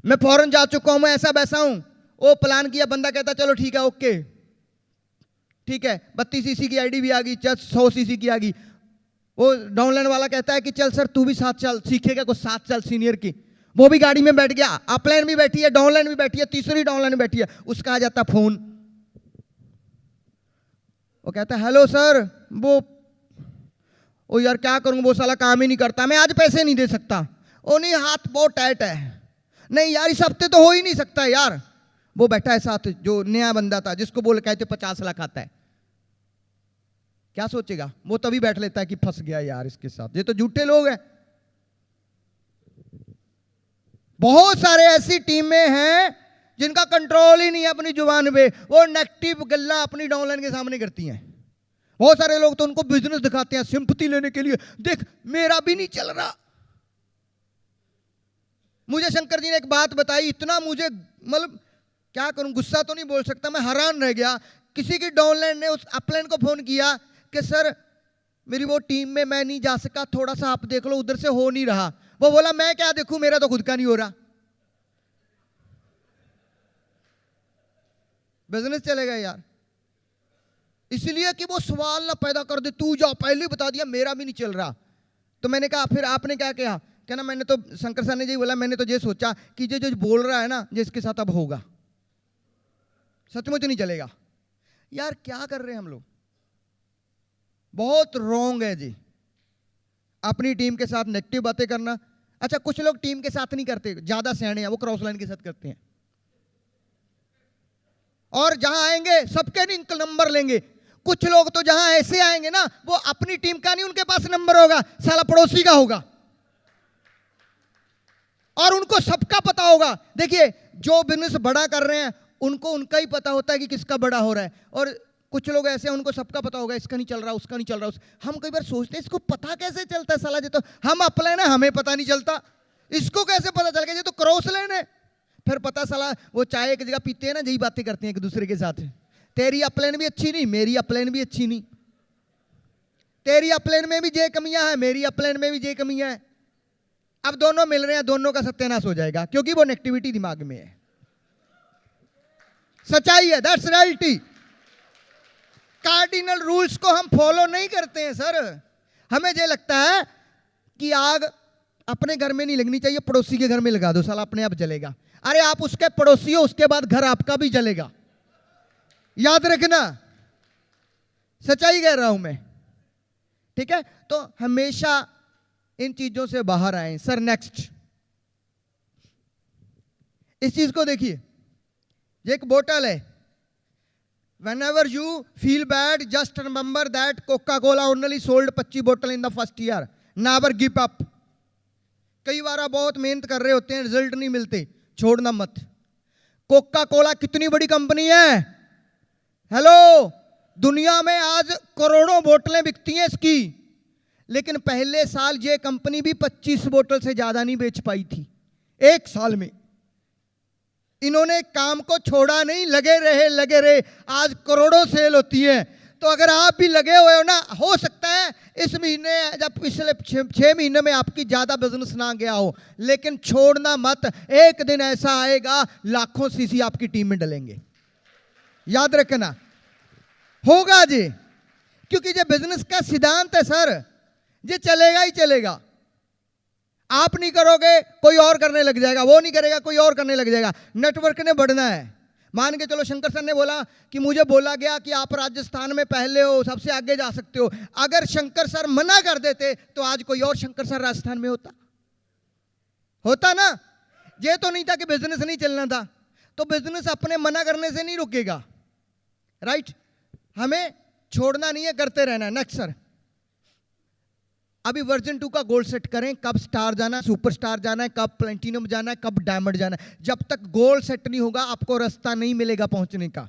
मैं फॉरेन जा चुका हूं, मैं ऐसा वैसा हूं। वो प्लान किया, बंदा कहता चलो ठीक है, ओके ठीक है, 32 सीसी की आईडी भी आ गई, 100 सीसी की आ गई। वो डाउनलाइन वाला कहता है कि चल सर तू भी साथ चल, सीखेगा कुछ, साथ चल सीनियर की। वो भी गाड़ी में बैठ गया, अपलाइन भी बैठी है, डाउनलाइन भी बैठी है, तीसरी डाउनलाइन भी बैठी है। उसका आ जाता फोन, वो कहता है हेलो सर, वो यार क्या करूं, वो साला काम ही नहीं करता, मैं आज पैसे नहीं दे सकता। ओ नहीं, हाथ बहुत टाइट है, नहीं यार इस हफ्ते तो हो ही नहीं सकता यार, वो बैठा है साथ, जो नया बंदा था जिसको बोल कहते 50 लाख आता है, क्या सोचेगा? वो तभी बैठ लेता है कि फंस गया यार इसके साथ, ये तो झूठे लोग हैं। बहुत सारे ऐसी टीमें हैं जिनका कंट्रोल ही नहीं है अपनी जुबान पे, वो नेगेटिव गल्ला अपनी डाउनलाइन के सामने करती हैं। बहुत सारे लोग तो उनको बिजनेस दिखाते हैं सिंपैथी लेने के लिए, देख मेरा भी नहीं चल रहा। मुझे शंकर जी ने एक बात बताई, इतना मुझे मतलब क्या करूं, गुस्सा तो नहीं बोल सकता, मैं हैरान रह गया। किसी की डाउनलाइन ने उस अपलाइन को फोन किया कि सर मेरी वो टीम में मैं नहीं जा सका, थोड़ा सा आप देख लो, उधर से हो नहीं रहा। वो बोला मैं क्या देखूं, मेरा तो खुद का नहीं हो रहा। बिजनेस चलेगा यार, इसलिए कि वो सवाल ना पैदा कर दे, तू जा पहले ही बता दिया मेरा भी नहीं चल रहा। तो मैंने कहा फिर आपने क्या कहा? क्या ना मैंने तो, शंकर सर ने यही बोला, मैंने तो ये सोचा कि जो बोल रहा है ना जिसके साथ अब होगा, सचमुच नहीं चलेगा। यार क्या कर रहे हैं हम लोग, बहुत रॉन्ग है जी अपनी टीम के साथ नेगेटिव बातें करना। अच्छा कुछ लोग टीम के साथ नहीं करते, ज्यादा सयाने हैं, वो क्रॉस लाइन के साथ करते हैं, और जहां आएंगे सबके नंबर लेंगे। कुछ लोग तो जहां ऐसे आएंगे ना, वो अपनी टीम का नहीं, उनके पास नंबर होगा, साला पड़ोसी का होगा, और उनको सबका पता होगा। देखिए जो बिजनेस बड़ा कर रहे हैं उनको उनका ही पता होता है कि किसका बड़ा हो रहा है, और कुछ लोग ऐसे हैं उनको सबका पता होगा, इसका नहीं चल रहा, उसका नहीं चल रहा। हम कई बार सोचते हैं इसको पता कैसे चलता है साला, ये तो हम अपलाइन है हमें पता नहीं चलता, इसको कैसे पता चल गया, ये तो क्रॉस लाइन है। फिर पता साला वो चाय एक जगह पीते हैं ना, यही बातें करते हैं एक दूसरे के साथ, तेरी अपलाइन भी अच्छी नहीं, मेरी अपलाइन भी अच्छी नहीं, तेरी अपलाइन में भी ये कमियां हैं, मेरी अपलाइन में भी ये कमियां हैं। अब दोनों मिल रहे हैं, दोनों का सत्यानाश हो जाएगा, क्योंकि वो नेगेटिविटी दिमाग में है। सच्चाई है, दैट्स रियलिटी। कार्डिनल रूल्स को हम फॉलो नहीं करते हैं सर। हमें ये लगता है कि आग अपने घर में नहीं लगनी चाहिए, पड़ोसी के घर में लगा दो, साला अपने आप जलेगा। अरे आप उसके पड़ोसी हो, उसके बाद घर आपका भी जलेगा, याद रखना, सच्चाई कह रहा हूं मैं, ठीक है? तो हमेशा इन चीजों से बाहर आए। सर नेक्स्ट, इस चीज को देखिए, ये एक बोतल है। Whenever you feel bad, just remember that Coca-Cola only sold 25 बोतल in the first year. Never give up. कई बार आप बहुत मेहनत कर रहे होते हैं, रिजल्ट नहीं मिलते, छोड़ना मत। कोका कोला कितनी बड़ी कंपनी है, हेलो, दुनिया में आज करोड़ों बोतलें बिकती हैं इसकी, लेकिन पहले साल ये कंपनी भी 25 बोतल से ज्यादा नहीं बेच पाई थी एक साल में। इन्होंने काम को छोड़ा नहीं, लगे रहे, आज करोड़ों सेल होती है। तो अगर आप भी लगे हुए हो ना, हो सकता है इस महीने जब पिछले 6 महीने में आपकी ज्यादा बिजनेस ना गया हो, लेकिन छोड़ना मत, एक दिन ऐसा आएगा लाखों सीसी आपकी टीम में डलेंगे, याद रखना, होगा जी। क्योंकि ये बिजनेस का सिद्धांत है सर, ये चलेगा ही चलेगा। आप नहीं करोगे कोई और करने लग जाएगा, वो नहीं करेगा कोई और करने लग जाएगा। नेटवर्क ने बढ़ना है। मान के चलो शंकर सर ने बोला कि मुझे बोला गया कि आप राजस्थान में पहले हो, सबसे आगे जा सकते हो। अगर शंकर सर मना कर देते तो आज कोई और शंकर सर राजस्थान में होता ना। ये तो नहीं था कि बिजनेस नहीं चलना था, तो बिजनेस अपने मना करने से नहीं रुकेगा, राइट? हमें छोड़ना नहीं है, करते रहना। नेक्स्ट सर, अभी वर्जन 2 का गोल सेट करें, कब स्टार जाना है, सुपर स्टार जाना है, कब प्लेटिनम जाना है, कब डायमंड जाना है। जब तक गोल सेट नहीं होगा आपको रास्ता नहीं मिलेगा पहुंचने का।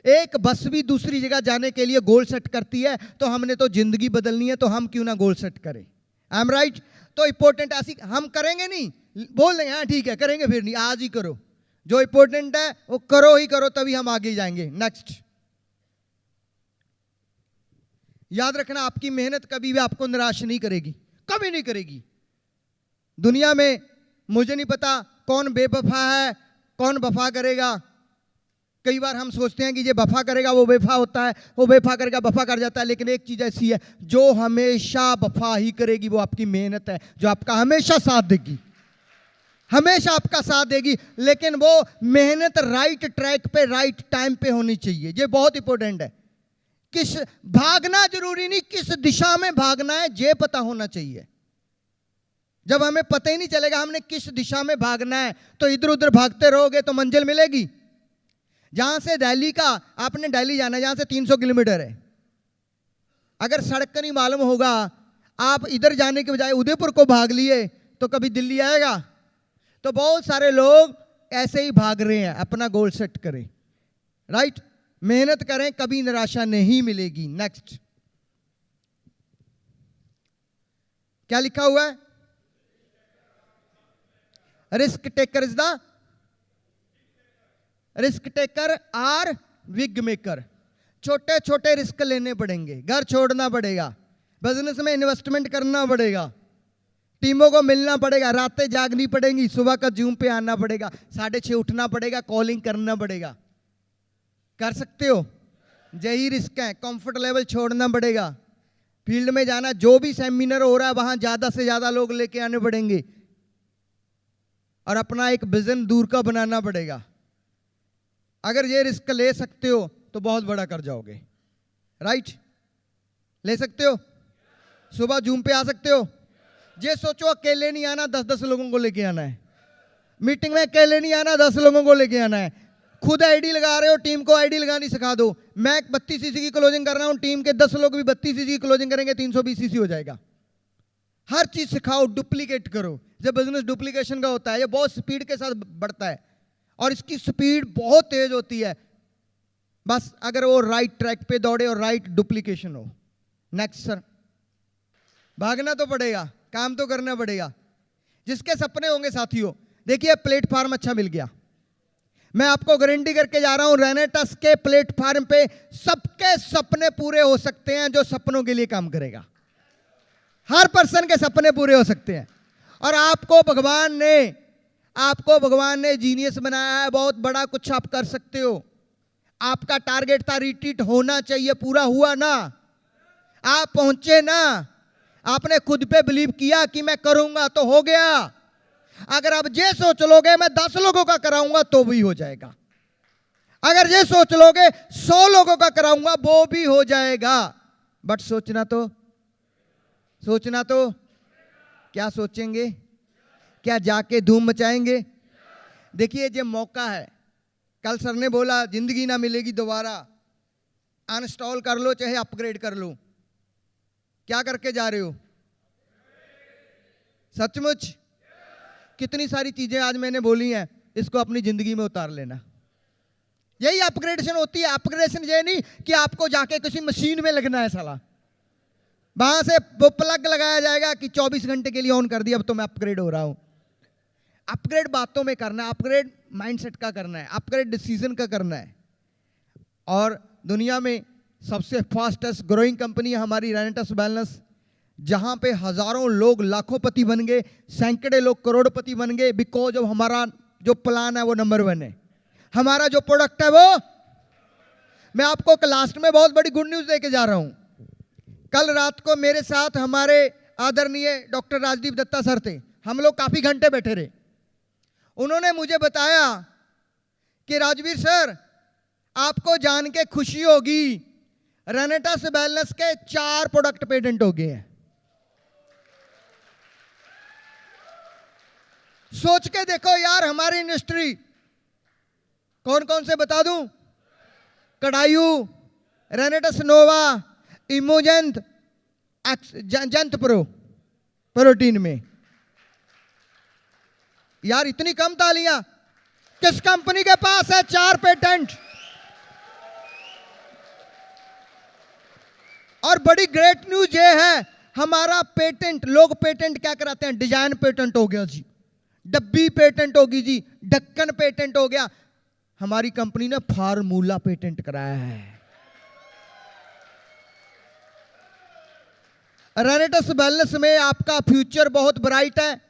एक बस भी दूसरी जगह जाने के लिए गोल सेट करती है, तो हमने तो जिंदगी बदलनी है, तो हम क्यों ना गोल सेट करें। I am right? तो इंपॉर्टेंट ऐसी हम करेंगे नहीं, बोल देंगे हाँ ठीक है करेंगे, फिर नहीं, आज ही करो, जो इंपॉर्टेंट है वो करो ही करो, तभी हम आगे जाएंगे। नेक्स्ट, याद रखना, आपकी मेहनत कभी भी आपको निराश नहीं करेगी, कभी नहीं करेगी। दुनिया में मुझे नहीं पता कौन बेवफा है, कौन वफा करेगा। कई बार हम सोचते हैं कि ये वफा करेगा, वो बेवफा होता है, वो बेवफा करेगा, वफा कर जाता है। लेकिन एक चीज ऐसी है जो हमेशा वफा ही करेगी, वो आपकी मेहनत है, जो आपका हमेशा साथ देगी, हमेशा आपका साथ देगी। लेकिन वो मेहनत राइट ट्रैक पे, राइट टाइम पे होनी चाहिए। ये बहुत इंपॉर्टेंट है। किस भागना जरूरी नहीं, किस दिशा में भागना है ये पता होना चाहिए। जब हमें पता ही नहीं चलेगा हमने किस दिशा में भागना है, तो इधर उधर भागते रहोगे तो मंजिल मिलेगी? जहां से दिल्ली का, आपने दिल्ली जाना है जहां से 300 किलोमीटर है, अगर सड़क का नहीं मालूम होगा, आप इधर जाने के बजाय उदयपुर को भाग लिए तो कभी दिल्ली आएगा? तो बहुत सारे लोग ऐसे ही भाग रहे हैं, अपना गोल सेट करें, राइट? मेहनत करें, कभी निराशा नहीं मिलेगी। नेक्स्ट क्या लिखा हुआ है? Risk taker is the risk taker are wig maker. छोटे छोटे रिस्क लेने पड़ेंगे, घर छोड़ना पड़ेगा, बिजनेस में इन्वेस्टमेंट करना पड़ेगा, टीमों को मिलना पड़ेगा, रातें जागनी पड़ेंगी, सुबह का जूम पे आना पड़ेगा, 6:30 उठना पड़ेगा, कॉलिंग करना पड़ेगा। कर सकते हो? यही रिस्क है। कंफर्ट लेवल छोड़ना पड़ेगा, फील्ड में जाना, जो भी सेमिनार हो रहा है वहां ज्यादा से ज्यादा लोग लेके आने पड़ेंगे और अपना एक विजन दूर का बनाना पड़ेगा। अगर ये रिस्क ले सकते हो तो बहुत बड़ा कर जाओगे, राइट? ले सकते हो? सुबह जूम पे आ सकते हो? ये सोचो अकेले नहीं आना, 10-10 लोगों को लेके आना है। मीटिंग में अकेले नहीं आना, 10 लोगों को लेके आना है। खुद आईडी लगा रहे हो, टीम को आईडी लगानी सिखा दो। मैं 32 सीसी की क्लोजिंग कर रहा हूं, टीम के 10 लोग भी 32 सीसी की क्लोजिंग करेंगे, 320 सीसी हो जाएगा। हर चीज सिखाओ, डुप्लीकेट करो। जब बिजनेस डुप्लीकेशन का होता है, ये बहुत स्पीड के साथ बढ़ता है और इसकी स्पीड बहुत तेज होती है, बस अगर वो राइट ट्रैक पे दौड़े और राइट डुप्लीकेशन हो। Next sir. भागना तो पड़ेगा, काम तो करना पड़ेगा। जिसके सपने होंगे साथियों, देखिए प्लेटफार्म अच्छा मिल गया, मैं आपको गारंटी करके जा रहा हूं, रेनेटस के प्लेटफार्म पे सबके सपने पूरे हो सकते हैं जो सपनों के लिए काम करेगा। हर पर्सन के सपने पूरे हो सकते हैं और आपको भगवान ने जीनियस बनाया है, बहुत बड़ा कुछ आप कर सकते हो। आपका टारगेट था रिट्रीट होना चाहिए, पूरा हुआ ना? आप पहुंचे ना? आपने खुद पे बिलीव किया कि मैं करूंगा तो हो गया। अगर आप ये सोच लोगे मैं 10 लोगों का कराऊंगा तो भी हो जाएगा। अगर ये सोच लोगे 100 लोगों का कराऊंगा वो भी हो जाएगा। बट सोचना तो क्या सोचेंगे? क्या जाके धूम मचाएंगे? देखिए ये मौका है। कल सर ने बोला जिंदगी ना मिलेगी दोबारा, अनस्टॉल कर लो चाहे अपग्रेड कर लो। क्या करके जा रहे हो? सचमुच कितनी सारी चीजें आज मैंने बोली हैं, इसको अपनी जिंदगी में उतार लेना। यही अपग्रेडेशन होती है। अपग्रेडेशन ये नहीं कि आपको जाके किसी मशीन में लगना है साला, वहां से वो प्लग लगाया जाएगा कि 24 घंटे के लिए ऑन कर दिया अब तो मैं अपग्रेड हो रहा हूं। अपग्रेड बातों में करना है, अपग्रेड माइंडसेट का करना है, अपग्रेड डिसीजन का करना है। और दुनिया में सबसे फास्टेस्ट ग्रोइंग कंपनी हमारी रेनेटस वेलनेस, जहां पे हजारों लोग लाखोंपति बन गए, सैकड़े लोग करोड़पति बन गए, बिकॉज ऑफ हमारा जो प्लान है वो नंबर 1 है। हमारा जो प्रोडक्ट है वो, मैं आपको लास्ट में बहुत बड़ी गुड न्यूज देके जा रहा हूं। कल रात को मेरे साथ हमारे आदरणीय डॉक्टर राजदीप दत्ता सर थे, हम लोग काफी घंटे बैठे रहे। उन्होंने मुझे बताया कि राजवीर सर आपको जान के खुशी होगी, रेनेटस वेलनेस के 4 प्रोडक्ट पेटेंट हो गए हैं। सोच के देखो यार, हमारी इंडस्ट्री कौन कौन से बता दूं? कडायू, रेनेटस नोवा, इमोजेंट, जंत प्रोटीन में। यार इतनी कम तालियां, किस कंपनी के पास है 4 पेटेंट? और बड़ी ग्रेट न्यूज ये है, हमारा पेटेंट, लोग पेटेंट क्या कराते हैं? डिजाइन पेटेंट हो गया जी, डब्बी पेटेंट होगी जी, ढक्कन पेटेंट हो गया। हमारी कंपनी ने फार्मूला पेटेंट कराया है। रेनेटस वेलनेस में आपका फ्यूचर बहुत ब्राइट है,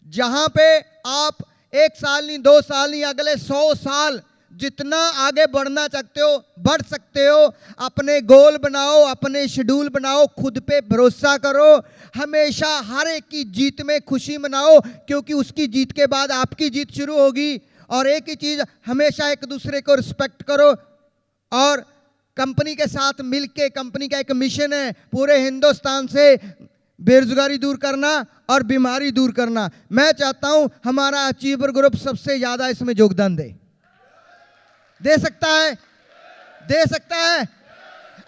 जहां पे आप 1 साल नहीं, 2 साल नहीं, अगले 100 साल जितना आगे बढ़ना चाहते हो बढ़ सकते हो। अपने गोल बनाओ, अपने शेड्यूल बनाओ, खुद पे भरोसा करो, हमेशा हर एक की जीत में खुशी मनाओ, क्योंकि उसकी जीत के बाद आपकी जीत शुरू होगी। और एक ही चीज, हमेशा एक दूसरे को रिस्पेक्ट करो। और कंपनी के साथ मिलके, कंपनी का एक मिशन है पूरे हिंदुस्तान से बेरोजगारी दूर करना और बीमारी दूर करना। मैं चाहता हूं हमारा अचीवर ग्रुप सबसे ज्यादा इसमें योगदान दे। दे सकता है, दे सकता है।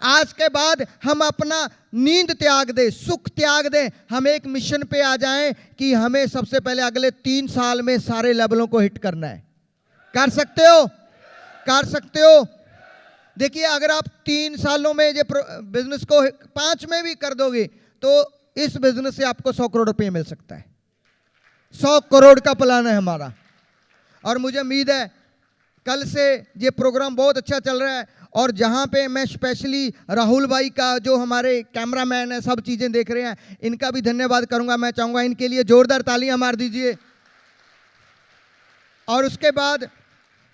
आज के बाद हम अपना नींद त्याग दें, सुख त्याग दें, हम एक मिशन पे आ जाएं कि हमें सबसे पहले अगले 3 साल में सारे लेवलों को हिट करना है। कर सकते हो, कर सकते हो। देखिए, अगर आप 3 सालों में ये बिजनेस को 5 में भी कर दोगे तो इस बिजनेस से आपको 100 करोड़ रुपये मिल सकता है। 100 करोड़ का प्लान है हमारा। और मुझे उम्मीद है कल से ये प्रोग्राम बहुत अच्छा चल रहा है। और जहाँ पे मैं स्पेशली राहुल भाई का, जो हमारे कैमरामैन है, सब चीज़ें देख रहे हैं, इनका भी धन्यवाद करूँगा। मैं चाहूँगा इनके लिए जोरदार तालियां मार दीजिए। और उसके बाद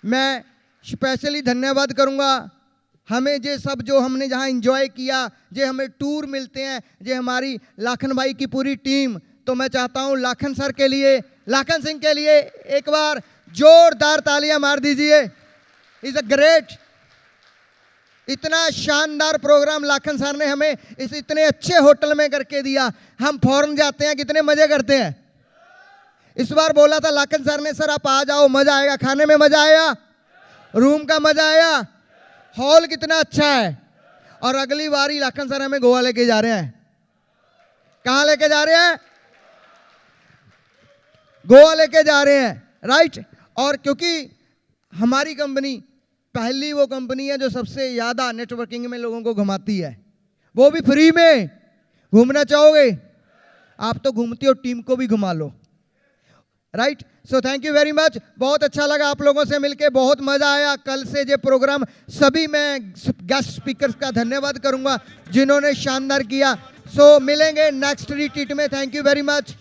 मैं स्पेशली धन्यवाद करूँगा हमें ये सब जो हमने जहाँ एंजॉय किया, जे हमें टूर मिलते हैं, जे हमारी लाखन भाई की पूरी टीम। तो मैं चाहता हूँ लाखन सर के लिए, लाखन सिंह के लिए एक बार जोरदार तालियां मार दीजिए। इज अ ग्रेट, इतना शानदार प्रोग्राम लाखन सर ने हमें इस इतने अच्छे होटल में करके दिया। हम फॉरेन जाते हैं, कितने मजे करते हैं। इस बार बोला था लाखन सर ने, सर आप आ जाओ, मजा आएगा। खाने में मजा आया, रूम का मजा आया, हॉल कितना अच्छा है। और अगली बारी लाखन सर हमें गोवा लेके जा रहे हैं। कहाँ लेके जा रहे हैं? गोवा लेके जा रहे हैं, राइट। और क्योंकि हमारी कंपनी पहली वो कंपनी है जो सबसे ज़्यादा नेटवर्किंग में लोगों को घुमाती है, वो भी फ्री में। घूमना चाहोगे? आप तो घूमती हो, टीम को भी घुमा लो, right. So thank you very much. बहुत अच्छा लगा आप लोगों से मिलके, बहुत मज़ा आया। कल से ये प्रोग्राम सभी मैं गेस्ट स्पीकर्स का धन्यवाद करूंगा जिन्होंने शानदार किया। सो मिलेंगे नेक्स्ट रिट्रीट में। Thank you very much.